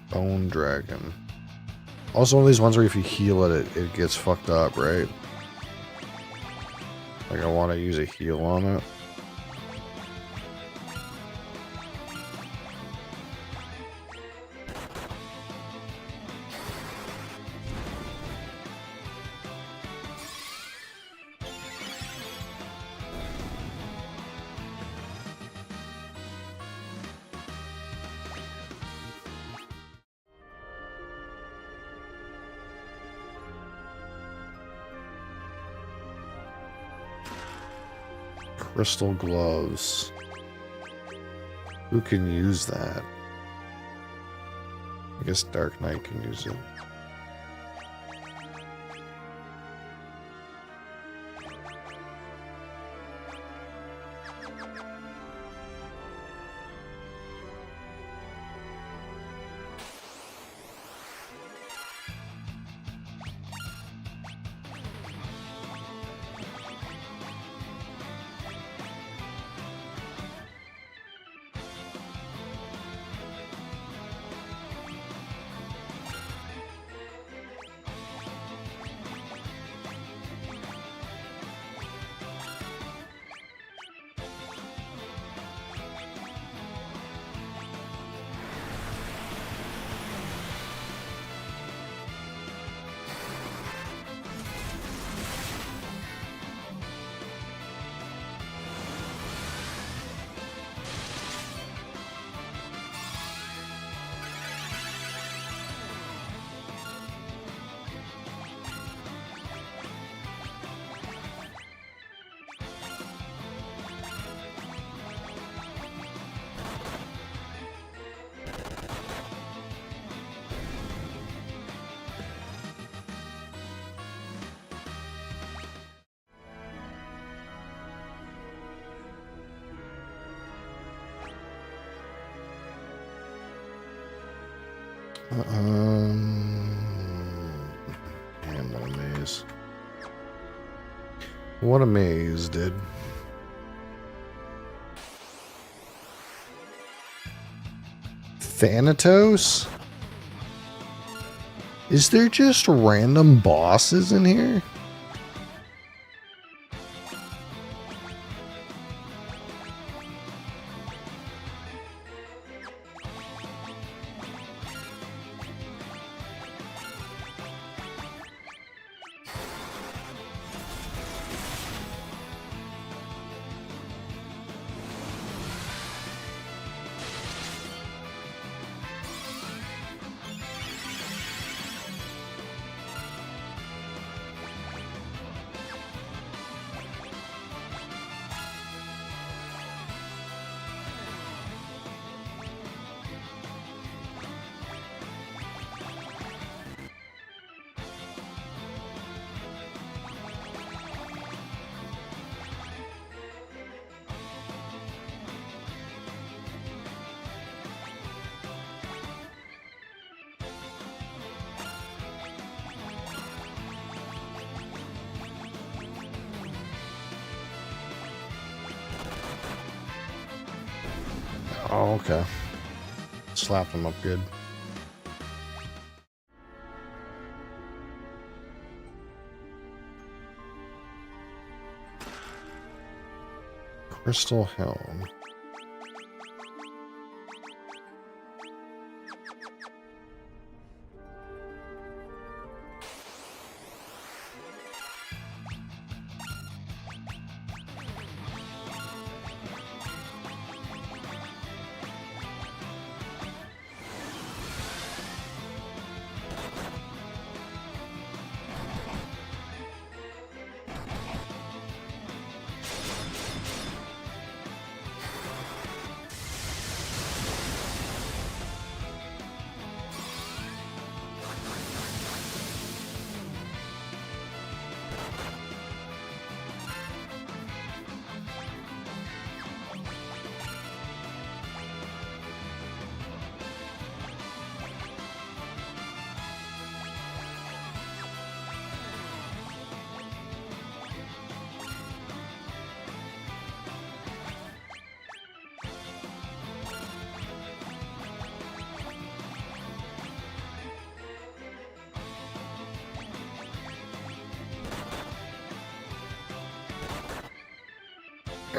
Bone Dragon. Also one of these ones where if you heal it, it gets fucked up, right? Like I want to use a heal on it. Crystal gloves. Who can use that? I guess Dark Knight can use it. Man, what a maze. What a maze, dude. Thanatos? Is there just random bosses in here? Oh, okay. Slap him up good. Crystal Helm.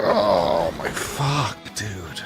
Oh my fuck, dude.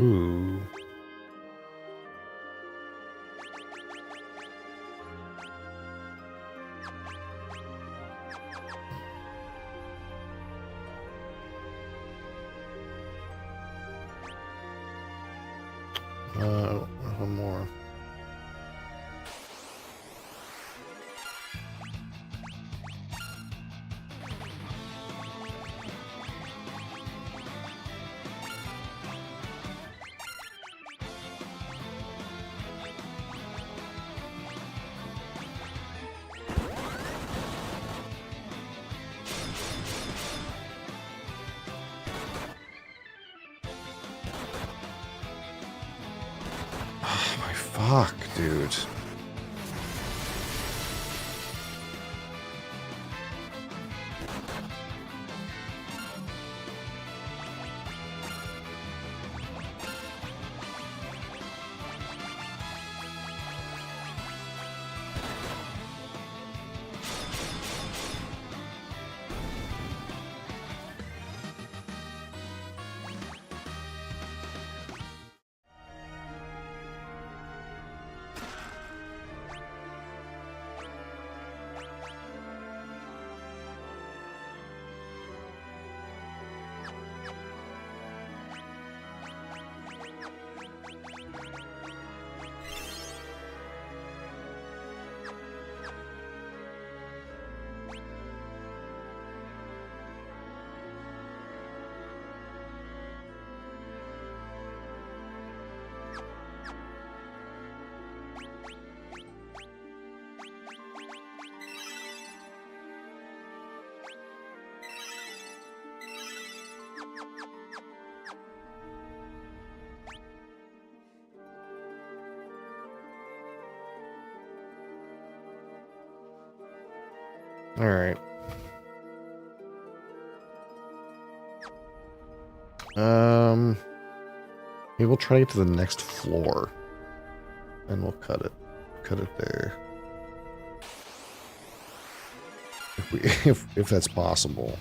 Ooh. One more. Oh my fuck, dude. All right. Maybe we'll try to get to the next floor, and we'll cut it there. If that's possible.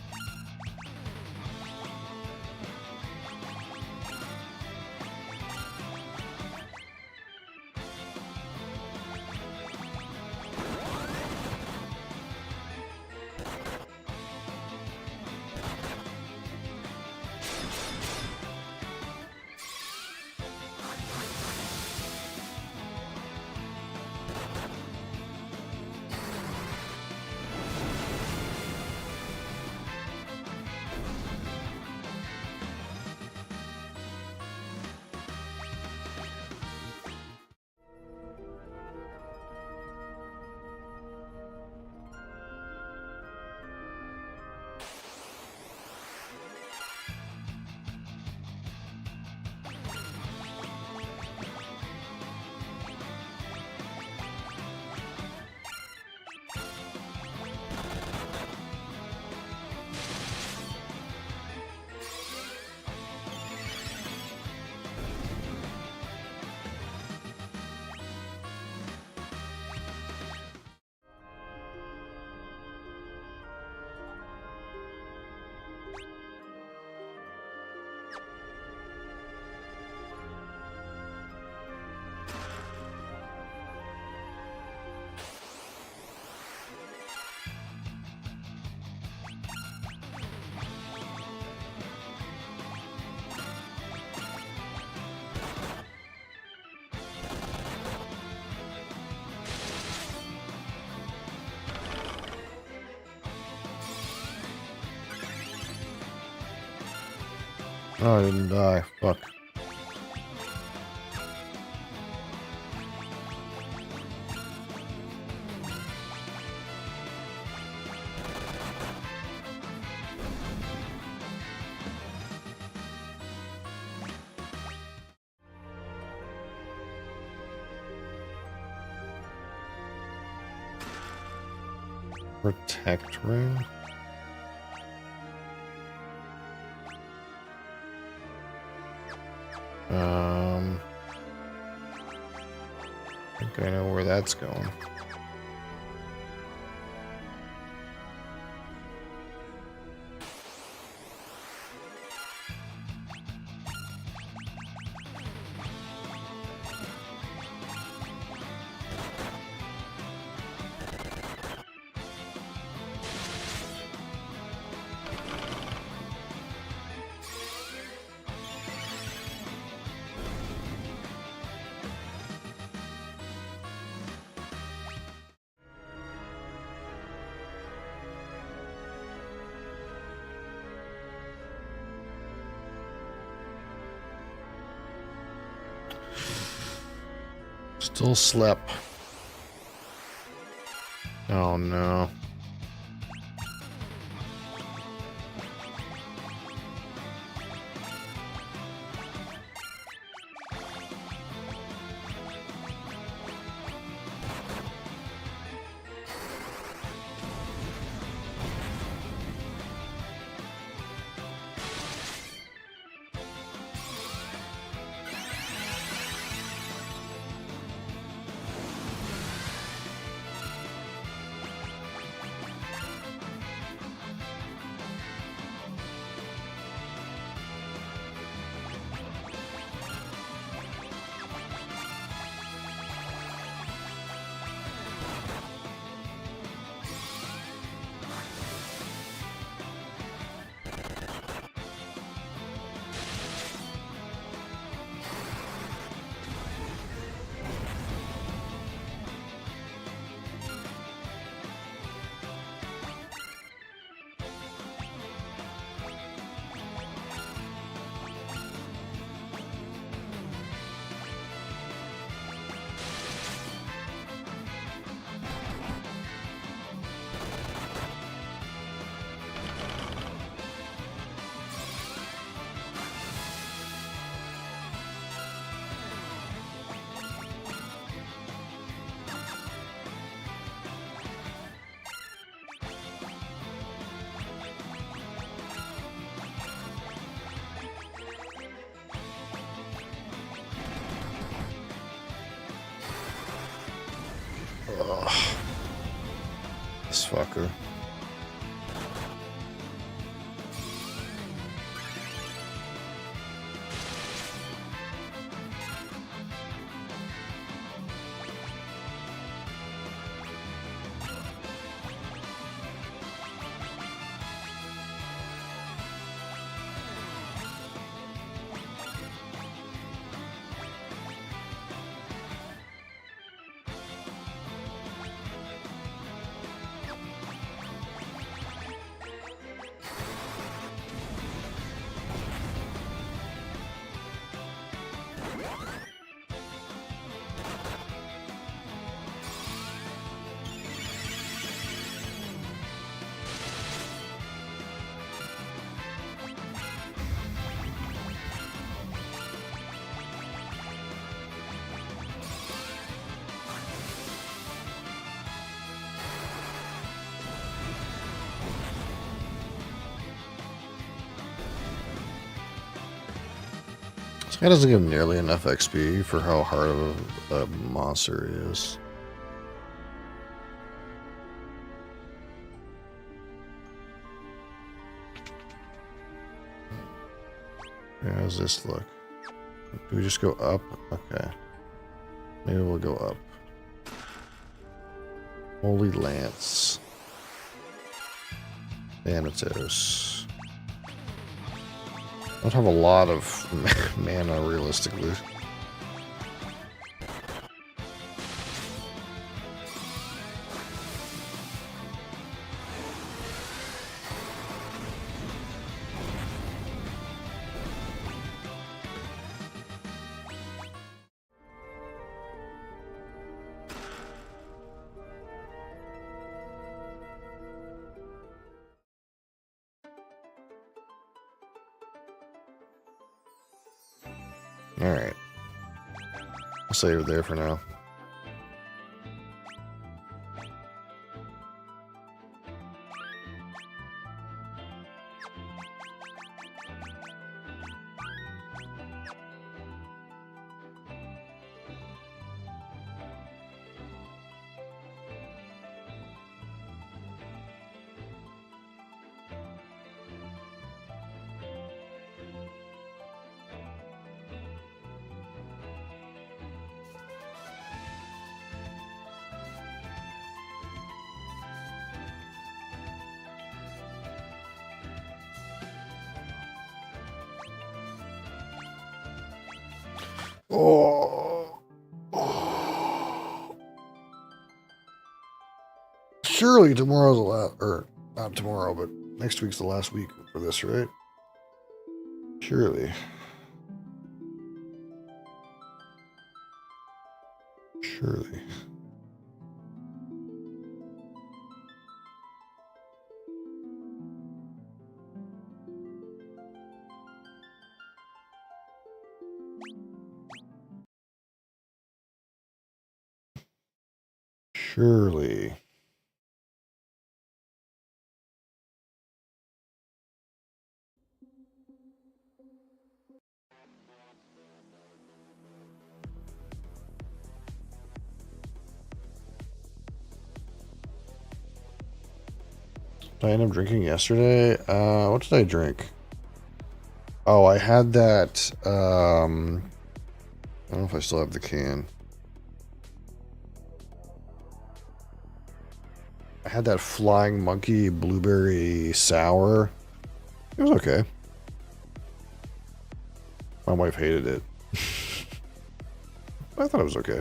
Oh, I didn't die. Fuck. Protect ring? I think I know where that's going. Still slip. Oh no. Ugh. This fucker. This guy doesn't give nearly enough XP for how hard of a monster he is. How does this look? Do we just go up? Okay. Maybe we'll go up. Holy Lance. Thanatos. I don't have a lot of mana, realistically. Alright. I'll save it there for now. Oh. Surely tomorrow's the last, or not tomorrow, but next week's the last week for this, right? Surely. Surely. Surely. Did I end up drinking yesterday? What did I drink? Oh, I had that, I don't know if I still have the can. I had that Flying Monkey blueberry sour. It was okay. My wife hated it. I thought it was okay.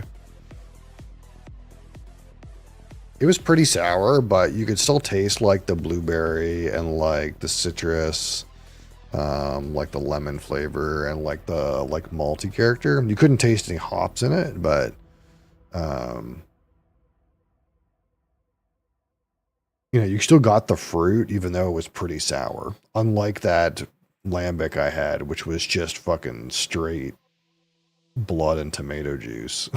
It was pretty sour, but you could still taste like the blueberry and like the citrus, like the lemon flavor and like the malty character. You couldn't taste any hops in it, but you know, you still got the fruit even though it was pretty sour. Unlike that lambic I had, which was just fucking straight blood and tomato juice.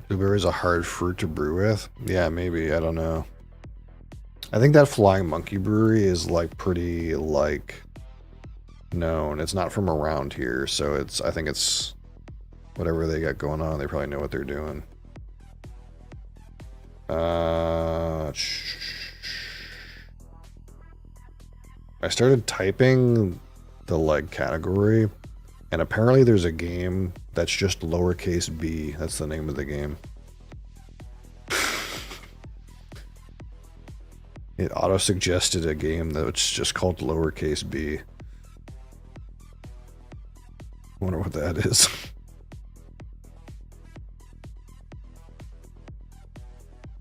Blueberry is a hard fruit to brew with. Yeah, maybe. I don't know. I think that Flying Monkey Brewery is like pretty like known. It's not from around here, so it's. I think it's whatever they got going on. They probably know what they're doing. I started typing the like category, and apparently there's a game that's just lowercase b. That's the name of the game. It auto-suggested a game that's just called lowercase b. I wonder what that is.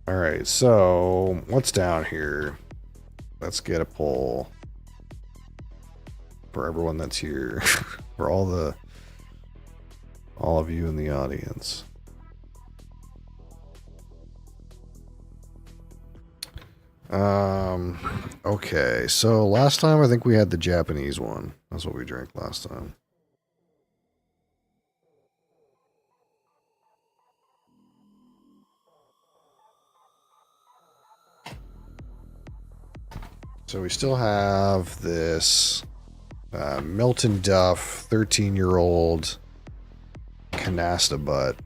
Alright, so what's down here? Let's get a poll for everyone that's here. For all of you in the audience. Okay, so last time I think we had the Japanese one. That's what we drank last time. So we still have this Milton Duff 13-year-old canasta butt.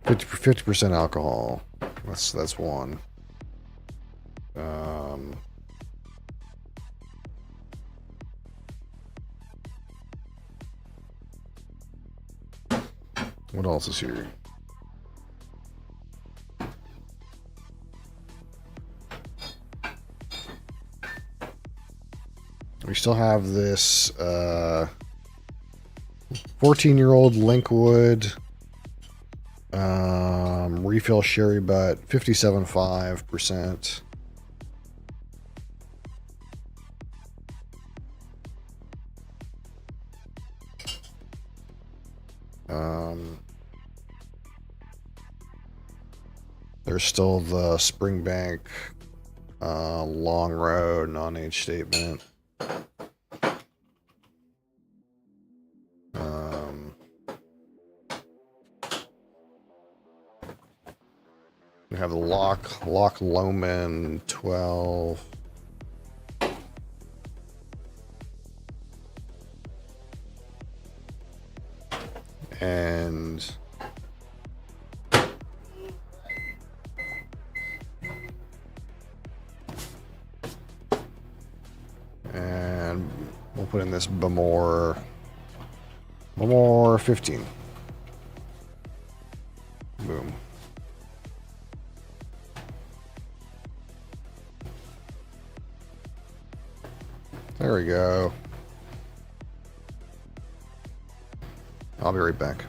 50% alcohol. That's one. What else is here? We still have this 14-year-old Linkwood refill sherry butt, 57.5%. There's still the Springbank Long Road non-age statement. We have the Loch Lomond 12. And we'll put in this Bamore 15. Boom. There we go. I'll be right back.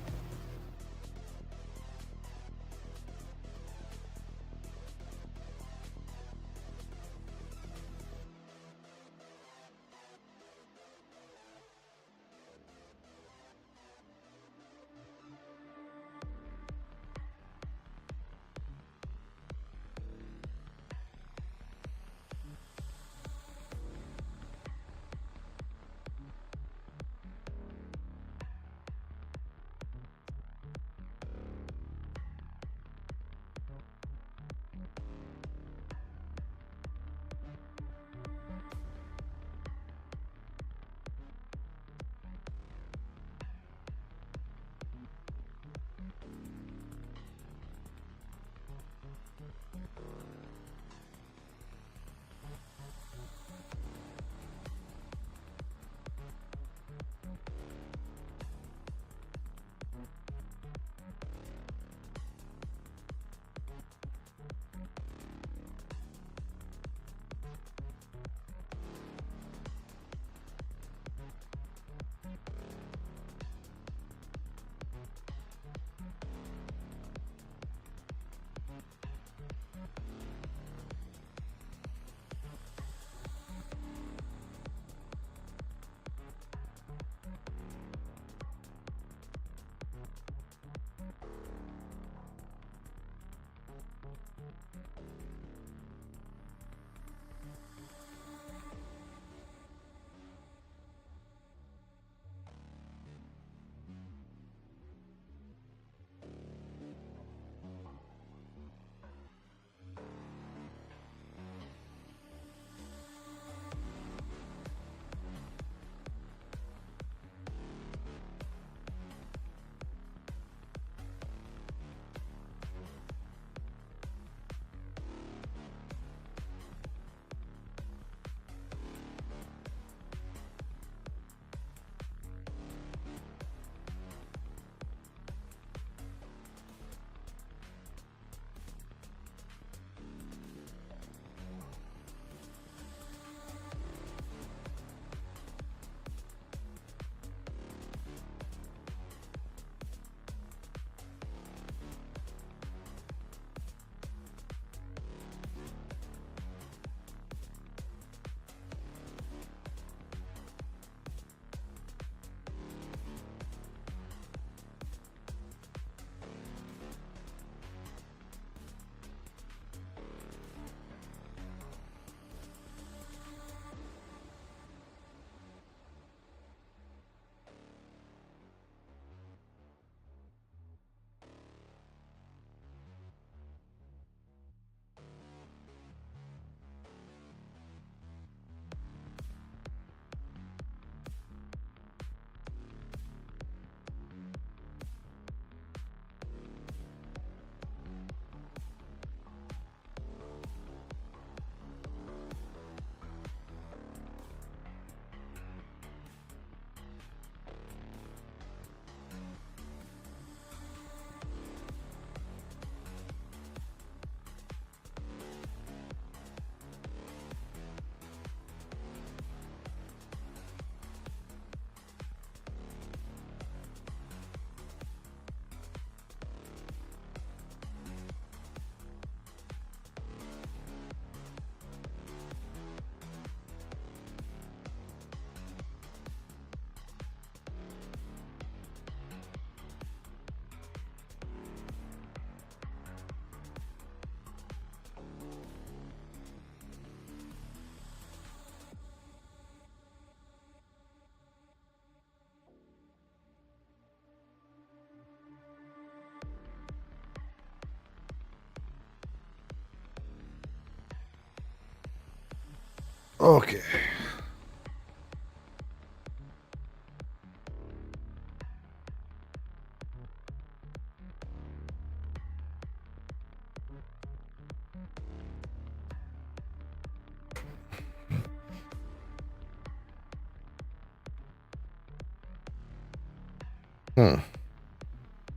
Okay.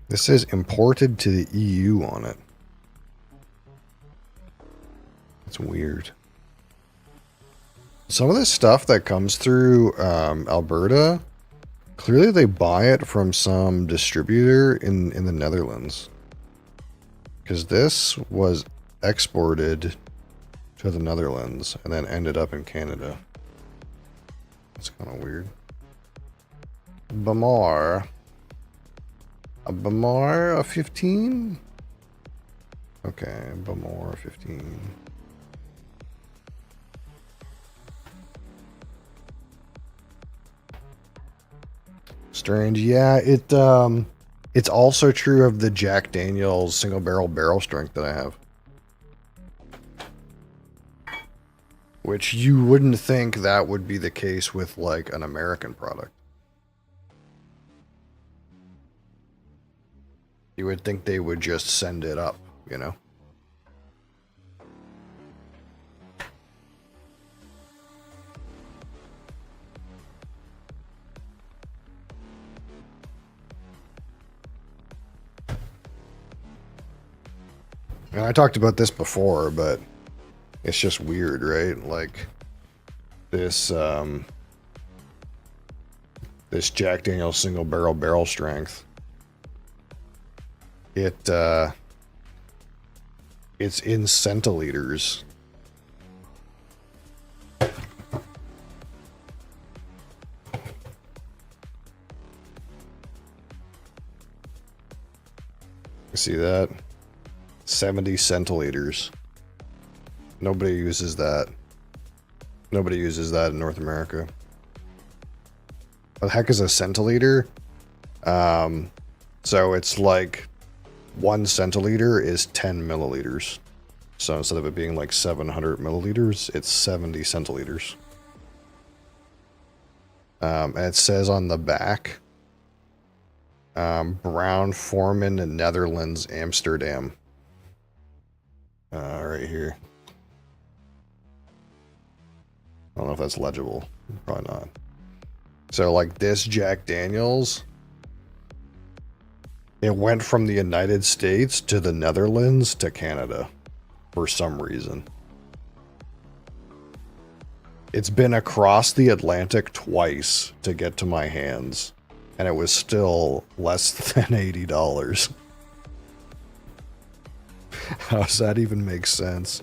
This says imported to the EU on it. It's weird. Some of this stuff that comes through Alberta, clearly they buy it from some distributor in the Netherlands. Because this was exported to the Netherlands and then ended up in Canada. That's kind of weird. Bamar. A Bamar, a 15? Okay, Bamar 15. Strange. Yeah, it's also true of the Jack Daniel's single barrel strength that I have. Which you wouldn't think that would be the case with like an American product. You would think they would just send it up, you know? And I talked about this before, but it's just weird, right? Like this this Jack Daniel's single barrel strength. It's in centiliters. See that? 70 centiliters. Nobody uses that. Nobody uses that in North America. What the heck is a centiliter? So it's like 1 centiliter is 10 milliliters. So instead of it being like 700 milliliters, it's 70 centiliters. And it says on the back, Brown Forman, Netherlands, Amsterdam. Right here. I don't know if that's legible. Probably not. So like this Jack Daniel's, it went from the United States to the Netherlands to Canada for some reason. It's been across the Atlantic twice to get to my hands, and it was still less than $80. How does that even make sense?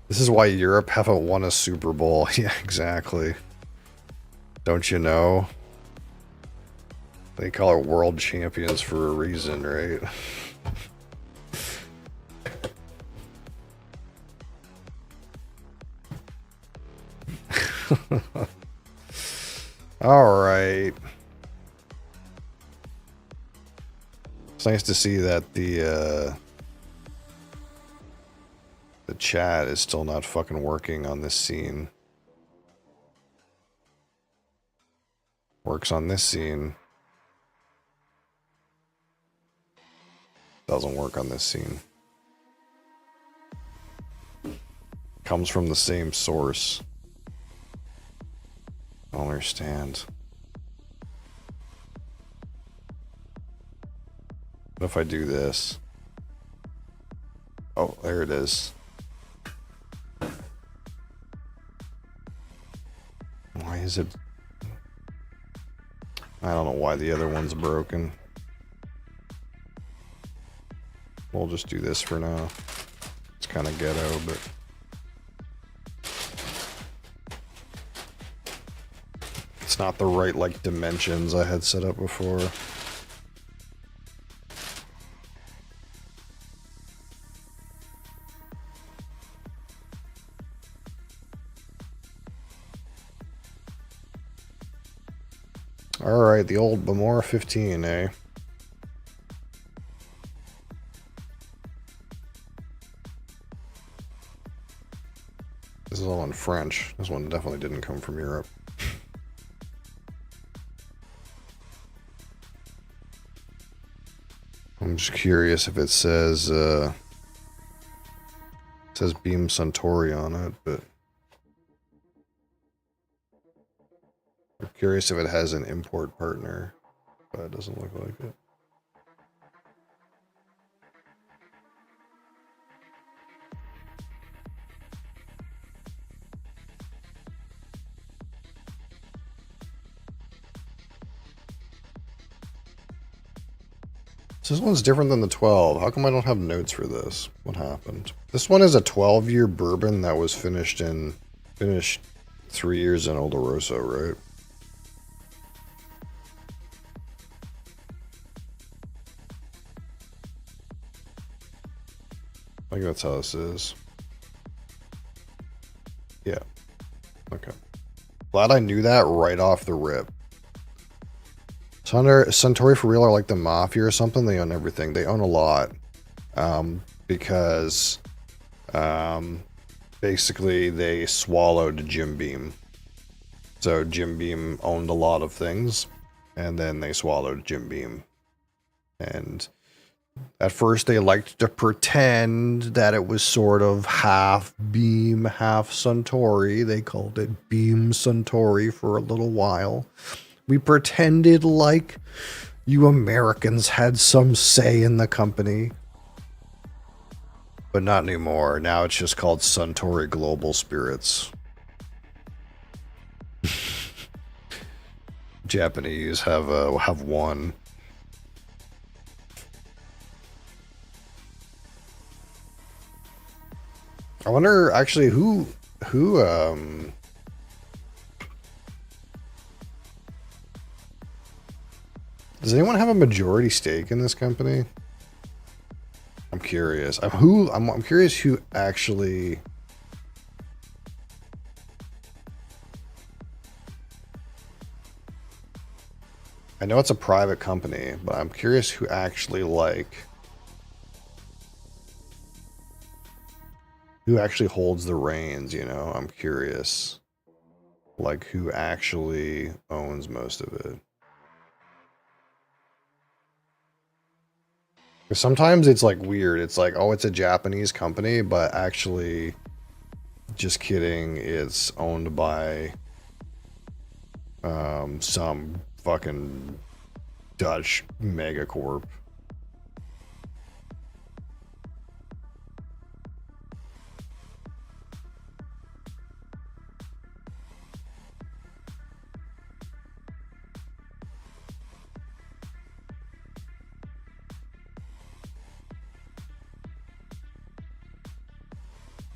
This is why Europe haven't won a Super Bowl. Yeah, exactly. Don't you know? They call it world champions for a reason, right? All right. It's nice to see that the chat is still not fucking working on this scene. Works on this scene. Doesn't work on this scene. Comes from the same source. I don't understand. What if I do this? Oh, there it is. Why is it? I don't know why the other one's broken. We'll just do this for now. It's kind of ghetto, but... it's not the right, like, dimensions I had set up before. Alright, the old Bamora 15, eh? This is all in French. This one definitely didn't come from Europe. I'm just curious if it says Beam Suntory on it, but I'm curious if it has an import partner, but it doesn't look like it. So this one's different than the 12. How come I don't have notes for this? What happened? This one is a 12-year bourbon that was finished 3 years in Oloroso, right? I think that's how this is. Yeah. Okay. Glad I knew that right off the rip. Suntory for real are like the mafia or something. They own everything. They own a lot. Because basically they swallowed Jim Beam. So Jim Beam owned a lot of things, and then they swallowed Jim Beam. And at first they liked to pretend that it was sort of half Beam, half Suntory. They called it Beam Suntory for a little while. We pretended like you Americans had some say in the company. But not anymore. Now it's just called Suntory Global Spirits. Japanese have one. I wonder actually who does anyone have a majority stake in this company? I'm curious. I'm curious who actually. I know it's a private company, but I'm curious who actually holds the reins, you know? I'm curious like who actually owns most of it. Sometimes it's like weird. It's like, oh, it's a Japanese company, but actually, just kidding, it's owned by some fucking Dutch megacorp.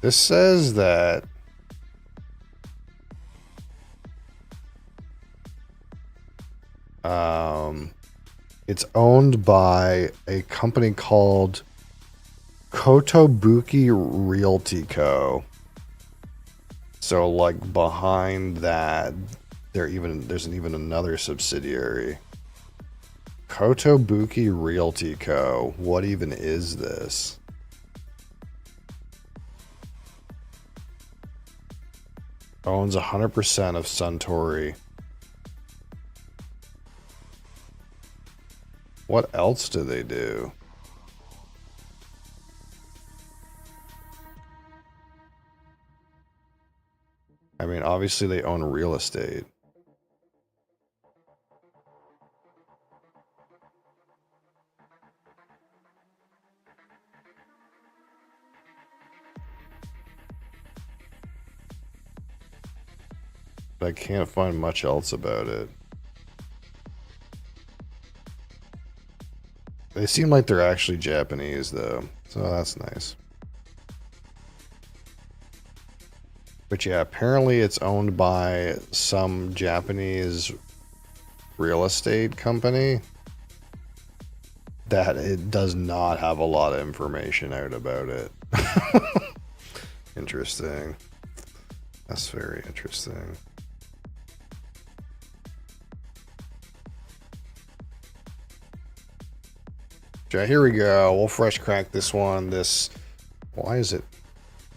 This says that it's owned by a company called Kotobuki Realty Co. So like behind that, there's even another subsidiary. Kotobuki Realty Co. What even is this? Owns 100% of Suntory. What else do they do? I mean, obviously they own real estate. But I can't find much else about it. They seem like they're actually Japanese, though, so that's nice. But yeah, apparently it's owned by some Japanese real estate company that it does not have a lot of information out about it. Interesting. That's very interesting. Okay, here we go. We'll fresh crack this one. Why is it?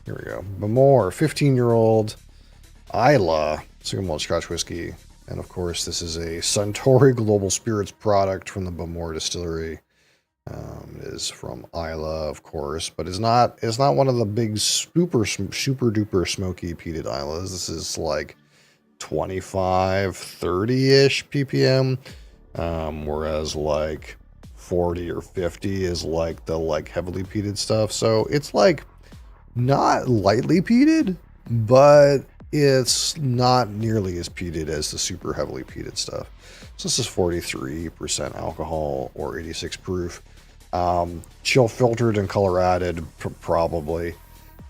Here we go. Bamor, 15-year-old Isla single malt Scotch whiskey. And of course, this is a Suntory Global Spirits product from the Bamor Distillery. It is from Isla, of course, but it's not one of the big super duper smoky peated Islas. This is like 25, 30-ish ppm, whereas like 40 or 50 is like the like heavily peated stuff. So it's like not lightly peated, but it's not nearly as peated as the super heavily peated stuff. So this is 43% alcohol or 86 proof. Chill filtered and color added, probably.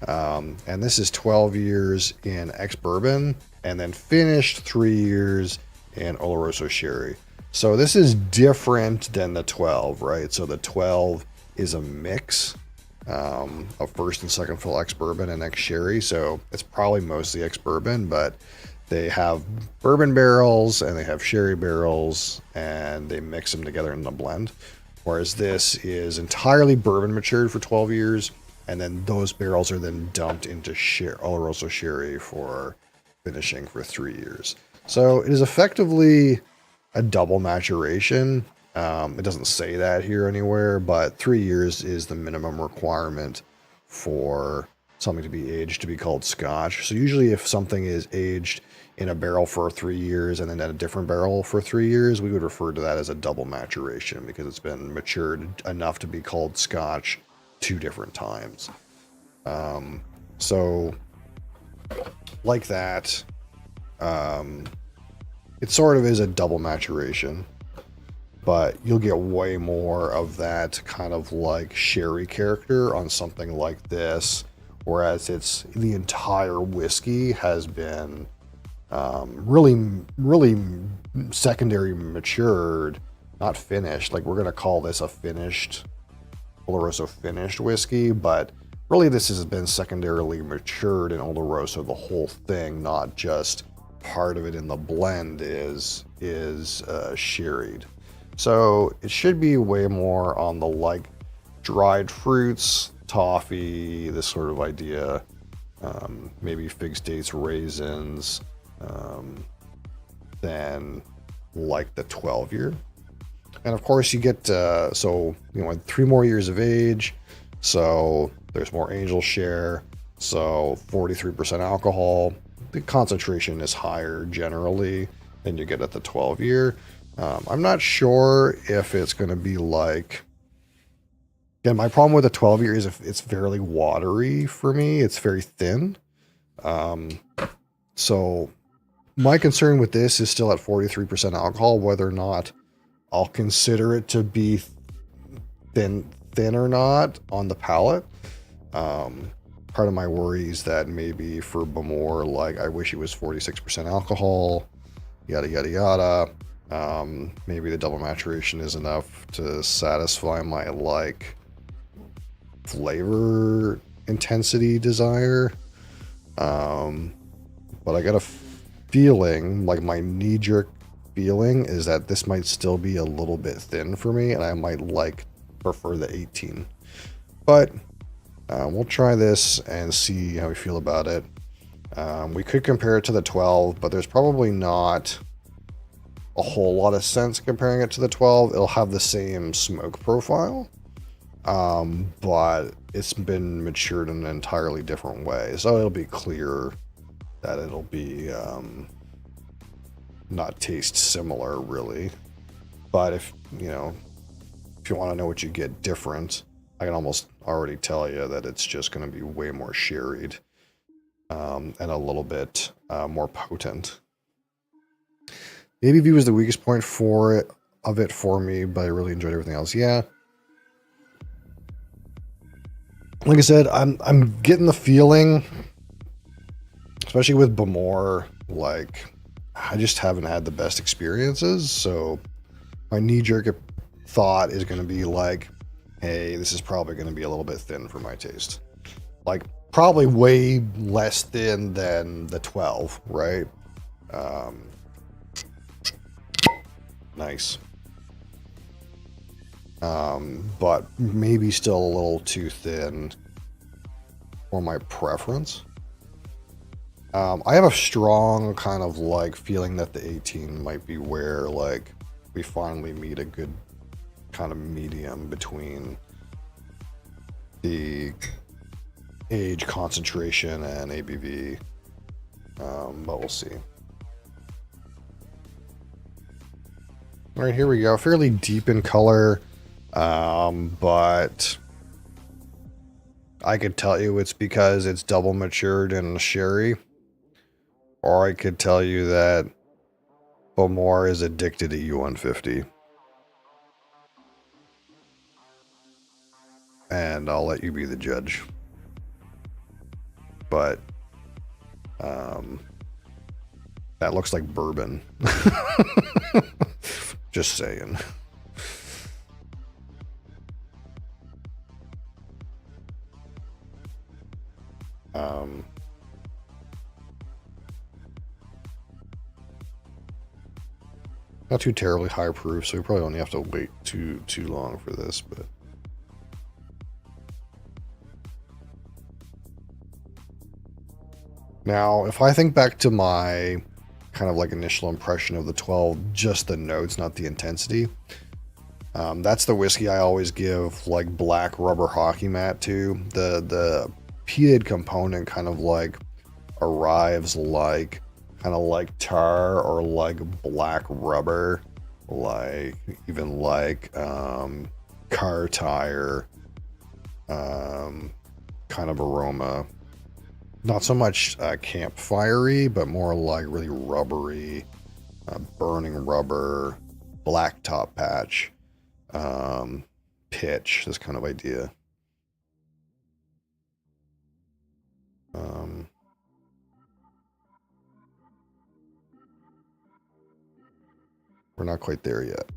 And this is 12 years in ex-bourbon and then finished 3 years in Oloroso sherry. So this is different than the 12, right? So the 12 is a mix of first and second fill ex-bourbon and ex-sherry. So it's probably mostly ex-bourbon, but they have bourbon barrels and they have sherry barrels and they mix them together in the blend. Whereas this is entirely bourbon matured for 12 years, and then those barrels are then dumped into Oloroso sherry for finishing for 3 years. So it is effectively a double maturation. It doesn't say that here anywhere, but 3 years is the minimum requirement for something to be aged to be called Scotch. So usually if something is aged in a barrel for 3 years and then in a different barrel for 3 years, we would refer to that as a double maturation because it's been matured enough to be called Scotch 2 different times. So like that, it sort of is a double maturation, but you'll get way more of that kind of like sherry character on something like this, whereas it's the entire whiskey has been really secondary matured, not finished. Like we're going to call this a finished Oloroso finished whiskey, but really this has been secondarily matured in Oloroso, the whole thing, not just part of it in the blend is sherried. So it should be way more on the like dried fruits, toffee, this sort of idea, maybe fig dates, raisins, than like the 12 year. And of course you get, so, 3 more years of age. So there's more angel share. So 43% alcohol. The concentration is higher generally than you get at the 12 year. I'm not sure if it's going to be like, again, my problem with the 12 year is if it's fairly watery for me, it's very thin. So my concern with this is still at 43% alcohol, whether or not I'll consider it to be thin or not on the palate. Part of my worry is that maybe for Bamor, like I wish it was 46% alcohol, yada, yada, yada. Maybe the double maturation is enough to satisfy my like flavor intensity desire. But I got a feeling, like my knee-jerk feeling is that this might still be a little bit thin for me, and I might like prefer the 18. But we'll try this and see how we feel about it. We could compare it to the 12, but there's probably not a whole lot of sense comparing it to the 12. It'll have the same smoke profile, but it's been matured in an entirely different way. So it'll be clear that it'll be not taste similar really. But if you want to know what you get different, I can almost already tell you that it's just going to be way more sherried and a little bit more potent. ABV was the weakest point of it for me, but I really enjoyed everything else. Yeah. Like I said, I'm getting the feeling, especially with Bamor, like I just haven't had the best experiences. So my knee-jerk thought is going to be like, hey, this is probably going to be a little bit thin for my taste. Like probably way less thin than the 12, right? Nice. But maybe still a little too thin or my preference. I have a strong kind of like feeling that the 18 might be where like we finally meet a good kind of medium between the age, concentration, and ABV. But we'll see. All right, here we go. Fairly deep in color, but I could tell you it's because it's double matured in sherry, or I could tell you that Bomor is addicted to E150. And I'll let you be the judge. But that looks like bourbon. Just saying. Not too terribly high proof, so we probably only have to wait too long for this, but now if I think back to my kind of like initial impression of the 12, just the notes, not the intensity. That's the whiskey I always give like black rubber hockey mat to. The peated component kind of like arrives like kind of like tar or like black rubber, like even like car tire kind of aroma. Not so much campfirey, but more like really rubbery, burning rubber, black top patch, pitch, this kind of idea. We're not quite there yet.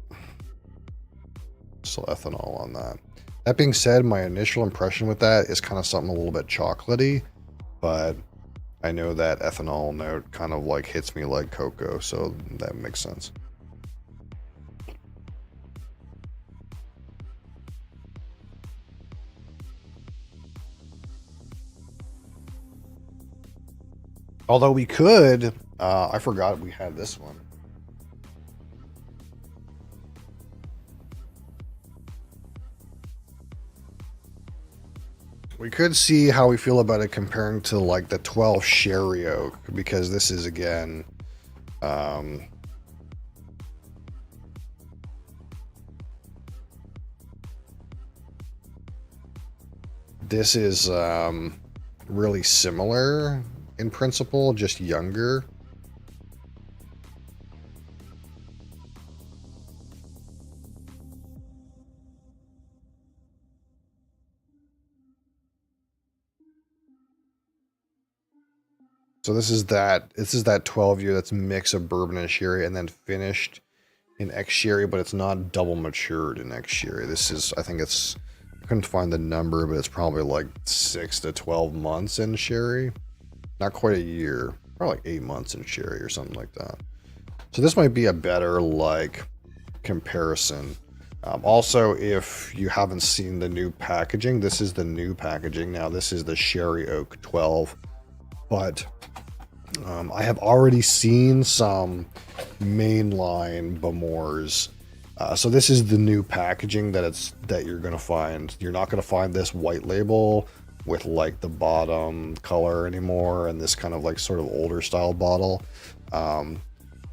Still ethanol on that. That being said, my initial impression with that is kind of something a little bit chocolatey, but I know that ethanol note kind of like hits me like cocoa, so that makes sense. Although we could, I forgot we had this one. We could see how we feel about it comparing to like the 12 Sherry Oak, because this is again, this is really similar in principle, just younger. So this is that 12 year that's mix of bourbon and sherry and then finished in X sherry, but it's not double matured in X sherry. This is, I think it's, I couldn't find the number, but it's probably like 6 to 12 months in sherry. Not quite a year, probably like 8 months in sherry or something like that. So this might be a better like comparison. Also, if you haven't seen the new packaging, this is the new packaging. Now this is the Sherry Oak 12, but I have already seen some mainline Bomors. So this is the new packaging that you're gonna find. You're not gonna find this white label with like the bottom color anymore, and this kind of like sort of older style bottle.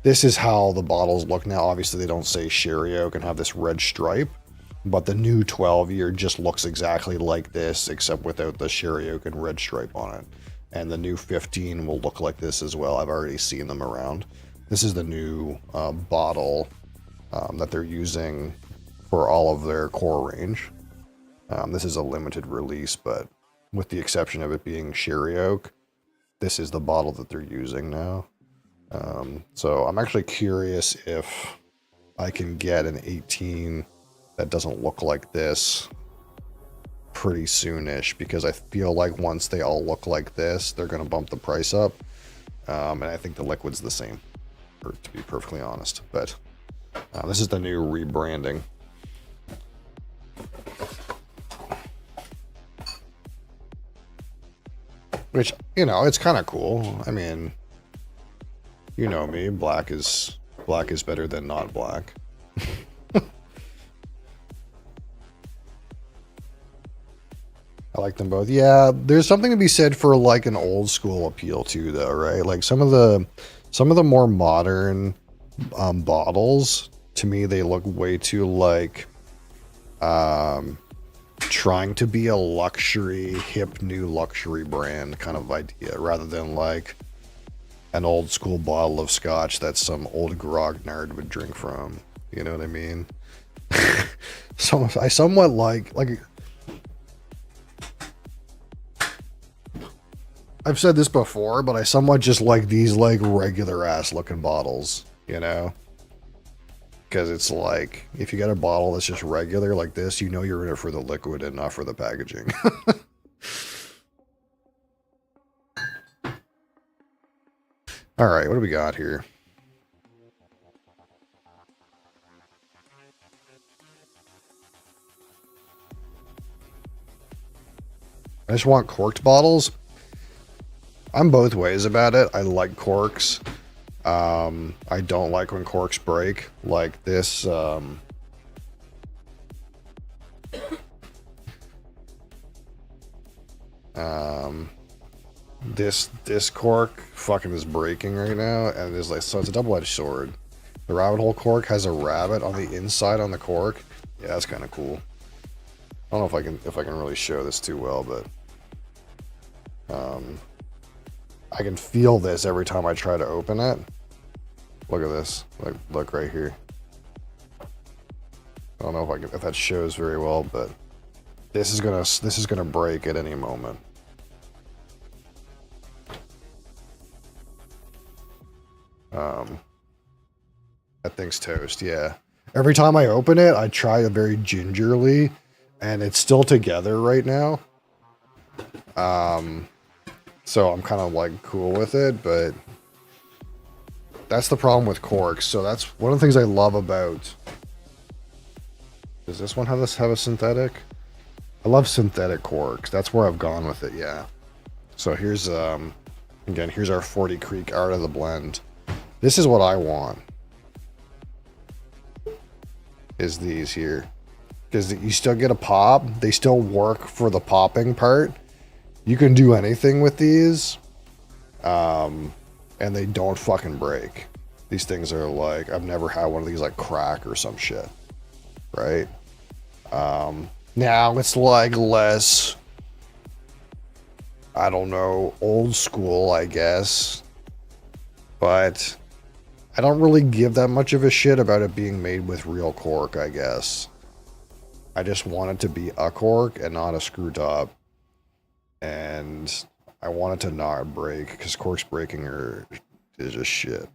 This is how the bottles look now. Obviously, they don't say Sherry Oak and have this red stripe, but the new 12 year just looks exactly like this, except without the Sherry Oak and red stripe on it. And the new 15 will look like this as well. I've already seen them around. This is the new bottle that they're using for all of their core range. This is a limited release, but with the exception of it being Sherry Oak, this is the bottle that they're using now. So I'm actually curious if I can get an 18 that doesn't look like this pretty soonish, because I feel like once they all look like this, they're going to bump the price up. And I think the liquid's the same, to be perfectly honest. But this is the new rebranding. Which, you know, it's kind of cool. I mean, you know me, black is better than not black. I like them both. Yeah, there's something to be said for like an old school appeal too, though, right? Like some of the more modern bottles, to me, they look way too like trying to be a luxury, hip new luxury brand kind of idea, rather than like an old school bottle of scotch that some old grognard would drink from. You know what I mean? So I somewhat like I've said this before, but I somewhat just like these like regular ass looking bottles, you know? Because it's like, if you got a bottle that's just regular like this, you know you're in it for the liquid and not for the packaging. All right, what do we got here? I just want corked bottles. I'm both ways about it. I like corks. I don't like when corks break. Like this, this cork fucking is breaking right now, and it's like, so it's a double-edged sword. The rabbit hole cork has a rabbit on the inside on the cork. Yeah, that's kind of cool. I don't know if I can really show this too well, but I can feel this every time I try to open it. Look at this. Look right here. I don't know if that shows very well, but this is gonna break at any moment. That thing's toast. Yeah. Every time I open it, I try it very gingerly, and it's still together right now. So I'm kind of like cool with it, but that's the problem with corks. So that's one of the things I love about. Does this one have a synthetic? I love synthetic corks. That's where I've gone with it. Yeah. So here's again, here's our 40 Creek Art of the Blend. This is what I want. Is these here. Because you still get a pop. They still work for the popping part. You can do anything with these. And they don't fucking break. These things are like, I've never had one of these like crack or some shit. Right? Now it's like less, I don't know, old school, I guess. But I don't really give that much of a shit about it being made with real cork, I guess. I just want it to be a cork and not a screw top. And I want it to not break, because corks breaking is just shit.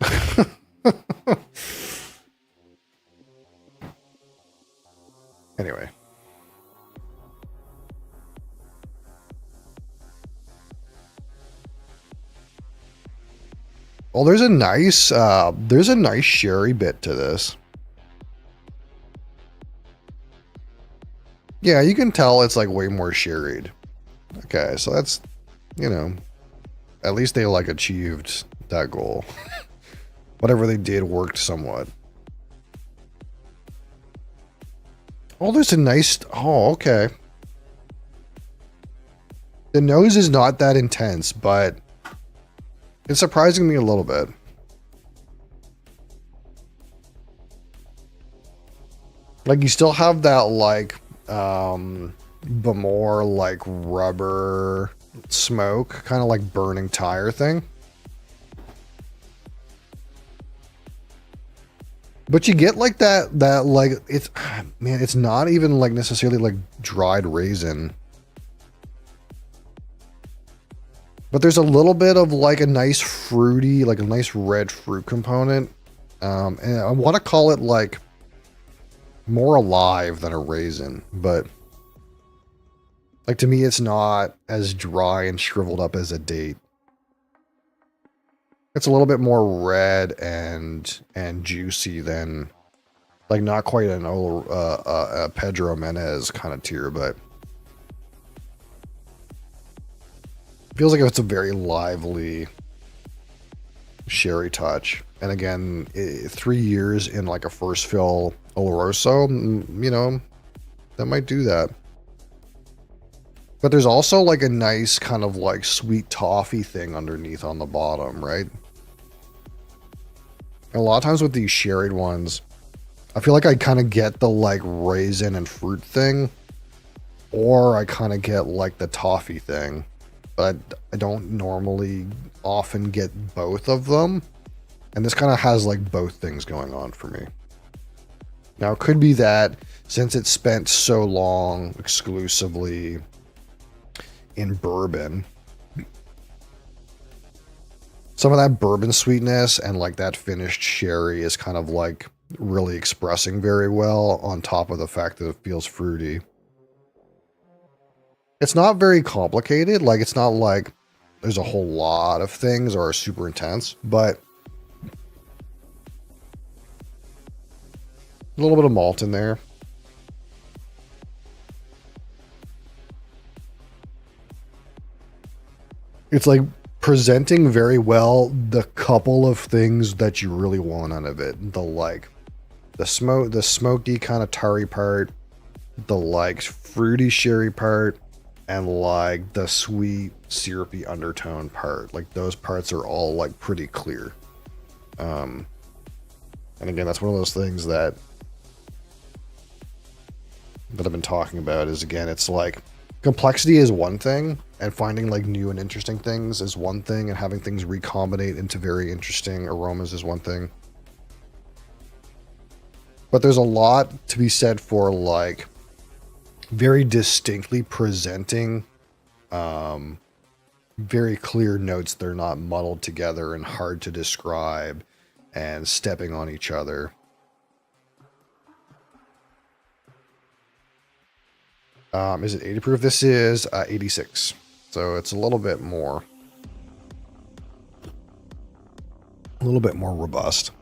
Anyway. Well, there's a nice sherry bit to this. Yeah, you can tell it's like way more sherried. Okay, so that's, you know, at least they like achieved that goal. Whatever they did worked somewhat. Oh, there's a nice, oh, okay. The nose is not that intense, but it's surprising me a little bit. Like, you still have that, like, but more like rubber smoke, kind of like burning tire thing. But you get like that like, it's, man, it's not even like necessarily like dried raisin. But there's a little bit of like a nice fruity, like a nice red fruit component. And I want to call it like more alive than a raisin, but like to me, it's not as dry and shriveled up as a date. It's a little bit more red and juicy than, like, not quite an Pedro Menez kind of tier, but feels like it's a very lively sherry touch. And again, 3 years in like a first fill Oloroso, you know, that might do that. But there's also like a nice kind of like sweet toffee thing underneath on the bottom, right? And a lot of times with these sherried ones, I feel like I kind of get the like raisin and fruit thing, or I kind of get like the toffee thing, but I don't normally often get both of them. And this kind of has like both things going on for me. Now, it could be that since it's spent so long exclusively in bourbon, some of that bourbon sweetness and like that finished sherry is kind of like really expressing very well on top of the fact that it feels fruity. It's not very complicated. Like, it's not like there's a whole lot of things or are super intense, but a little bit of malt in there. It's like presenting very well the couple of things that you really want out of it. The smoky kind of tarry part, the like fruity sherry part, and like the sweet syrupy undertone part. Like those parts are all like pretty clear. And again, that's one of those things that I've been talking about is, again, it's like complexity is one thing, and finding like new and interesting things is one thing, and having things recombinate into very interesting aromas is one thing. But there's a lot to be said for like very distinctly presenting very clear notes. They're not muddled together and hard to describe and stepping on each other. Is it 80 proof? This is 86. So it's a little bit more robust.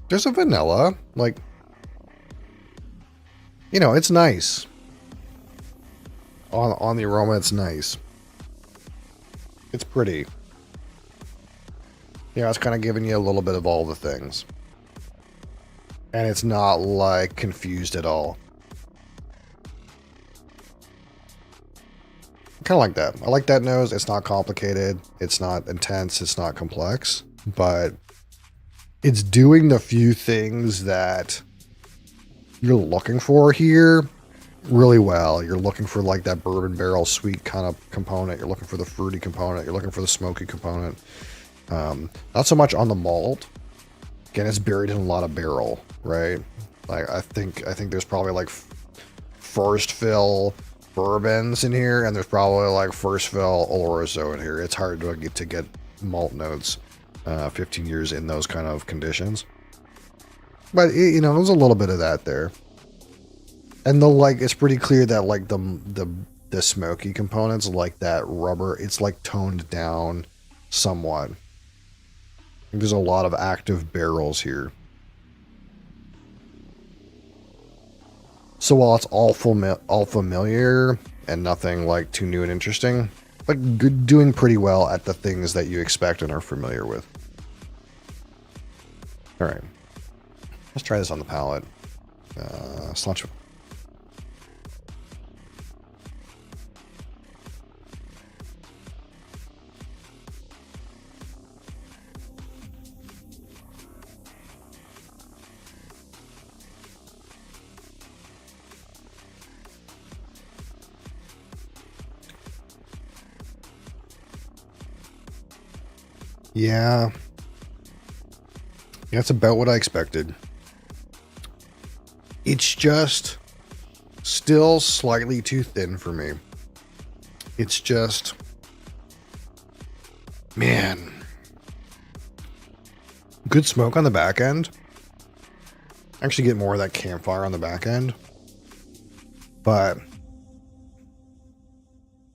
There's a vanilla, like, you know, it's nice. On the aroma, it's nice. It's pretty. You know, it's kind of giving you a little bit of all the things. And it's not like confused at all. Kind of like that. I like that nose. It's not complicated. It's not intense. It's not complex. But it's doing the few things that you're looking for here really well. You're looking for like that bourbon barrel sweet kind of component. You're looking for the fruity component. You're looking for the smoky component. Not so much on the malt. Again, it's buried in a lot of barrel, right? Like I think there's probably like first fill bourbons in here, and there's probably like first fill Oloroso in here. It's hard to get malt notes 15 years in those kind of conditions. But you know, there's a little bit of that there. And it's pretty clear that like the smoky components, like that rubber, it's like toned down somewhat. There's a lot of active barrels here. So while it's all familiar and nothing like too new and interesting, but doing pretty well at the things that you expect and are familiar with. All right, let's try this on the palate. Cilantro. Yeah, that's about what I expected. It's just still slightly too thin for me. It's just, man, good smoke on the back end. Actually get more of that campfire on the back end. But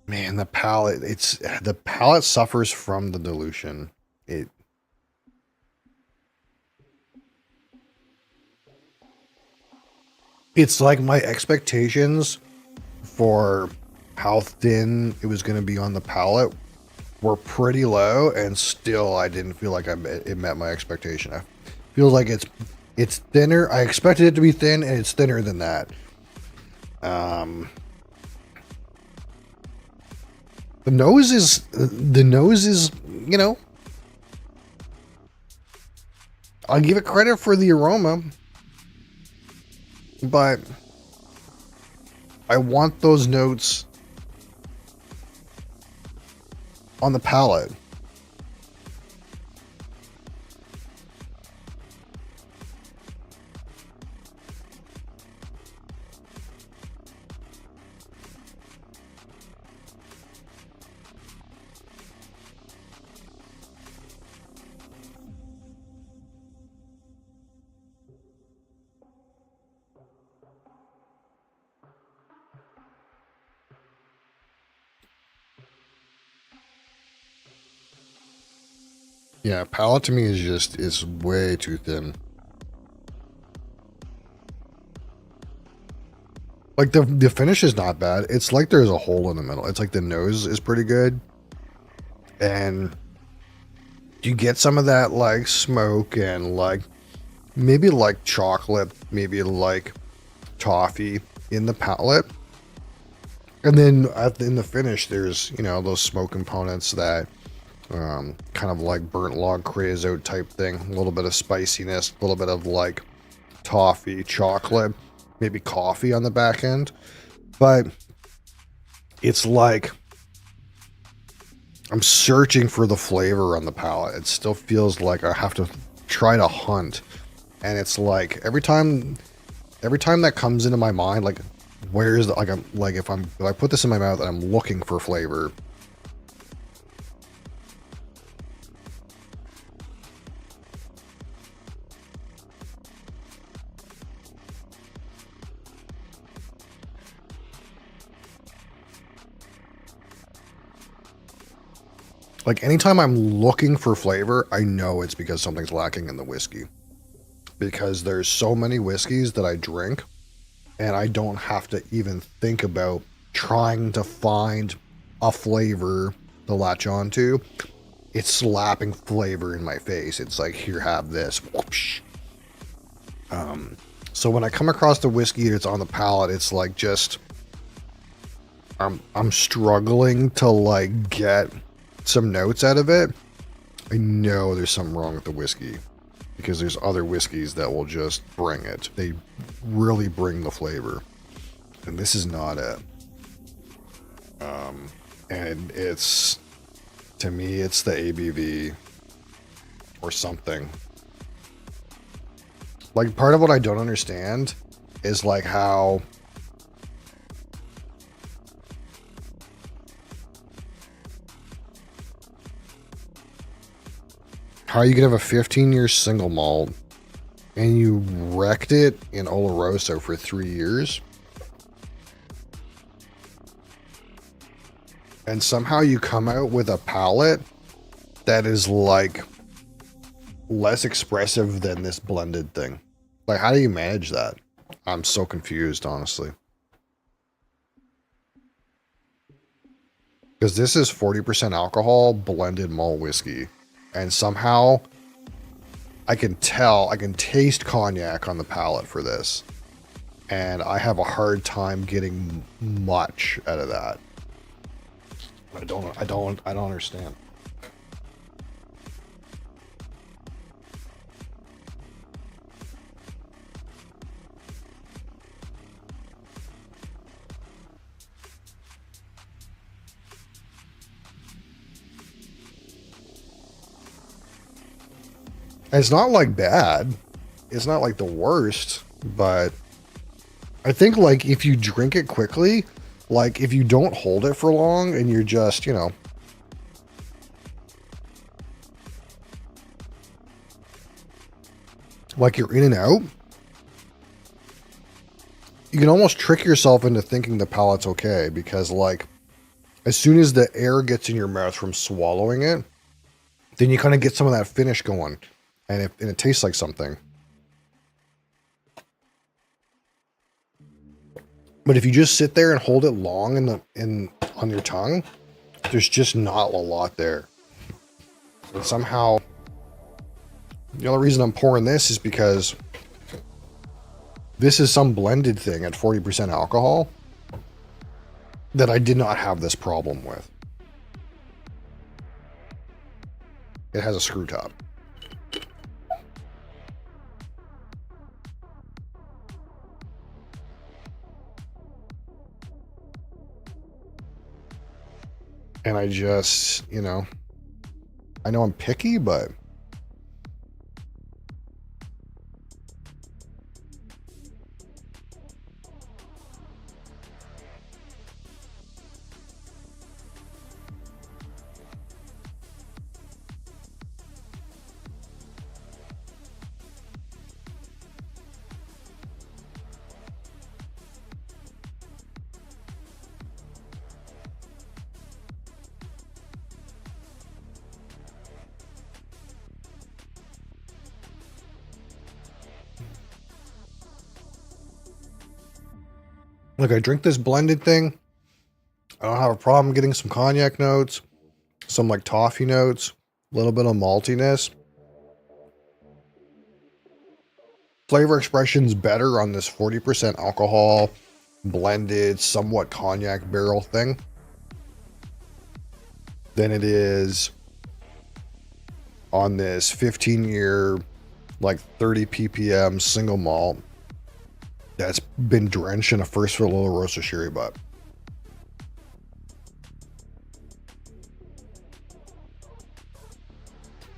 man, the palate suffers from the dilution. It's like my expectations for how thin it was going to be on the palate were pretty low, and still I didn't feel like it met my expectation. I feel like it's thinner. I expected it to be thin, and it's thinner than that. The nose is, you know, I'll give it credit for the aroma, but I want those notes on the palate. Yeah, palate to me is way too thin. Like the finish is not bad. It's like there's a hole in the middle. It's like the nose is pretty good, and you get some of that like smoke and like maybe like chocolate, maybe like toffee in the palate, and then in the finish there's, you know, those smoke components that kind of like burnt log creosote type thing, a little bit of spiciness, a little bit of like toffee, chocolate, maybe coffee on the back end. But it's like I'm searching for the flavor on the palate. It still feels like I have to try to hunt, and it's like every time that comes into my mind, like where's the, like I'm like if I put this in my mouth and I'm looking for flavor. Like anytime I'm looking for flavor, I know it's because something's lacking in the whiskey. Because there's so many whiskeys that I drink, and I don't have to even think about trying to find a flavor to latch onto. It's slapping flavor in my face. It's like, here, have this. Whoosh. So when I come across the whiskey that's on the palate, it's like just I'm struggling to like get some notes out of it. I know there's something wrong with the whiskey, because there's other whiskeys that will just bring it. They really bring the flavor, and this is not it. And it's, to me, it's the ABV or something. Like, part of what I don't understand is like how you can have a 15-year single malt and you wrecked it in Oloroso for 3 years, and somehow you come out with a palate that is like less expressive than this blended thing. Like, how do you manage that? I'm so confused, honestly. Because this is 40% alcohol blended malt whiskey, and somehow I can taste cognac on the palate for this, and I have a hard time getting much out of that. I don't understand. And it's not like bad. It's not like the worst, but I think like if you drink it quickly, like if you don't hold it for long and you're just, you know, like you're in and out, you can almost trick yourself into thinking the palate's okay, because like as soon as the air gets in your mouth from swallowing it, then you kind of get some of that finish going, and it tastes like something. But if you just sit there and hold it long on your tongue, there's just not a lot there. And somehow, the only reason I'm pouring this is because this is some blended thing at 40% alcohol that I did not have this problem with. It has a screw top. And I just, you know, I know I'm picky, but look, I drink this blended thing. I don't have a problem getting some cognac notes, some like toffee notes, a little bit of maltiness. Flavor expression's better on this 40% alcohol, blended, somewhat cognac barrel thing than it is on this 15-year, like 30 ppm single malt that's been drenched in a first fill Oloroso sherry butt.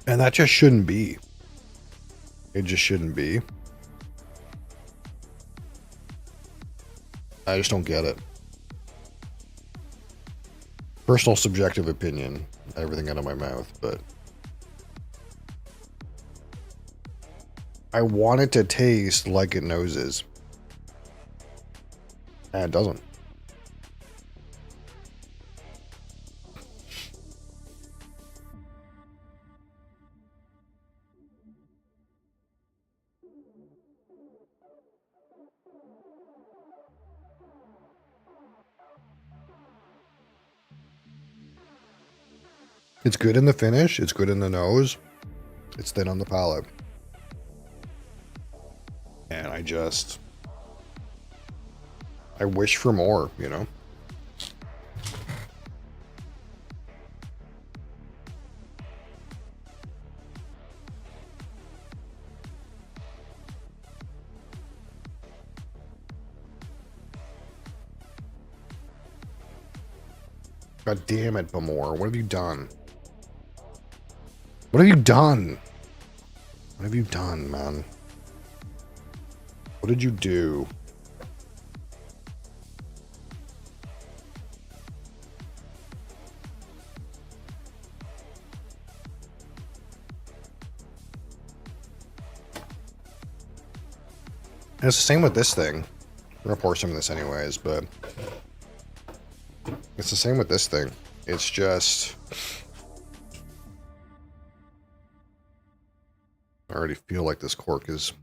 And that just shouldn't be. It just shouldn't be. I just don't get it. Personal subjective opinion, everything out of my mouth, but I want it to taste like it noses. And it doesn't. It's good in the finish. It's good in the nose. It's thin on the palate. And I wish for more, you know? God damn it, Bamor. What have you done? What have you done? What have you done, man? What did you do? And it's the same with this thing. I'm gonna pour some of this anyways, but it's the same with this thing. It's just, I already feel like this cork is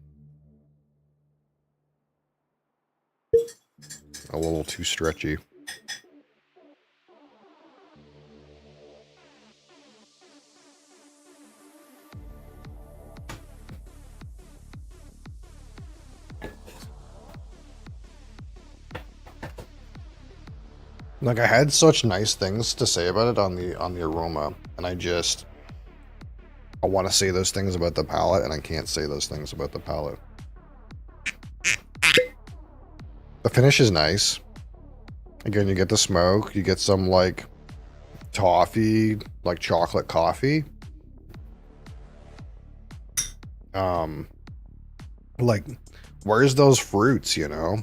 a little too stretchy. Like, I had such nice things to say about it on the aroma, and I want to say those things about the palate, and I can't say those things about the palate. The finish is nice. Again, you get the smoke, you get some like toffee, like chocolate coffee. Like, where's those fruits, you know?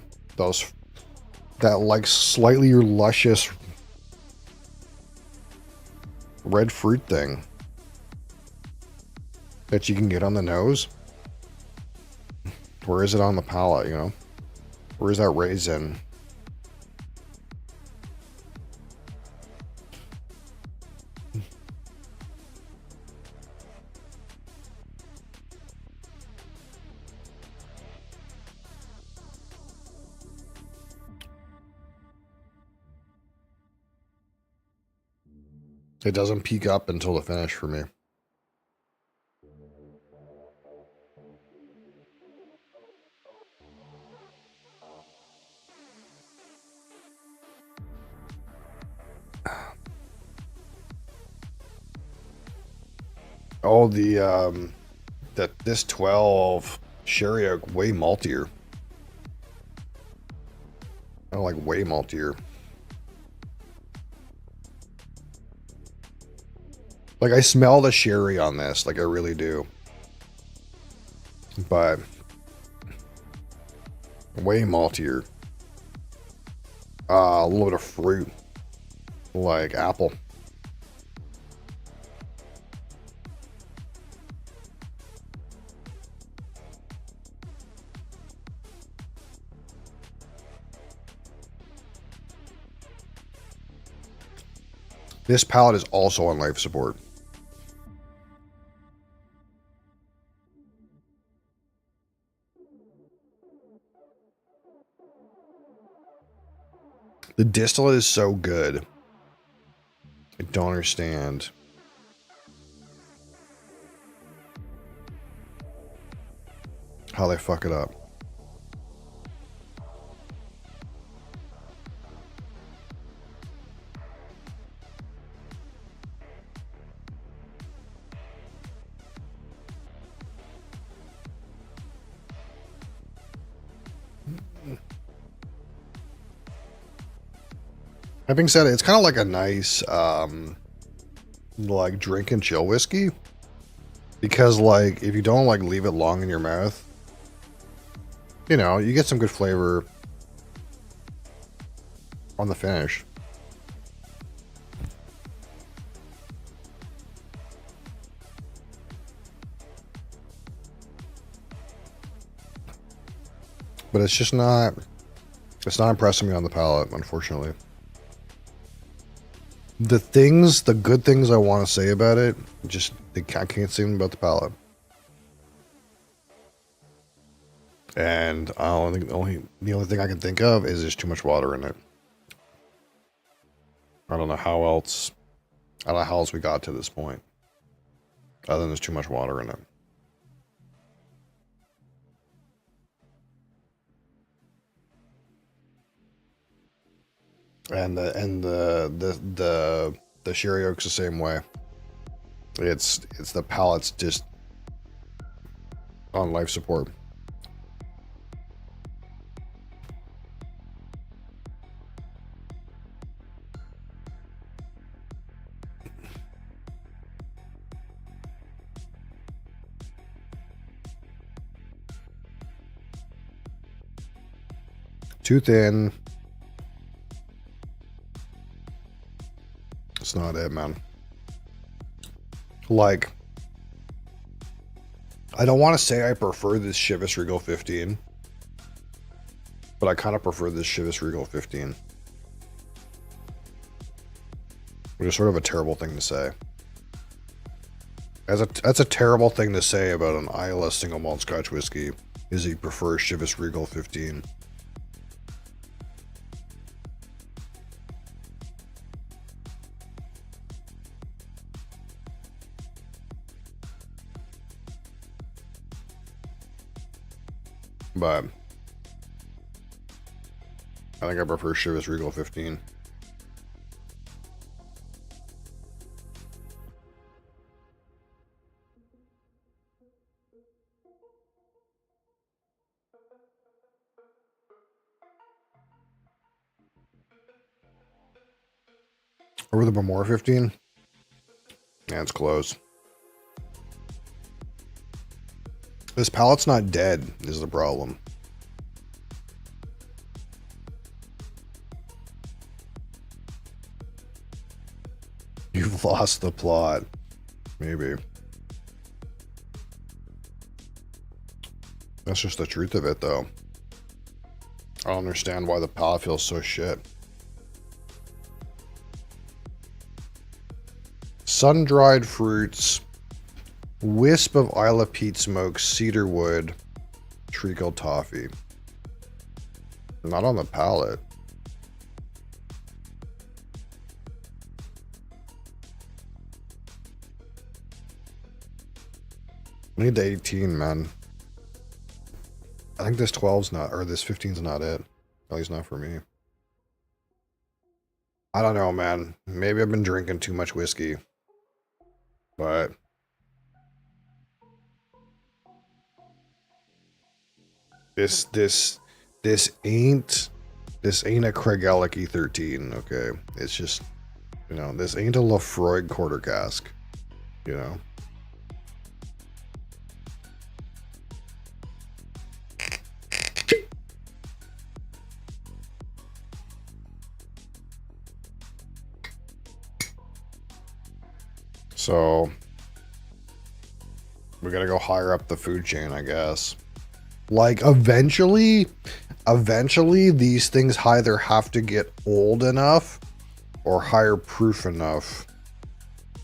That like slightly luscious red fruit thing that you can get on the nose. Where is it on the palate, you know? Where is that raisin? It doesn't peak up until the finish for me. Oh, this 12 sherry oak way maltier. I like way maltier. Like, I smell the sherry on this, like I really do. But way maltier. A little bit of fruit, like apple. This palette is also on life support. The distillate is so good. I don't understand how they fuck it up. Having said it, it's kind of like a nice, like drink and chill whiskey. Because, like, if you don't, like, leave it long in your mouth, you know, you get some good flavor on the finish. But it's just not, it's not impressing me on the palate, unfortunately. The good things I want to say about it, just, I can't say them about the palate. And I don't think the only thing I can think of is there's too much water in it. I don't know how else we got to this point. Other than there's too much water in it. And the sherry oak's the same way. It's the palate's just on life support. Too thin. It's not it, man. Like, I don't want to say I prefer this Chivas Regal 15, but I kind of prefer this Chivas Regal 15. Which is sort of a terrible thing to say. That's a terrible thing to say about an Islay single malt Scotch whiskey, is he prefers Chivas Regal 15. But I think I prefer Chivas Regal 15. Over the Bemore 15? Yeah, it's close. This palate's not dead, is the problem. You've lost the plot. Maybe. That's just the truth of it, though. I don't understand why the palate feels so shit. Sun-dried fruits, wisp of Isla peat smoke, cedar wood, treacle toffee. Not on the palate. I need the 18, man. I think this 12's not, or this 15's not it. At least not for me. I don't know, man. Maybe I've been drinking too much whiskey. But this ain't a Craig Alec E13, okay? It's just, you know, this ain't a Lafroig quarter cask, you know? So we gotta go higher up the food chain, I guess. Like eventually these things either have to get old enough or higher proof enough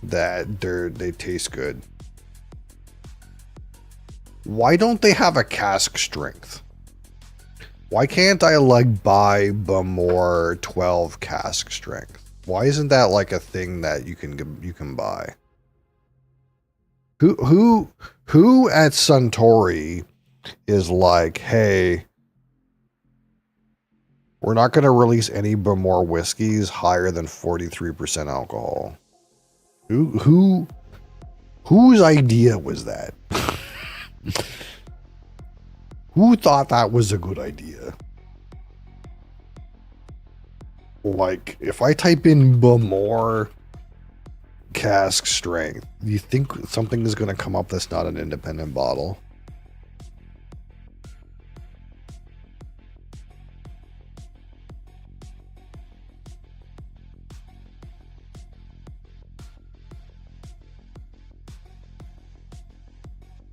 that they taste good. Why don't they have a cask strength? Why can't I like buy Bamore 12 cask strength? Why isn't that like a thing that you can buy? Who at Suntory is like, hey, we're not going to release any Bamore whiskeys higher than 43% alcohol? Whose idea was that? Who thought that was a good idea? Like, if I type in Bamore cask strength, do you think something is going to come up that's not an independent bottle?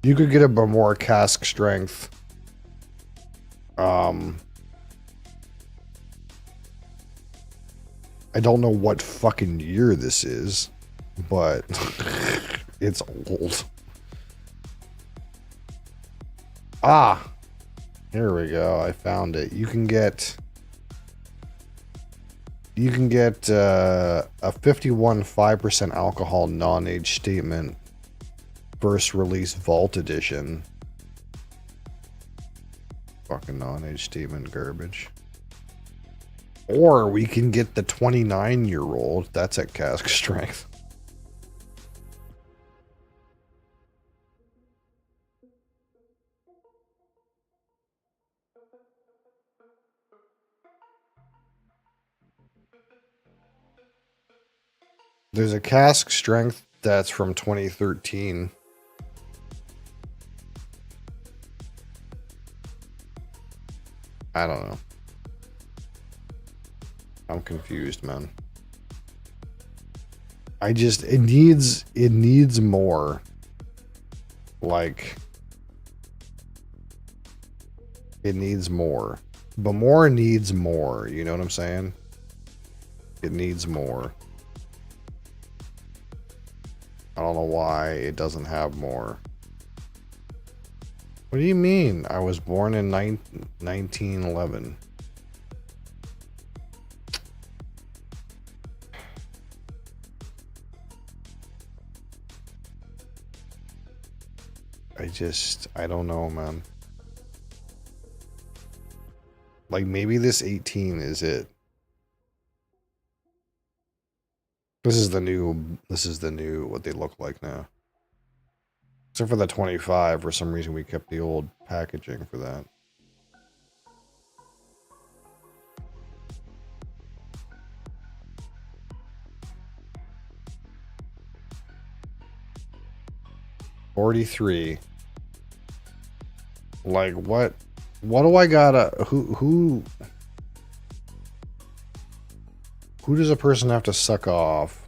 You could get a Bamore cask strength. I don't know what fucking year this is, but it's old. Ah, here we go. I found it. You can get a 51.5% alcohol non-age statement first release vault edition. Fucking non-age statement garbage. Or we can get the 29-year-old. That's at cask strength. There's a cask strength that's from 2013. I don't know. I'm confused, man. It needs more. Like, it needs more. Bamore needs more, you know what I'm saying? It needs more. I don't know why it doesn't have more. What do you mean? I was born in 1911. I don't know, man. Like, maybe this 18 is it. This is the new, what they look like now. Except for the 25, for some reason we kept the old packaging for that. $43. Like, what do I gotta, who does a person have to suck off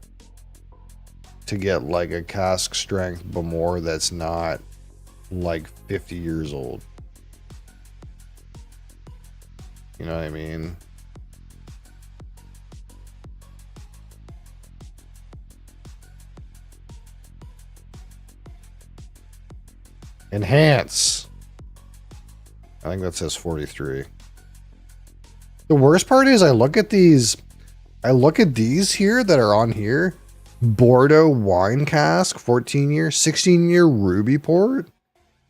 to get like a cask strength Bamore that's not like 50 years old? You know what I mean? Enhance. I think that says 43. The worst part is I look at these here that are on here. Bordeaux wine cask, 14 year, 16 year ruby port.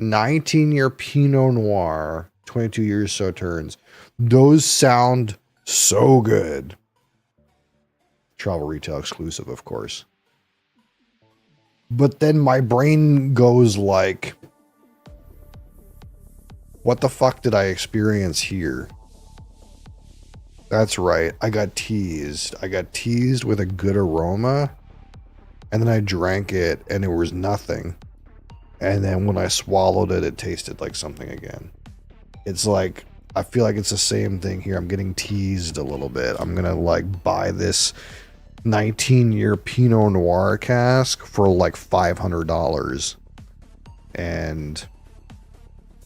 19-year Pinot Noir, 22 years Sauternes. Those sound so good. Travel retail exclusive, of course. But then my brain goes like, what the fuck did I experience here? That's right. I got teased. I got teased with a good aroma. And then I drank it and it was nothing. And then when I swallowed it, it tasted like something again. It's like, I feel like it's the same thing here. I'm getting teased a little bit. I'm going to like buy this 19-year Pinot Noir cask for like $500. And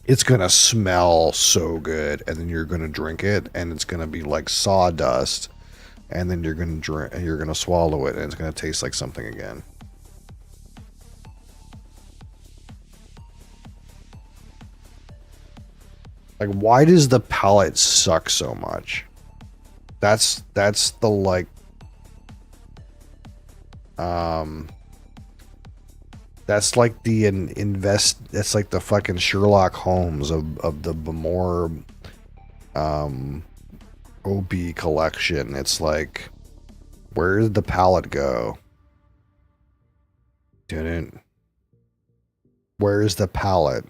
it's going to smell so good. And then you're going to drink it and it's going to be like sawdust. And then you're going to drink, you're going to swallow it and it's going to taste like something again. Like, why does the palate suck so much? That's the like, that's like the that's like the fucking Sherlock Holmes of the Bamor, OB collection. It's like, where did the palate go? Where is the palate?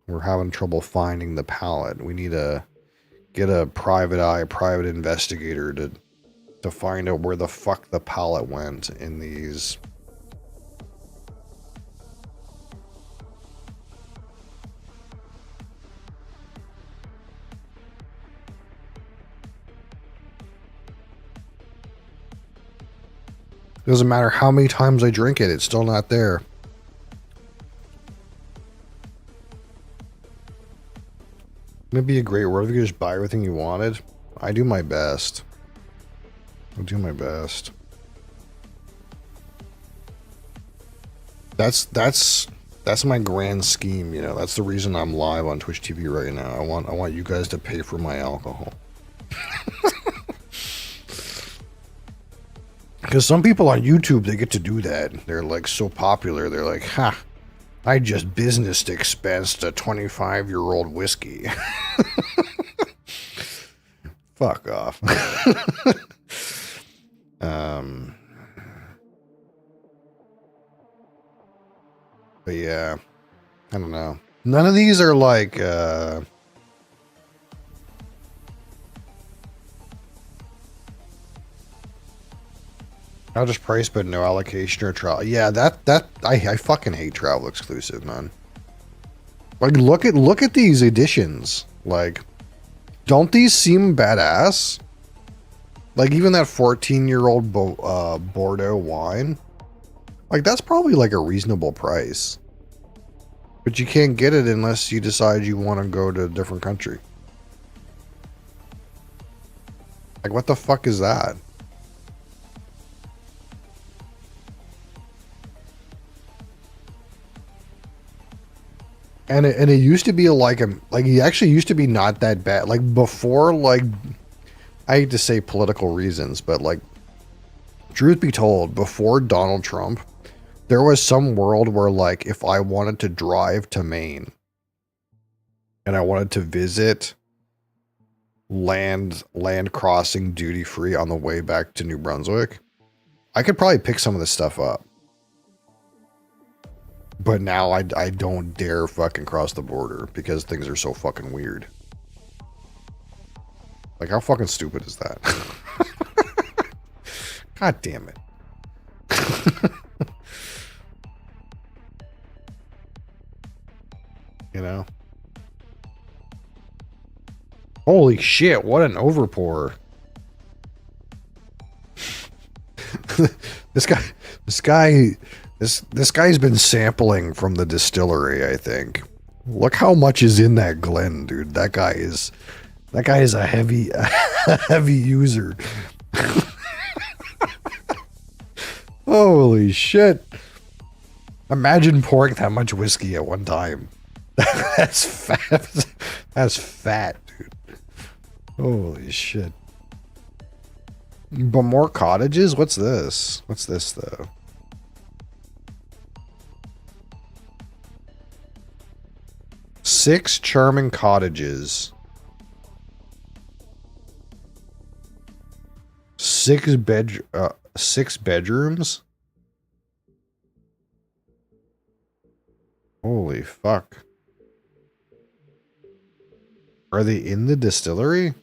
We're having trouble finding the palate. We need to get a private investigator to find out where the fuck the palate went in these. Doesn't matter how many times I drink it, it's still not there. It'd be a great world if you could just buy everything you wanted. I do my best. I do my best. That's my grand scheme, you know. That's the reason I'm live on Twitch TV right now. I want you guys to pay for my alcohol. Because some people on YouTube, they get to do that. They're like so popular. They're like, ha, I just business expensed a 25-year-old whiskey. Fuck off. But yeah, I don't know. None of these are like, not just price, but no allocation or travel. Yeah, I fucking hate travel exclusive, man. Like, look at these editions. Like, don't these seem badass? Like, even that 14-year-old Bordeaux wine. Like, that's probably like a reasonable price. But you can't get it unless you decide you want to go to a different country. Like, what the fuck is that? And it used to be like it actually used to be not that bad. Like before, like, I hate to say political reasons, but like, truth be told, before Donald Trump, there was some world where like if I wanted to drive to Maine and I wanted to visit land crossing duty free on the way back to New Brunswick, I could probably pick some of this stuff up. But now I don't dare fucking cross the border because things are so fucking weird. Like, how fucking stupid is that? God damn it. You know? Holy shit, what an overpour. This guy's been sampling from the distillery, I think. Look how much is in that Glen, dude. That guy is a heavy user. Holy shit. Imagine pouring that much whiskey at one time. That's fat. That's fat, dude. Holy shit. But more cottages? What's this? What's this, though? 6 charming cottages. 6 bedrooms? Holy fuck. Are they in the distillery?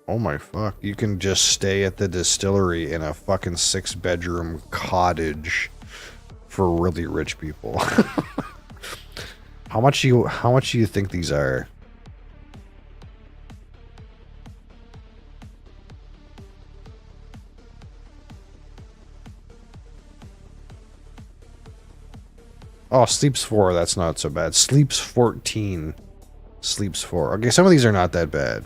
Oh my fuck. You can just stay at the distillery in a fucking 6-bedroom cottage for really rich people. How much do you think these are? Oh, sleeps 4, that's not so bad. Sleeps 14. Sleeps 4. Okay, some of these are not that bad.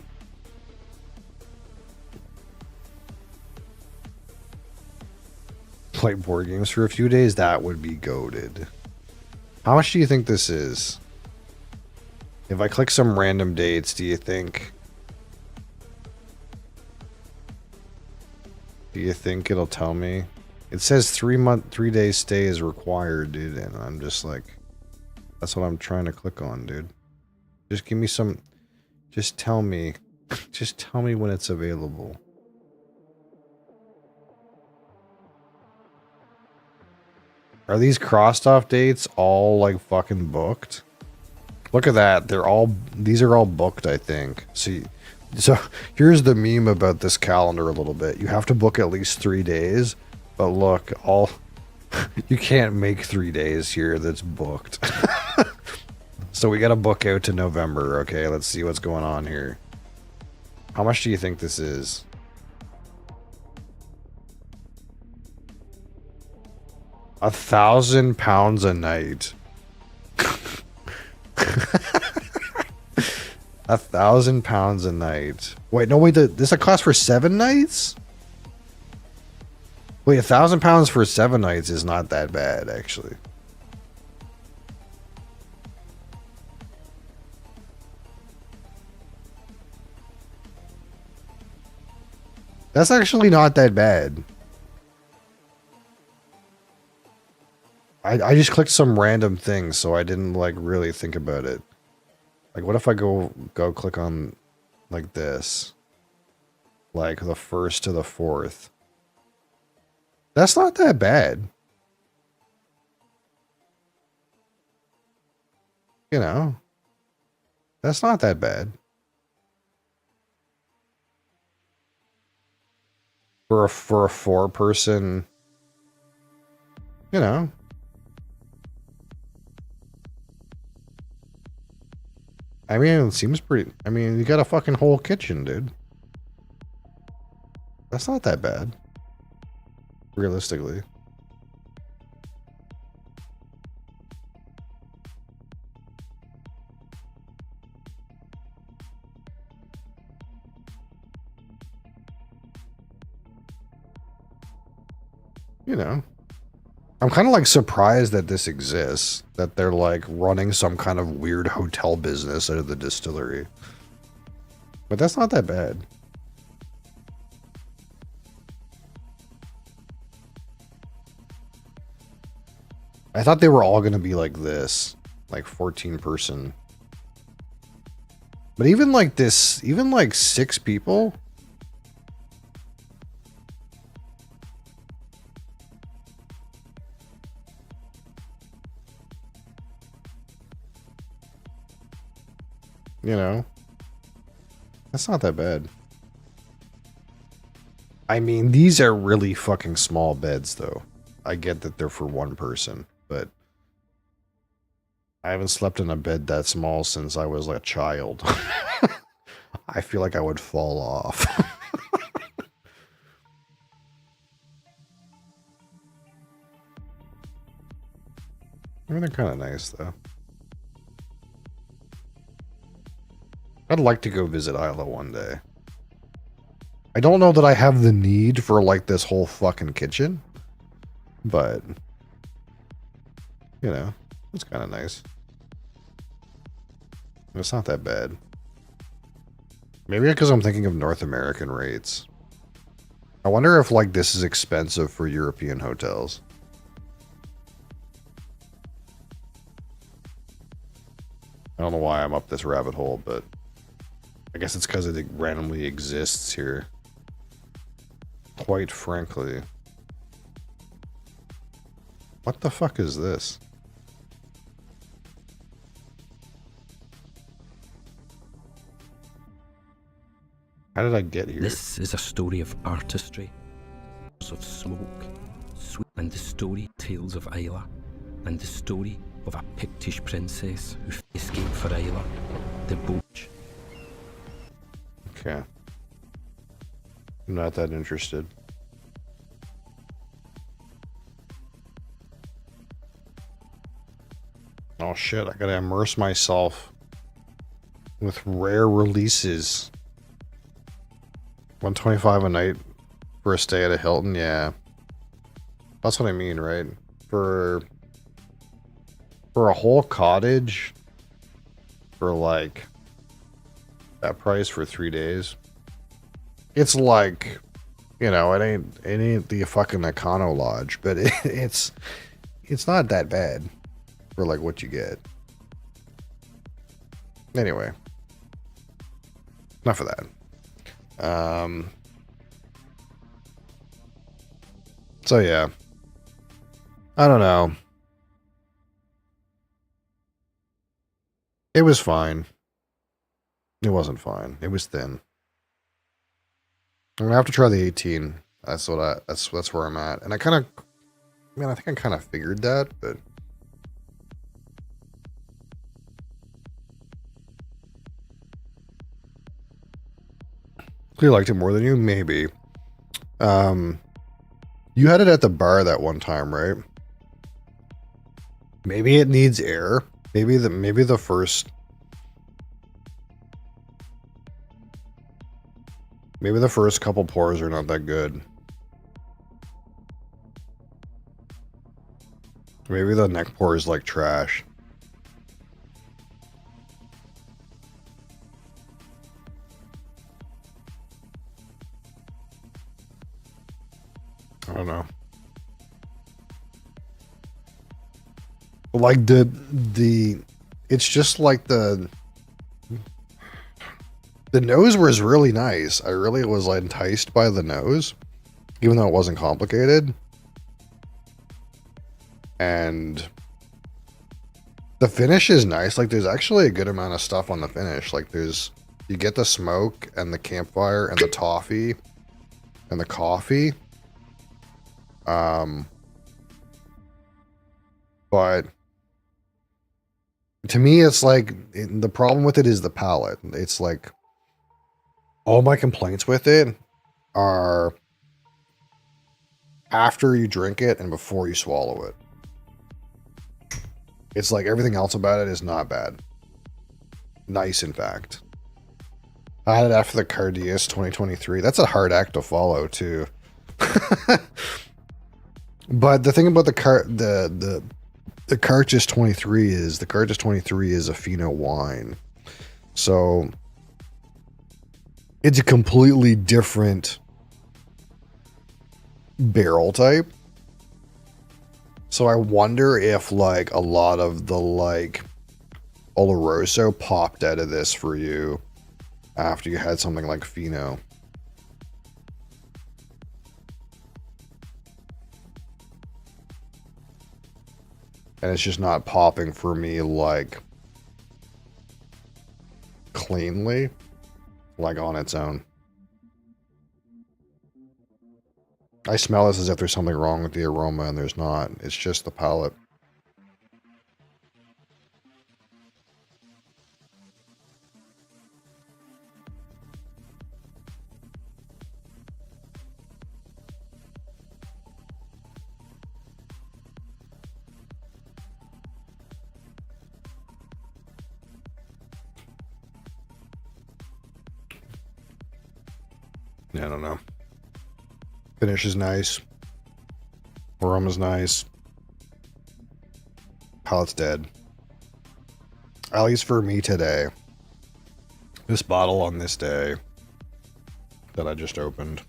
Play board games for a few days, that would be goated. How much do you think this is? If I click some random dates, do you think it'll tell me? It says 3 days stay is required, dude, and I'm just like, that's what I'm trying to click on, dude. Just give me some, just tell me when it's available. Are these crossed off dates all like fucking booked? Look at that. These are all booked, I think. See, so here's the meme about this calendar a little bit. You have to book at least 3 days, but look, you can't make 3 days here that's booked. So we got to book out to November. Okay, let's see what's going on here. How much do you think this is? £1,000 a night. £1,000 a night. Wait, no, wait. This a cost for 7 nights? Wait, £1,000 for 7 nights is not that bad, actually. That's actually not that bad. I just clicked some random thing, so I didn't like really think about it. Like, what if I go click on like this, like the 1st to the 4th? That's not that bad. You know, that's not that bad for a 4-person. You know. I mean, it seems pretty. I mean, you got a fucking whole kitchen, dude. That's not that bad. Realistically. You know. I'm kind of like surprised that this exists. That they're like running some kind of weird hotel business out of the distillery. But that's not that bad. I thought they were all going to be like this. Like 14-person. But even like this, even like 6 people... You know, that's not that bad. I mean, these are really fucking small beds, though. I get that they're for 1 person, but I haven't slept in a bed that small since I was like a child. I feel like I would fall off. I mean, they're kind of nice, though. I'd like to go visit Isla one day. I don't know that I have the need for, like, this whole fucking kitchen. But, you know, it's kind of nice. It's not that bad. Maybe because I'm thinking of North American rates. I wonder if, like, this is expensive for European hotels. I don't know why I'm up this rabbit hole, but I guess it's because it randomly exists here. Quite frankly. What the fuck is this? How did I get here?
This is a story of artistry, of smoke, sweet, and the story tales of Isla, and the story of a Pictish princess who escaped for Isla, the boat.
Okay. I'm not that interested. Oh shit, I gotta immerse myself with rare releases. 125 a night for a stay at a Hilton, yeah. That's what I mean, right? For a whole cottage for like that price for 3 days. It's like, you know, it ain't the fucking Econo Lodge, but it's not that bad for like what you get. Anyway, enough of that. So yeah, I don't know. It was fine. It wasn't fine. It was thin. I'm gonna have to try the 18. That's where I'm at. And I think I kind of figured that, but you liked it more than you, maybe. You had it at the bar that one time, right? Maybe it needs air. Maybe the first couple pours are not that good. Maybe the neck pour is like trash. I don't know. Like it's just like the nose was really nice. I really was like enticed by the nose, even though it wasn't complicated. And the finish is nice. Like there's actually a good amount of stuff on the finish. Like you get the smoke and the campfire and the toffee and the coffee. But to me, it's like the problem with it is the palate. It's like all my complaints with it are after you drink it and before you swallow it. It's like everything else about it is not bad. Nice, in fact. I had it after the Cardias 2023. That's a hard act to follow, too. But the thing about the Cardias 23 is the Cardias 23 is a Fino wine. So it's a completely different barrel type. So I wonder if like a lot of the like Oloroso popped out of this for you after you had something like Fino. And it's just not popping for me like cleanly, like on its own. I smell this as if there's something wrong with the aroma, and there's not. It's just the palate. Yeah, I don't know. Finish is nice. Aroma's nice. Palate's dead. At least for me today. This bottle on this day that I just opened.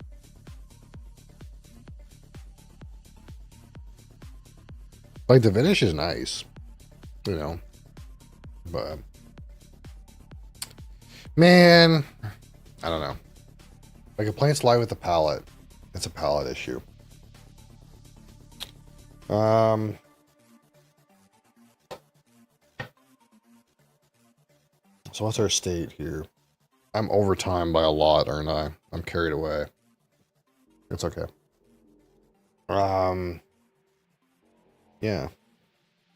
Like the finish is nice, you know, but Man, I don't know. My complaints lie with the palate. It's a palate issue. So what's our state here? I'm over time by a lot, aren't I? I'm carried away. It's okay. Yeah.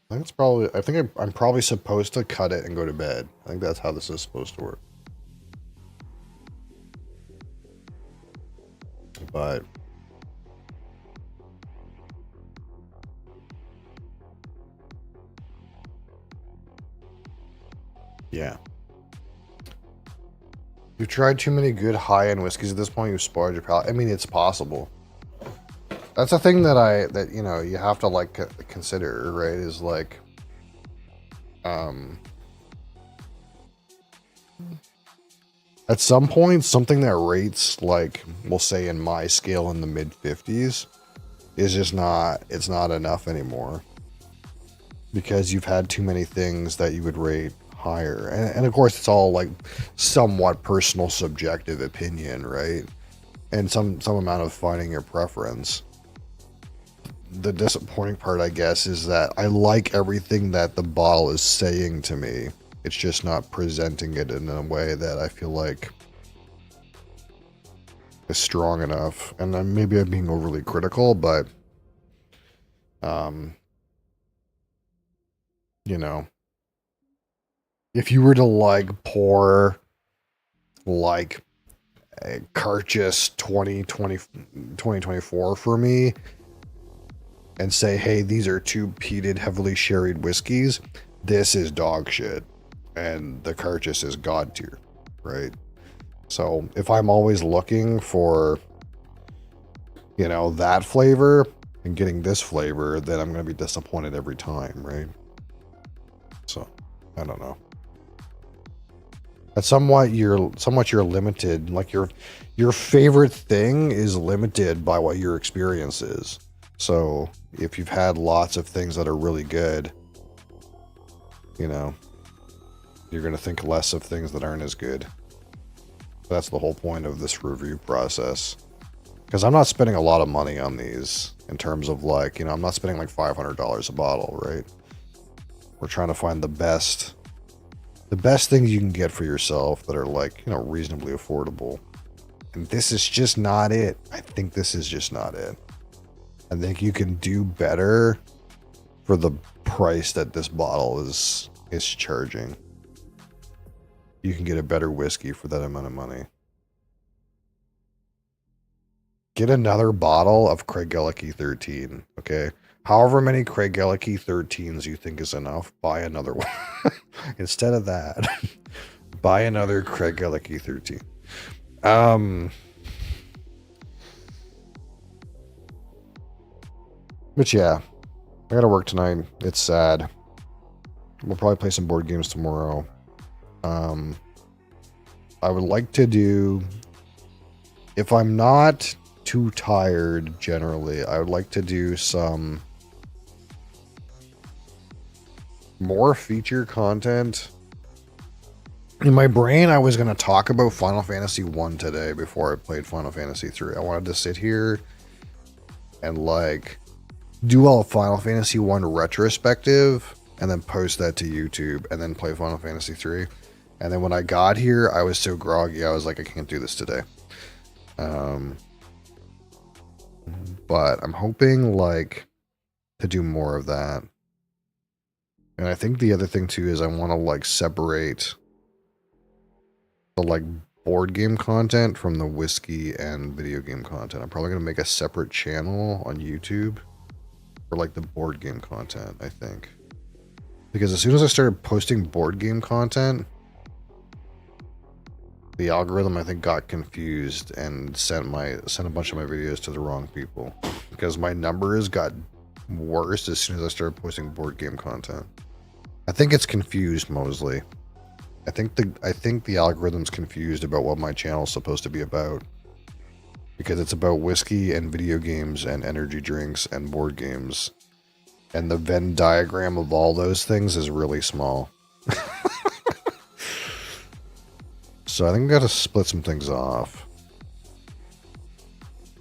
I think it's probably, I'm probably supposed to cut it and go to bed. I think that's how this is supposed to work. But yeah. You've tried too many good high-end whiskeys at this point, you've spoiled your palate. I mean, it's possible. That's a thing that you know, you have to like consider, right? Is like at some point, something that rates like, we'll say in my scale in the mid 50s is just not, it's not enough anymore. Because you've had too many things that you would rate higher. And of course, it's all like somewhat personal subjective opinion, right? And some amount of finding your preference. The disappointing part, I guess, is that I like everything that the bottle is saying to me. It's just not presenting it in a way that I feel like is strong enough. And then maybe I'm being overly critical, but you know, if you were to like pour like a Carchus 2024 for me and say, hey, these are two peated, heavily sherried whiskeys, this is dog shit. And the Carchus is god tier, right? So if I'm always looking for, you know, that flavor and getting this flavor, then I'm going to be disappointed every time, right? So, I don't know. That's somewhat you're limited. Like your favorite thing is limited by what your experience is. So if you've had lots of things that are really good, you know, you're going to think less of things that aren't as good. That's the whole point of this review process. Because I'm not spending a lot of money on these in terms of like, you know, I'm not spending like $500 a bottle, right? We're trying to find the best things you can get for yourself that are like, you know, reasonably affordable. And this is just not it. I think this is just not it. I think you can do better for the price that this bottle is charging. You can get a better whiskey for that amount of money. Get another bottle of Craigellachie 13, okay? However many Craigellachie 13s you think is enough, buy another one. Instead of that, buy another Craigellachie 13. But yeah, I gotta work tonight. It's sad. We'll probably play some board games tomorrow. I would like to do, if I'm not too tired generally, I would like to do some more feature content. In my brain, I was going to talk about Final Fantasy 1 today before I played Final Fantasy 3. I wanted to sit here and like do all Final Fantasy 1 retrospective and then post that to YouTube and then play Final Fantasy 3. And then when I got here, I was so groggy, I was like, I can't do this today. But I'm hoping like to do more of that. And I think the other thing too is I want to like separate the like board game content from the whiskey and video game content. I'm probably going to make a separate channel on YouTube for like the board game content, I think. Because as soon as I started posting board game content, the algorithm I think got confused and sent a bunch of my videos to the wrong people. Because my numbers got worse as soon as I started posting board game content. I think it's confused mostly. I think the algorithm's confused about what my channel's supposed to be about. Because it's about whiskey and video games and energy drinks and board games. And the Venn diagram of all those things is really small. So I think we got to split some things off.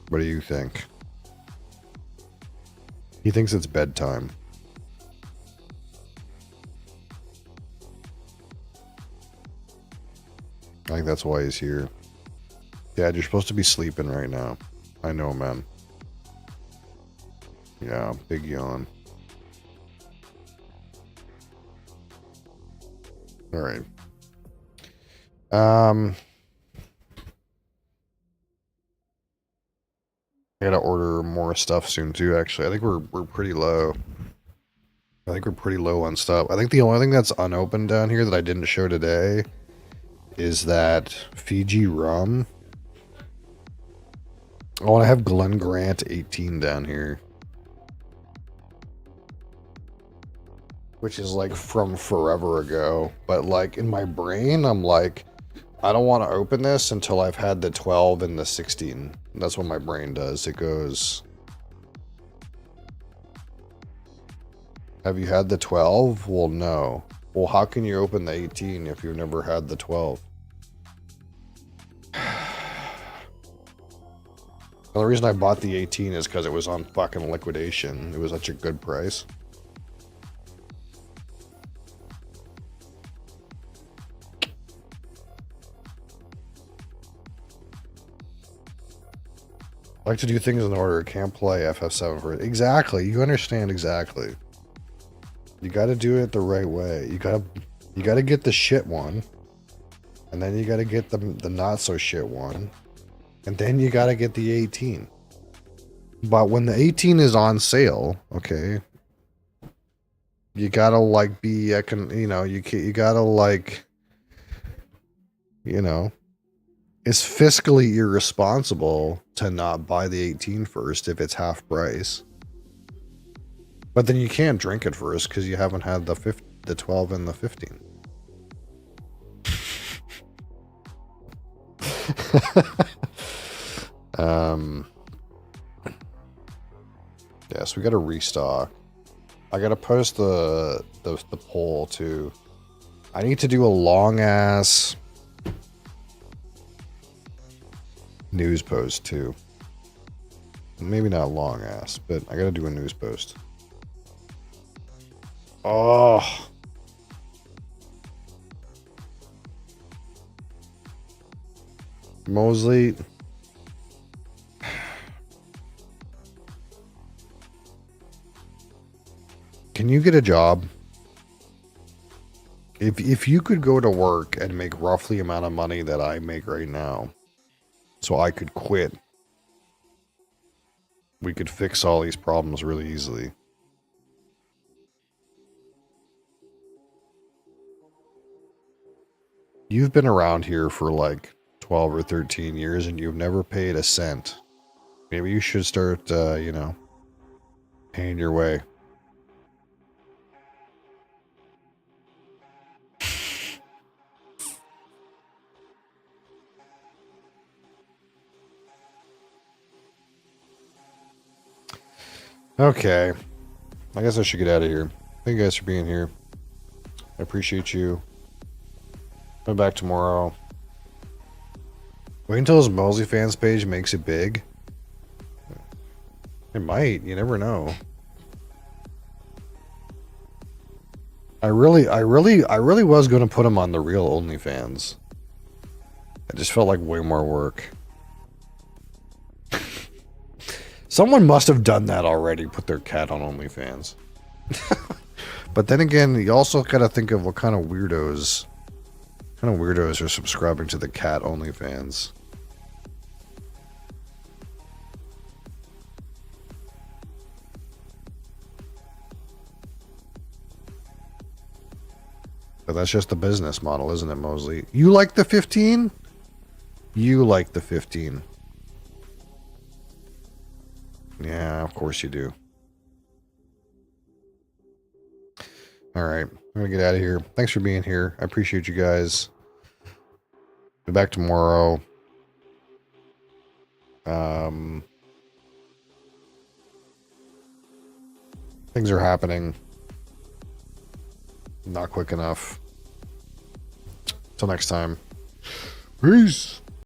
What do you think? He thinks it's bedtime. I think that's why he's here. Dad, you're supposed to be sleeping right now. I know, man. Yeah, big yawn. All right. I gotta order more stuff soon too, actually. I think we're pretty low. I think we're pretty low on stuff. I think the only thing that's unopened down here that I didn't show today is that Fiji rum. Oh, and I have Glen Grant 18 down here. Which is like from forever ago. But like in my brain, I'm like, I don't want to open this until I've had the 12 and the 16. That's what my brain does. It goes, have you had the 12? Well, no. Well, how can you open the 18 if you've never had the 12? The only reason I bought the 18 is because it was on fucking liquidation. It was such a good price. I like to do things in order. Can't play FF7 for it. Exactly. You understand exactly. You got to do it the right way. You got to get the shit one, and then you got to get the not so shit one, and then you got to get the 18. But when the 18 is on sale, okay, you got to like be you got to like, it's fiscally irresponsible to not buy the 18 first if it's half price. But then you can't drink it first because you haven't had the 12 and the 15. Yes, we got to restock. I got to post the poll too. I need to do a long ass news post too. Maybe not long ass, but I gotta do a news post. Oh, Mosley. Can you get a job? If you could go to work and make roughly the amount of money that I make right now, so I could quit, we could fix all these problems really easily. You've been around here for like 12 or 13 years and you've never paid a cent. Maybe you should start, paying your way. Okay. I guess I should get out of here. Thank you guys for being here. I appreciate you. Come back tomorrow. Wait until his Mosley fans page makes it big. It might. You never know. I really was going to put him on the real OnlyFans. It just felt like way more work. Someone must have done that already, put their cat on OnlyFans. But then again, you also got to think of what kind of weirdos are subscribing to the cat OnlyFans. But that's just the business model, isn't it, Mosley? You like the 15? You like the 15. Yeah, of course you do. Alright, I'm gonna get out of here. Thanks for being here. I appreciate you guys. Be back tomorrow. Things are happening. Not quick enough. Till next time. Peace.